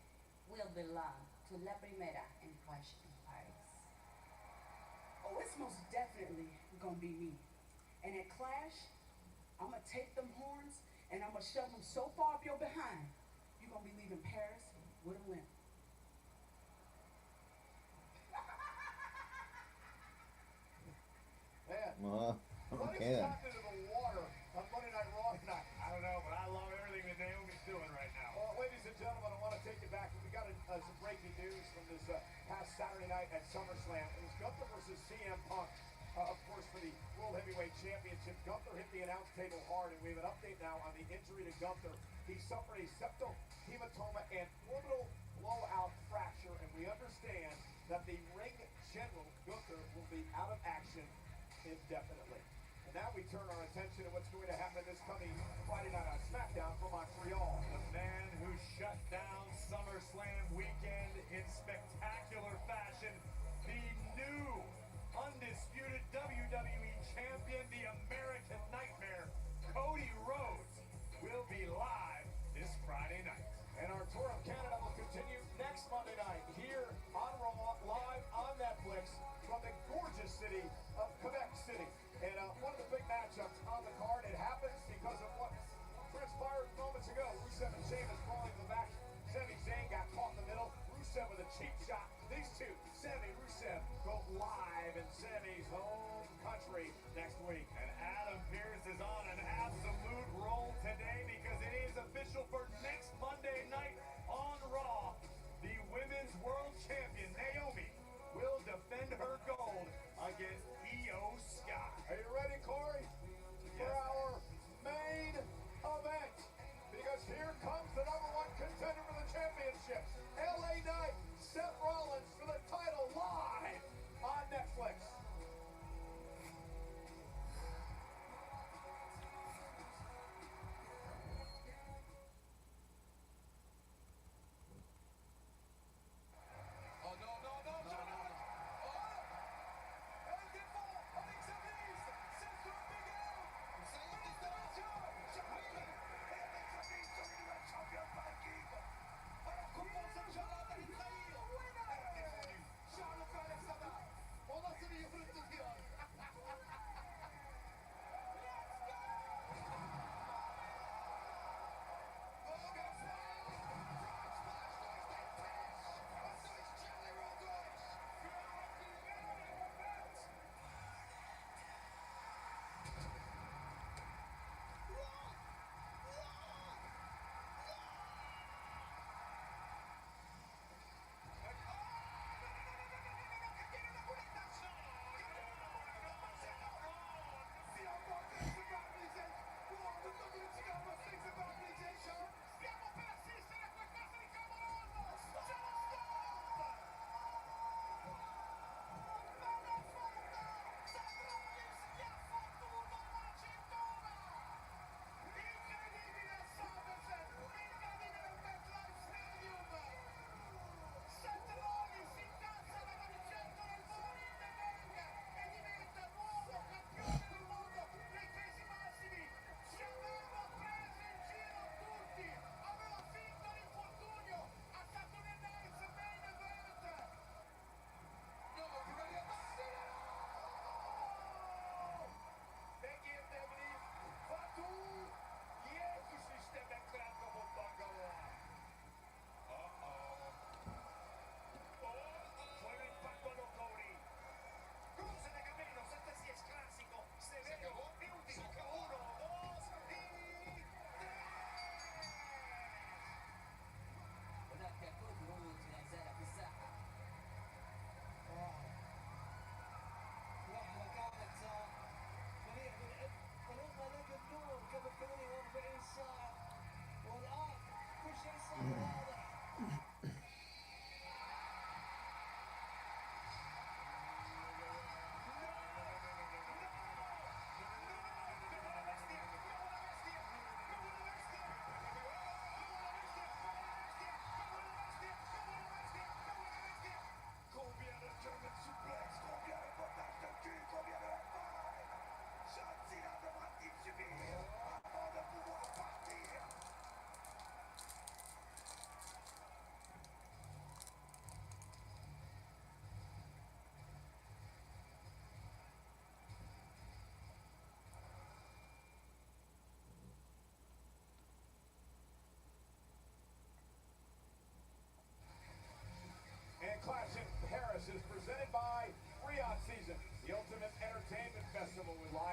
[SPEAKER 17] will belong to La Primera and Clash in Paris.
[SPEAKER 11] Oh, it's most definitely gonna be me. And at Clash, I'm gonna take them horns and I'm gonna shove them so far up your behind, you're gonna be leaving Paris with a limp.
[SPEAKER 3] Man,
[SPEAKER 1] Okay
[SPEAKER 3] what
[SPEAKER 1] then.
[SPEAKER 3] has happened to the water on Monday Night Raw tonight?
[SPEAKER 8] I don't know, but I love everything that Naomi's doing right now.
[SPEAKER 3] Well, ladies and gentlemen, I want to take you back. We got some breaking news from this past Saturday night at SummerSlam. It was Gunther versus CM Punk, of course, for the World Heavyweight Championship. Gunther hit the announce table hard, and we have an update now on the injury to Gunther. He suffered a septal hematoma and orbital blowout fracture, and we understand that the ring general, Gunther, will be out of action indefinitely. And now we turn our attention to what's going to happen this coming Friday night on SmackDown from Montreal.
[SPEAKER 8] The man who shut down SummerSlam weekend in spectacular fashion, the new undisputed WWE champion, the American Nightmare, Cody Rhodes, will be live this Friday night.
[SPEAKER 3] And our tour of Canada will continue next Monday night here on Raw, live on Netflix from the gorgeous city of Quebec City. And one of the big matchups on the card, it happens because of what transpired moments ago. Rusev and Sheamus falling to the back. Sami Zayn got caught in the middle. Rusev with a cheap shot. These two, Sami, Rusev, go live in Sami's home country next week.
[SPEAKER 8] And Adam Pearce is on an absolute roll today because it is official for next Monday night on Raw. The Women's World Champion, Naomi, will defend her gold against Io Sky.
[SPEAKER 3] Are you ready, Corey? For our main event. Because here comes the #1 contender for the championship. LA Knight, Seth Rollins for the title live on Netflix.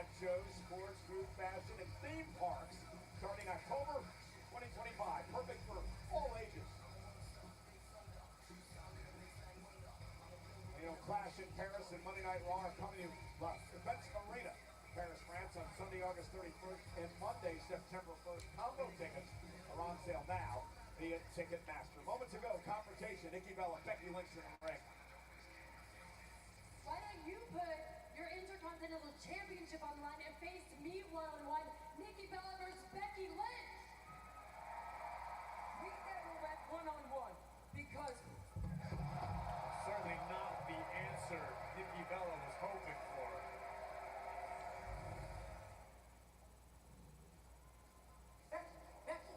[SPEAKER 8] live shows, sports, food, fashion, and theme parks starting October 2025. Perfect for all ages. Clash in Paris and Monday Night Raw are coming to Events Arena, Paris, France on Sunday, August 31st and Monday, September 1st. Combo tickets are on sale now via Ticketmaster. Moments ago, confrontation, Nikki Bella, Becky Lynch in the ring.
[SPEAKER 18] Why don't you put your Intercontinental Championship on the line and face me one-on-one, Nikki Bella versus Becky Lynch?
[SPEAKER 3] We never went one-on-one because certainly not the answer Nikki Bella was hoping for.
[SPEAKER 19] Becky,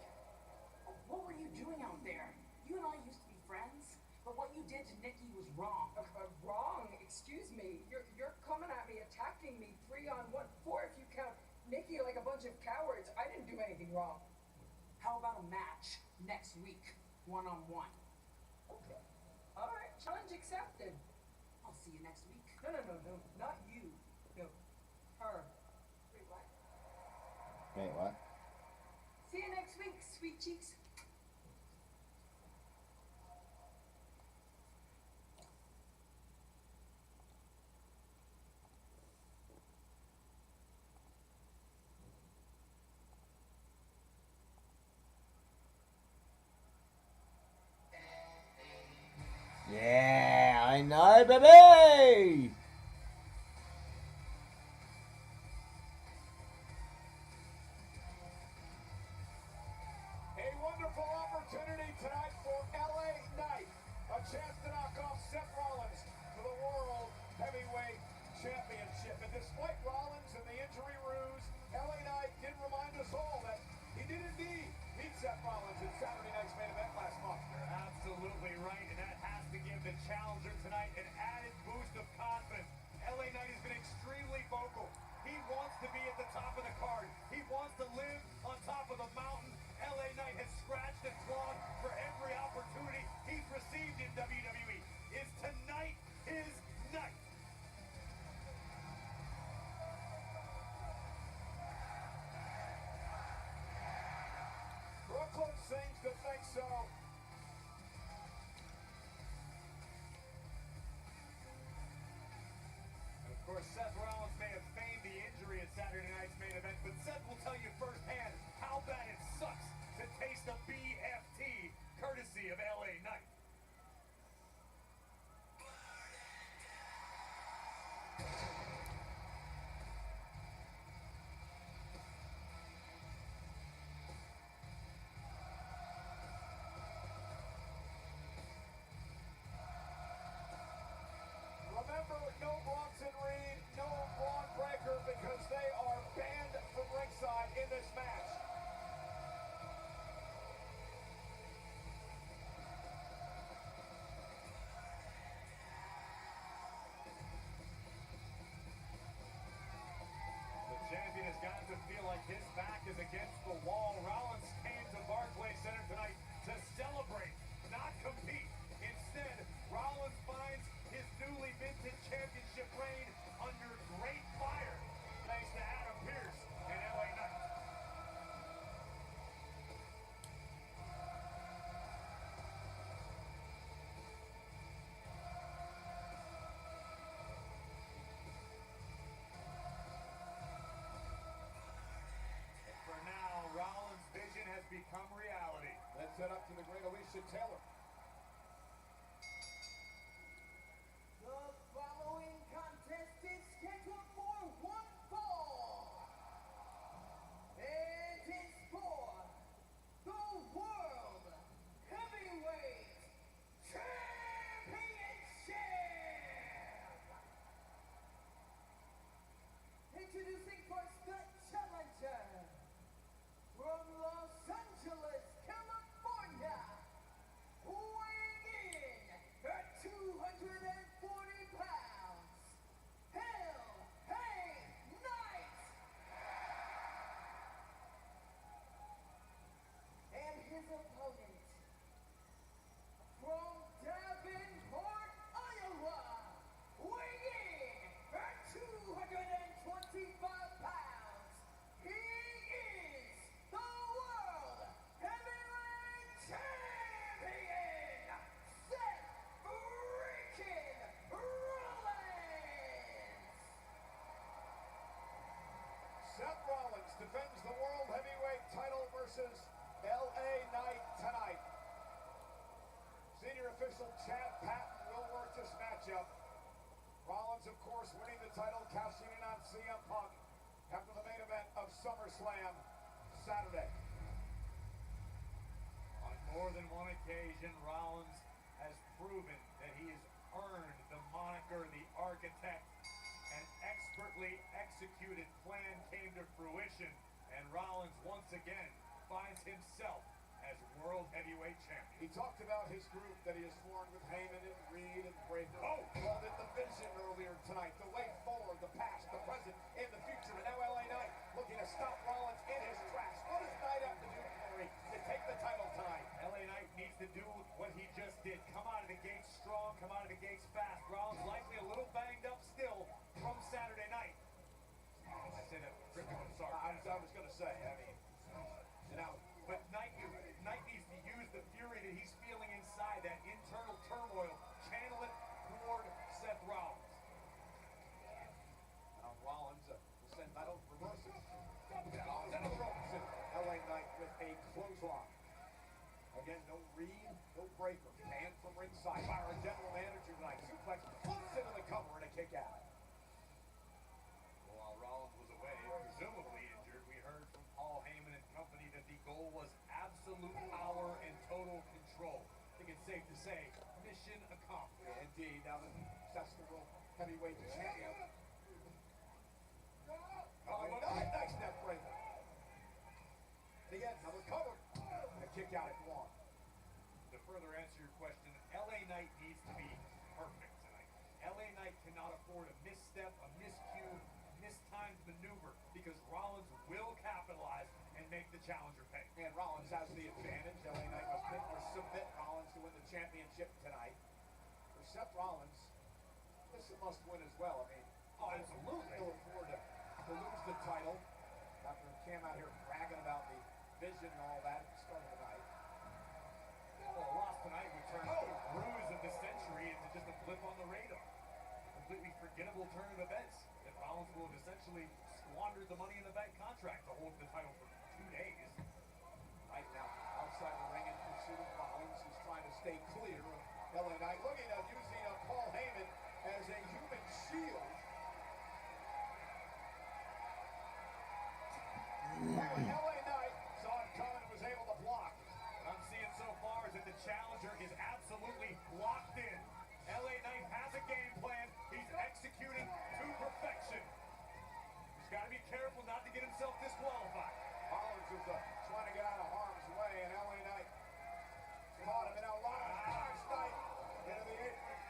[SPEAKER 19] what were you doing out there? You and I used to be friends, but what you did to Nikki was wrong.
[SPEAKER 14] Wrong? Excuse me. You're coming at me, attacking me 3-on-1, 4 if you count Nikki like a bunch of cowards. I didn't do anything wrong.
[SPEAKER 19] How about a match next week, one-on-one?
[SPEAKER 14] Okay. All right, challenge accepted.
[SPEAKER 19] I'll see you next week.
[SPEAKER 14] No, not you. No, her.
[SPEAKER 19] Wait, what?
[SPEAKER 1] Wait, what?
[SPEAKER 19] See you next week, sweet cheeks.
[SPEAKER 1] Yeah, I know, baby!
[SPEAKER 8] A wonderful opportunity tonight for LA Knight. A chance to knock off Seth Rollins for the World Heavyweight Championship. And despite Rollins and the injury ruse, LA Knight did remind us all that he did indeed beat Seth Rollins in Saturday night's main event last month.
[SPEAKER 3] You're absolutely right, and that has to give the challenger tonight an added boost of confidence. LA Knight has been extremely vocal. He wants to be at the top of the card. He wants to live on top of the mountain. LA Knight has scratched and clawed for every opportunity he's received in WWE. Is tonight his night?
[SPEAKER 8] Brooklyn seems to think so.
[SPEAKER 3] And of course, Seth Rollins may have feigned the injury at Saturday night's main event, but Seth will tell you firsthand how bad it sucks to taste a BFT, courtesy of LA Knight.
[SPEAKER 8] Remember, no Bronson Reed, no Braun Breaker, because they are banned from ringside in this match.
[SPEAKER 3] The champion has got to feel like his back is against the wall. Rollins came to Barclays Center tonight to celebrate, not compete. Instead, Rollins finds his newly minted championship reign under great fire, thanks to Adam Pearce and LA Knight. For now, Rollins' vision has become reality.
[SPEAKER 8] Let's head up to the great Alicia Taylor.
[SPEAKER 4] The following contest is scheduled for one fall. And it's for the World Heavyweight Championship. Introducing first the challenger from Los Angeles, California,
[SPEAKER 15] defends the World Heavyweight title versus LA Knight tonight. Senior official Chad Patton will work this matchup. Rollins, of course, winning the title, cashing in on CM Punk after the main event of SummerSlam Saturday.
[SPEAKER 8] On more than one occasion, Rollins has proven that he has earned the moniker the Architect. An expertly executed plan came to fruition, and Rollins once again finds himself as World Heavyweight Champion.
[SPEAKER 15] He talked about his group that he has formed with Heyman and Reed and Breaker. Called it the Vision earlier tonight. The way forward, the past, the present, and the future. And now LA Knight looking to stop Rollins in his tracks. What does Knight have to do, Corey, to take the title tonight?
[SPEAKER 8] LA Knight needs to do what he just did. Come out of the gates strong, come out of the gates fast. Rollins likely a little banged up still from Saturday night. I said that tripping with sarcasm.
[SPEAKER 15] I was going to say, I mean, you know,
[SPEAKER 8] but Knight needs to use the fury that he's feeling inside, that internal turmoil, channel it toward Seth Rollins.
[SPEAKER 15] Now Rollins will send, I don't reverse it. LA Knight with a clothesline. Again, no Reed, no Breaker. Man from ringside by our general manager tonight. Suplex flips into the cover and a kick out.
[SPEAKER 8] While Rollins was away, presumably injured, we heard from Paul Heyman and company that the goal was absolute power and total control. I think it's safe to say, mission accomplished.
[SPEAKER 15] Yeah, indeed, now the successful heavyweight champion. Nice neck breaker. Again, another cover. And a kick out at one.
[SPEAKER 8] To further answer your question, LA Knight needs to be perfect tonight. LA Knight cannot afford a misstep, a miscue, mistimed maneuver, because Rollins will capitalize and make the challenger pay.
[SPEAKER 15] And Rollins has the advantage. LA Knight must pin or submit Rollins to win the championship tonight. For Seth Rollins, this is a must win as well. I mean,
[SPEAKER 8] absolutely.
[SPEAKER 15] He'll afford to lose the title after he came out here bragging about the Vision and all that at the start of the night.
[SPEAKER 8] Well, a loss tonight would turn the bruise of the century into just a blip on the radar. Completely forgettable turn of events that Rollins will have essentially squandered the Money in the Bank contract to hold the title for 2 days.
[SPEAKER 15] Right now, outside the ring in pursuit of Rollins, who's trying to stay clear of LA Knight, looking at using Paul Heyman as a human shield. LA Knight saw it coming and was able to block.
[SPEAKER 8] What I'm seeing so far is that the challenger is absolutely locked in. LA Knight has a game plan. He's executing to perfection. He's got to be careful not to get himself disqualified.
[SPEAKER 15] Rollins is trying to get out of harm's way, and LA Knight caught him. And now Rollins drives Knight into the apron.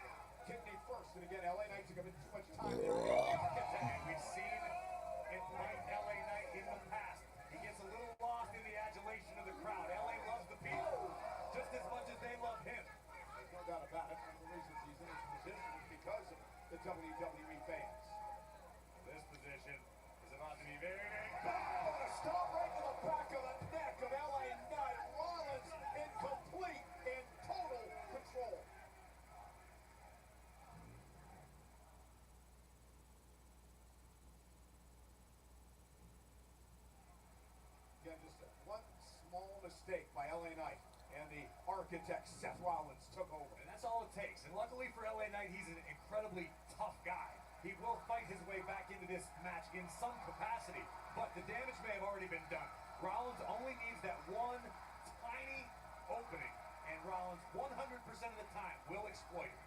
[SPEAKER 15] Kidney first, and again, LA Knight took a bit too much time there.
[SPEAKER 8] And we've seen it like LA Knight in the past. He gets a little lost in the adulation of the crowd. LA loves the people just as much as they love him.
[SPEAKER 15] There's no doubt about it. One of the reasons he's in this position is because of the WWE fans.
[SPEAKER 8] This position is about to be very, very
[SPEAKER 15] Oh, and a stomp right to the back of the neck of LA Knight. Rollins in complete and total control. Again, just one small mistake by LA Knight, and the Architect Seth Rollins took over.
[SPEAKER 8] And that's all it takes. And luckily for LA Knight, he's an incredibly tough guy. He will fight his way back into this match in some capacity, but the damage may have already been done. Rollins only needs that one tiny opening, and Rollins 100% of the time will exploit it.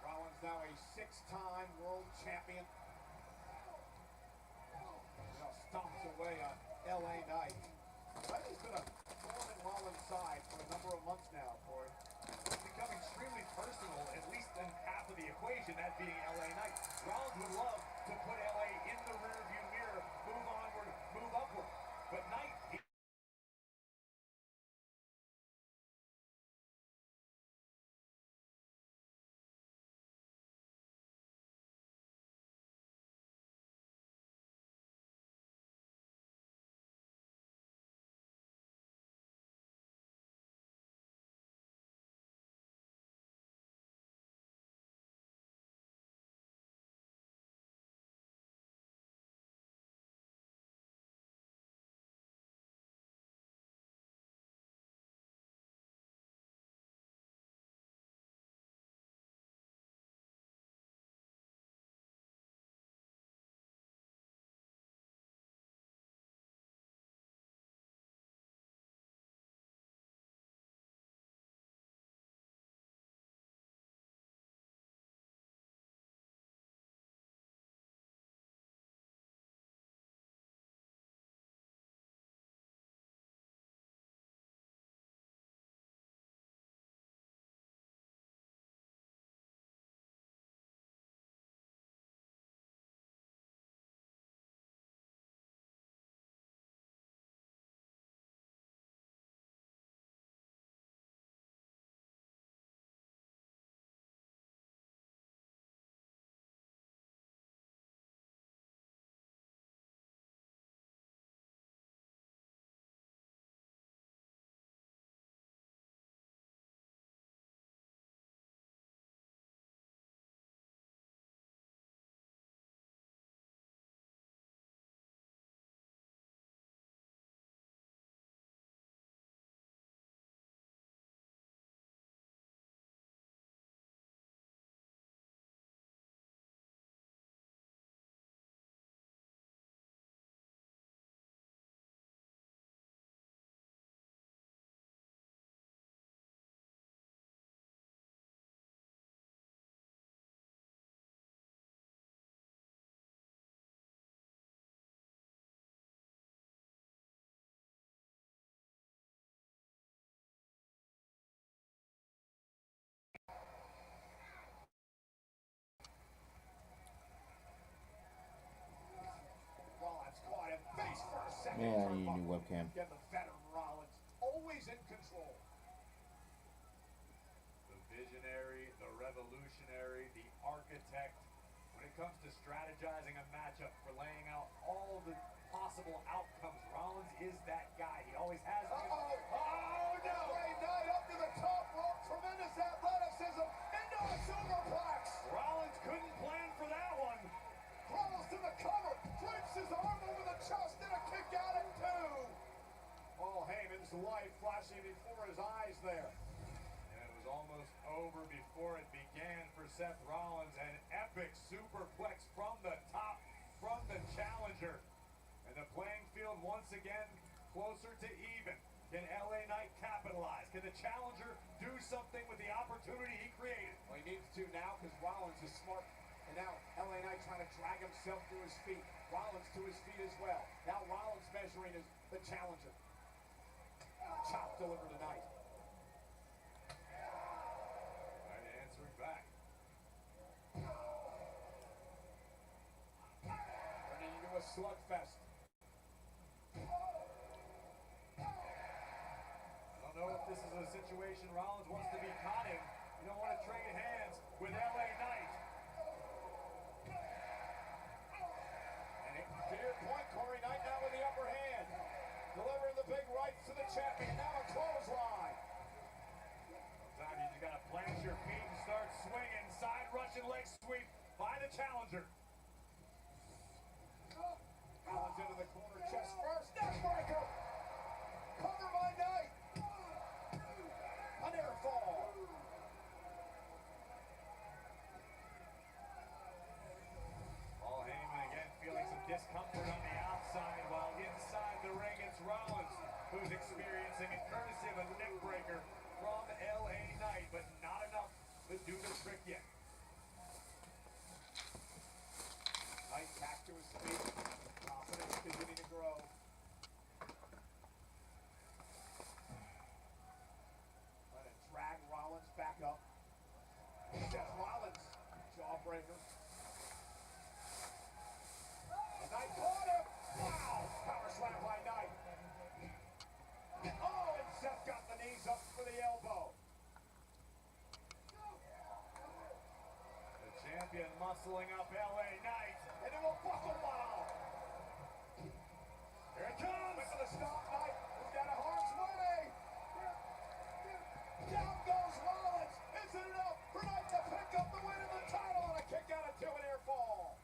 [SPEAKER 15] Rollins now a 6-time world champion. Now stomps away on LA Knight. Knight has been a thorn in Rollins' side for a number of months now, Corey.
[SPEAKER 8] It's become extremely personal, at least in half of the equation, that being LA Knight. Rollins would love to put LA in the rearview mirror, move onward, move upward. But Knight,
[SPEAKER 15] second
[SPEAKER 1] Yeah, I need a
[SPEAKER 15] turnbuckle.
[SPEAKER 1] new webcam.
[SPEAKER 15] Again, the veteran Rollins, always in control.
[SPEAKER 8] The visionary, the revolutionary, the architect. When it comes to strategizing a matchup, for laying out all the possible outcomes, Rollins is that guy. He always has been.
[SPEAKER 15] Oh, no! LA Knight up to the top rope. Tremendous athleticism into a superplex.
[SPEAKER 8] Rollins couldn't plan for that one.
[SPEAKER 15] Crawls to the cover. Drapes his arm over the chest and a kick out at 2. Paul Heyman's life flashing before his eyes there.
[SPEAKER 8] And it was almost over before it began for Seth Rollins. An epic superplex from the top, from the challenger. And the playing field once again closer to even. Can LA Knight capitalize? Can the challenger do something with the opportunity he created?
[SPEAKER 15] Well, he needs to now because Rollins is smart. And now LA Knight trying to drag himself to his feet. Rollins to his feet as well. Now Rollins measuring as the challenger. Chop delivered tonight.
[SPEAKER 8] Knight answering back.
[SPEAKER 15] Turning into a slugfest.
[SPEAKER 8] I don't know if this is a situation Rollins wants to be caught in. You don't want to trade hands with LA Knight.
[SPEAKER 15] And to your point, Corey, Knight now with the upper hand. Delivering the big rights to the champion. Now a clothesline.
[SPEAKER 8] Sometimes you just got to plant your feet and start swinging. Side Russian leg sweep by the challenger.
[SPEAKER 15] Rollins into the corner, chest first. Neckbreaker. Cover by Knight. A near fall.
[SPEAKER 8] Paul Heyman again feeling some discomfort on the outside, while inside the ring it's Rollins who's experiencing it courtesy of a neck breaker from LA Knight, but not enough to do the trick yet.
[SPEAKER 15] Knight back to his feet. Confidence beginning to grow. Trying to drag Rollins back up. Seth Rollins, jawbreaker. And Knight caught him. Wow, power slam by Knight. Oh, and Seth got the knees up for the elbow.
[SPEAKER 8] The champion muscling up LA Knight.
[SPEAKER 15] Into a buckle bomb.
[SPEAKER 8] Here it comes.
[SPEAKER 15] Into the stop, Knight. Moved out of harm's way. Down goes Rollins. Is it enough for Knight to pick up the win in the title on a kick out of 2 and air fall?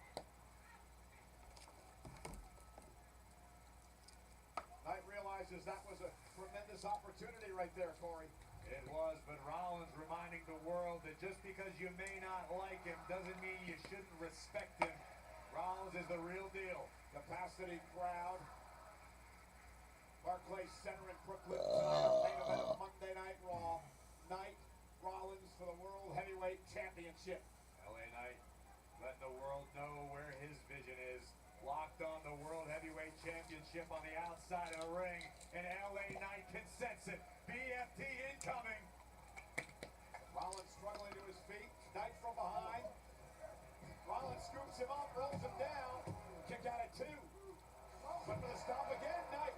[SPEAKER 15] Knight realizes that was a tremendous opportunity right there, Corey.
[SPEAKER 8] It was, but Rollins reminding the world that just because you may not like him doesn't mean you shouldn't respect him. Rollins is the real deal.
[SPEAKER 15] Capacity crowd. Barclays Center in Brooklyn tonight. Main event of Monday Night Raw. Knight Rollins for the World Heavyweight Championship.
[SPEAKER 8] LA Knight letting the world know where his vision is. Locked on the World Heavyweight Championship on the outside of the ring, and LA Knight can sense it. BFT incoming.
[SPEAKER 15] Rollins struggling to his feet. Knight from behind. Rollins scoops him up, rolls him down. Kick out at 2. But for the stop again, Knight.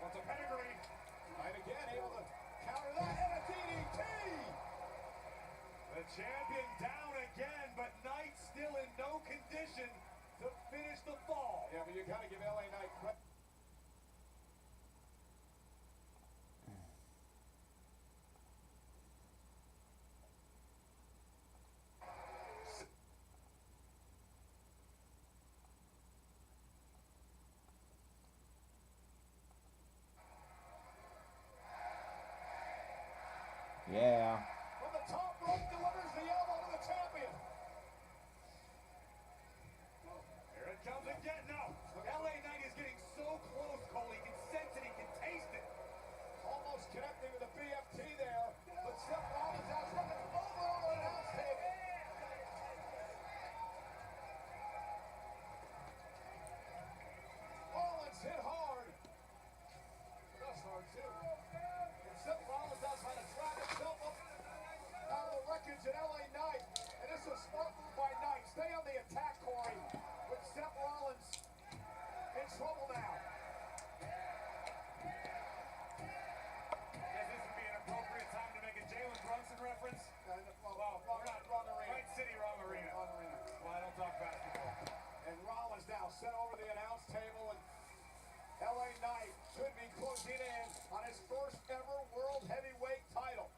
[SPEAKER 8] What's a pedigree?
[SPEAKER 15] Knight again able to counter that, and a DDT.
[SPEAKER 8] The champion down again, but Knight still in no condition to finish the fall.
[SPEAKER 15] Yeah, but you gotta give LA Knight credit.
[SPEAKER 1] Yeah.
[SPEAKER 15] From the top rope delivers the elbow to the champion.
[SPEAKER 8] Here it comes again. No. LA Knight is getting so close, Cole. He can sense it. He can taste it.
[SPEAKER 15] Almost connecting with the BFT there, but Seth Rollins has running over on the announce table. Rollins hit hard. That's hard too. And Seth Rollins has had to drag himself up out of the wreckage at LA Knight. And this is a smart move by Knight. Stay on the attack, Corey. With Seth Rollins
[SPEAKER 3] in trouble now.
[SPEAKER 8] Guess this would be an appropriate time to make a Jalen Brunson reference.
[SPEAKER 3] Well, we're not wrong arena.
[SPEAKER 8] Right city, wrong arena.
[SPEAKER 3] Wrong arena.
[SPEAKER 8] Well, I don't talk basketball.
[SPEAKER 3] And Rollins now sent over the announce table, and LA Knight could be closing in on his first ever World Heavyweight title.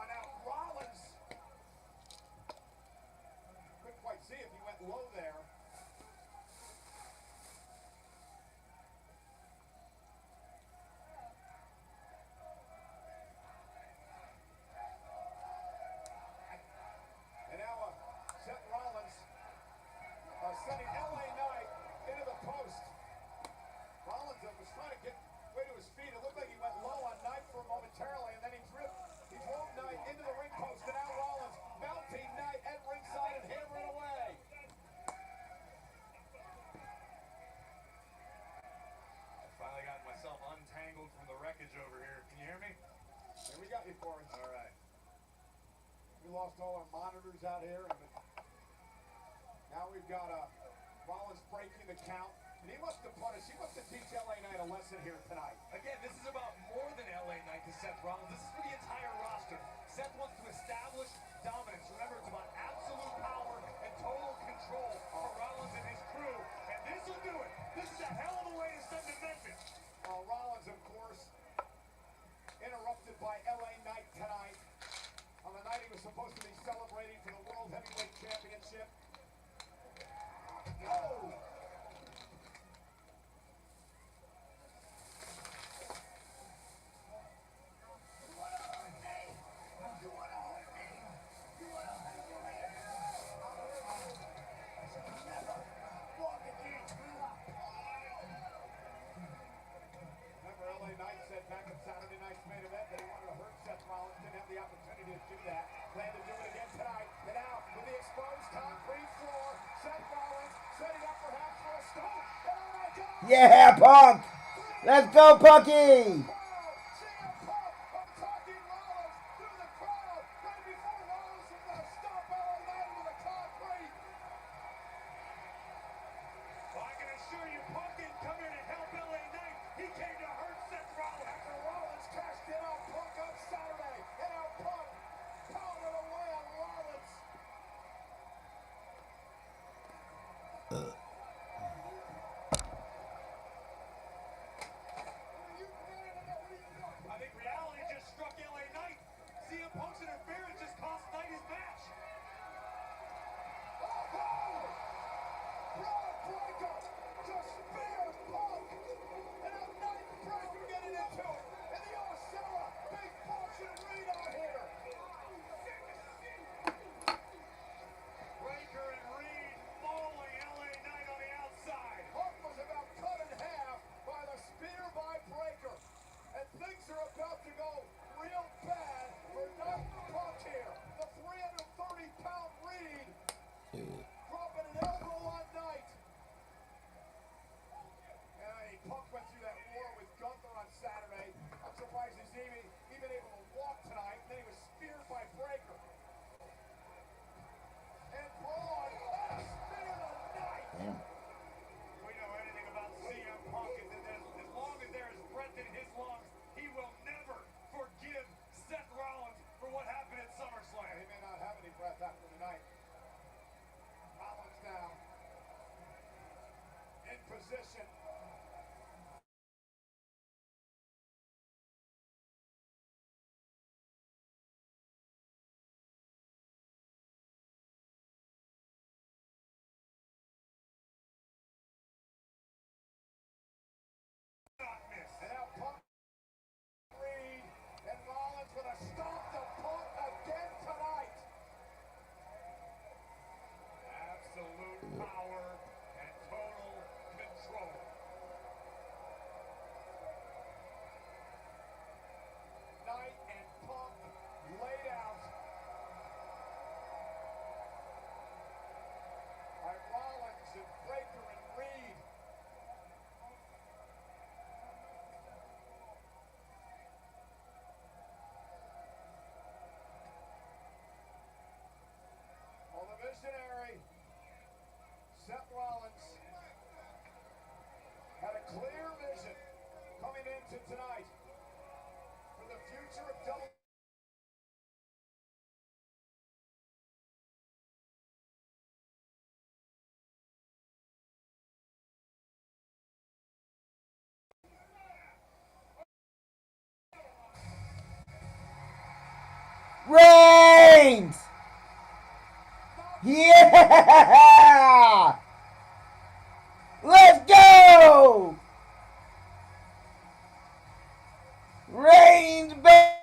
[SPEAKER 3] Now Rollins couldn't quite see if he went low there. And now Seth Rollins sending LA Knight into the post. Rollins was trying to get way to his feet. It looked like he went low on Knight for momentarily, and then he drove Knight into the ring post, and now Rollins mounting Knight at ringside and hammering away.
[SPEAKER 8] I finally got myself untangled from the wreckage over here. Can you hear me?
[SPEAKER 3] Here we got you, Corey.
[SPEAKER 8] All right.
[SPEAKER 3] We lost all our monitors out here, and now we've got Rollins breaking the count. And he must have punished. He must have teach LA Knight a lesson here tonight.
[SPEAKER 8] Again, this is about more than LA Knight to Seth Rollins. This is for the entire roster. Seth wants to establish dominance. Remember, it's about absolute power and total control for Rollins and his crew. And this will do it. This is a hell of a way to send a message.
[SPEAKER 3] Rollins, of course, interrupted by LA Knight tonight. On the night he was supposed to be celebrating for the World Heavyweight Championship. Oh! Remember, LA Knight said back at Saturday night's main event that he wanted to hurt Seth Rollins, didn't have the opportunity to do that. Planned to do it again tonight. And now, with the exposed concrete floor, Seth Rollins setting up perhaps for a stomp. Oh my God!
[SPEAKER 1] Yeah, Punk! Let's go, Punky!
[SPEAKER 3] Position. And now Punk Reed and Rollins with a stop to Punk again tonight.
[SPEAKER 8] Absolute power and total control.
[SPEAKER 15] tonight for the future of WWE.
[SPEAKER 1] Reigns! Yeah! Let's go! Reigns, baby!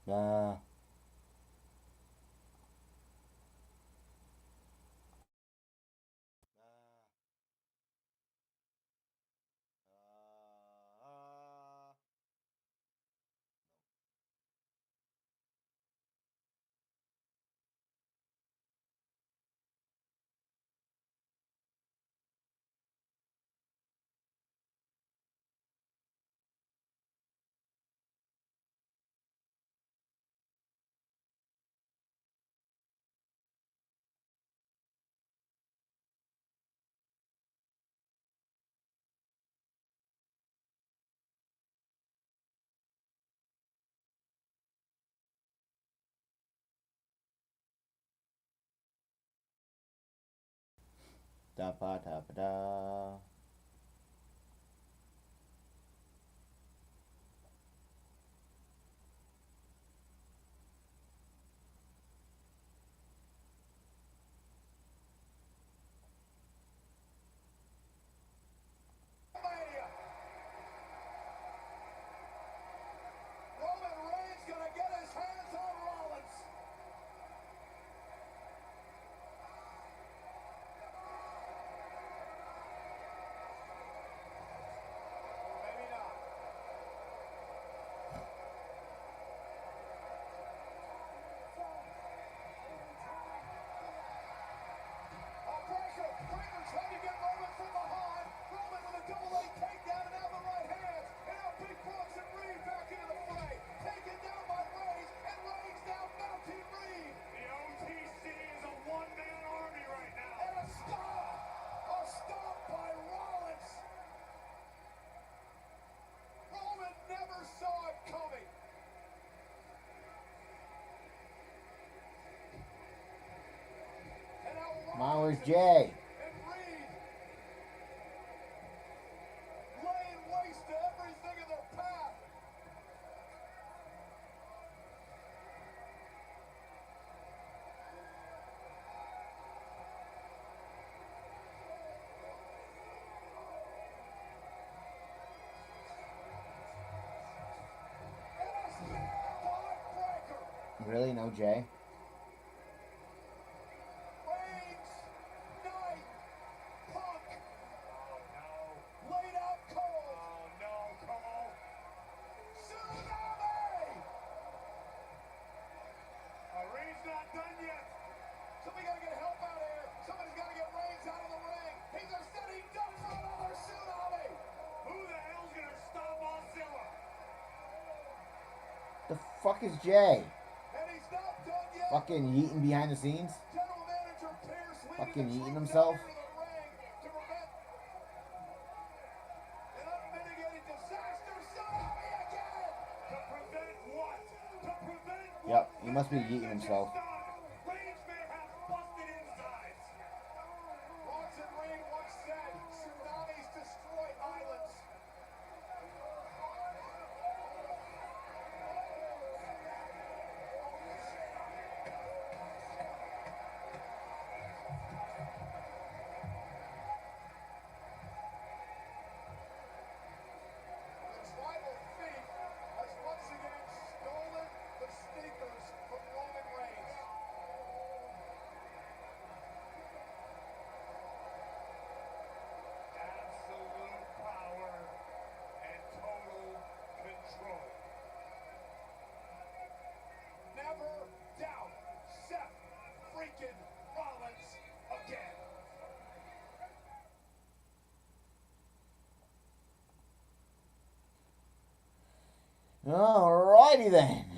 [SPEAKER 1] Uh, da ba da ba da.
[SPEAKER 15] Roman Reigns gonna get his hands on Rollins. Maybe not. Breaker trying to get Roman from behind. Roman with a double leg takedown and now the right hands. And now Big Brooks and Reed back into the fray. Taken down by Reigns, and Reigns now mounting Reed.
[SPEAKER 8] The OTC is a one-man army right now.
[SPEAKER 15] And a stop! A stop by Rollins. Roman never saw it coming. And now
[SPEAKER 1] Come on, where's
[SPEAKER 15] Rollins
[SPEAKER 1] Jay?
[SPEAKER 15] and Reed laying waste to everything in their path.
[SPEAKER 1] Really? No Jay?
[SPEAKER 15] Reigns, Knight, Punk. Laid out cold.
[SPEAKER 8] Oh no, Cole.
[SPEAKER 15] Tsunami!
[SPEAKER 8] Reigns not done yet.
[SPEAKER 15] Somebody gotta get help out here. Somebody's gotta get Reigns out of the ring. He's a setting up for another tsunami.
[SPEAKER 8] Who the hell's gonna stop Godzilla?
[SPEAKER 1] The fuck is Jay?
[SPEAKER 15] And he's not done yet.
[SPEAKER 1] Fucking yeeting behind the scenes?
[SPEAKER 15] General Manager Pierce leading
[SPEAKER 1] Fucking
[SPEAKER 15] the
[SPEAKER 1] eating
[SPEAKER 15] troops
[SPEAKER 1] himself?
[SPEAKER 15] out here to the ring to prevent an unmitigated disaster. Tsunami again.
[SPEAKER 8] To prevent what? To prevent what?
[SPEAKER 1] Yep, he must be yeeting himself.
[SPEAKER 8] Reigns may have busted insides.
[SPEAKER 15] Bronson Reed once said, tsunamis destroy islands.
[SPEAKER 1] Alrighty then.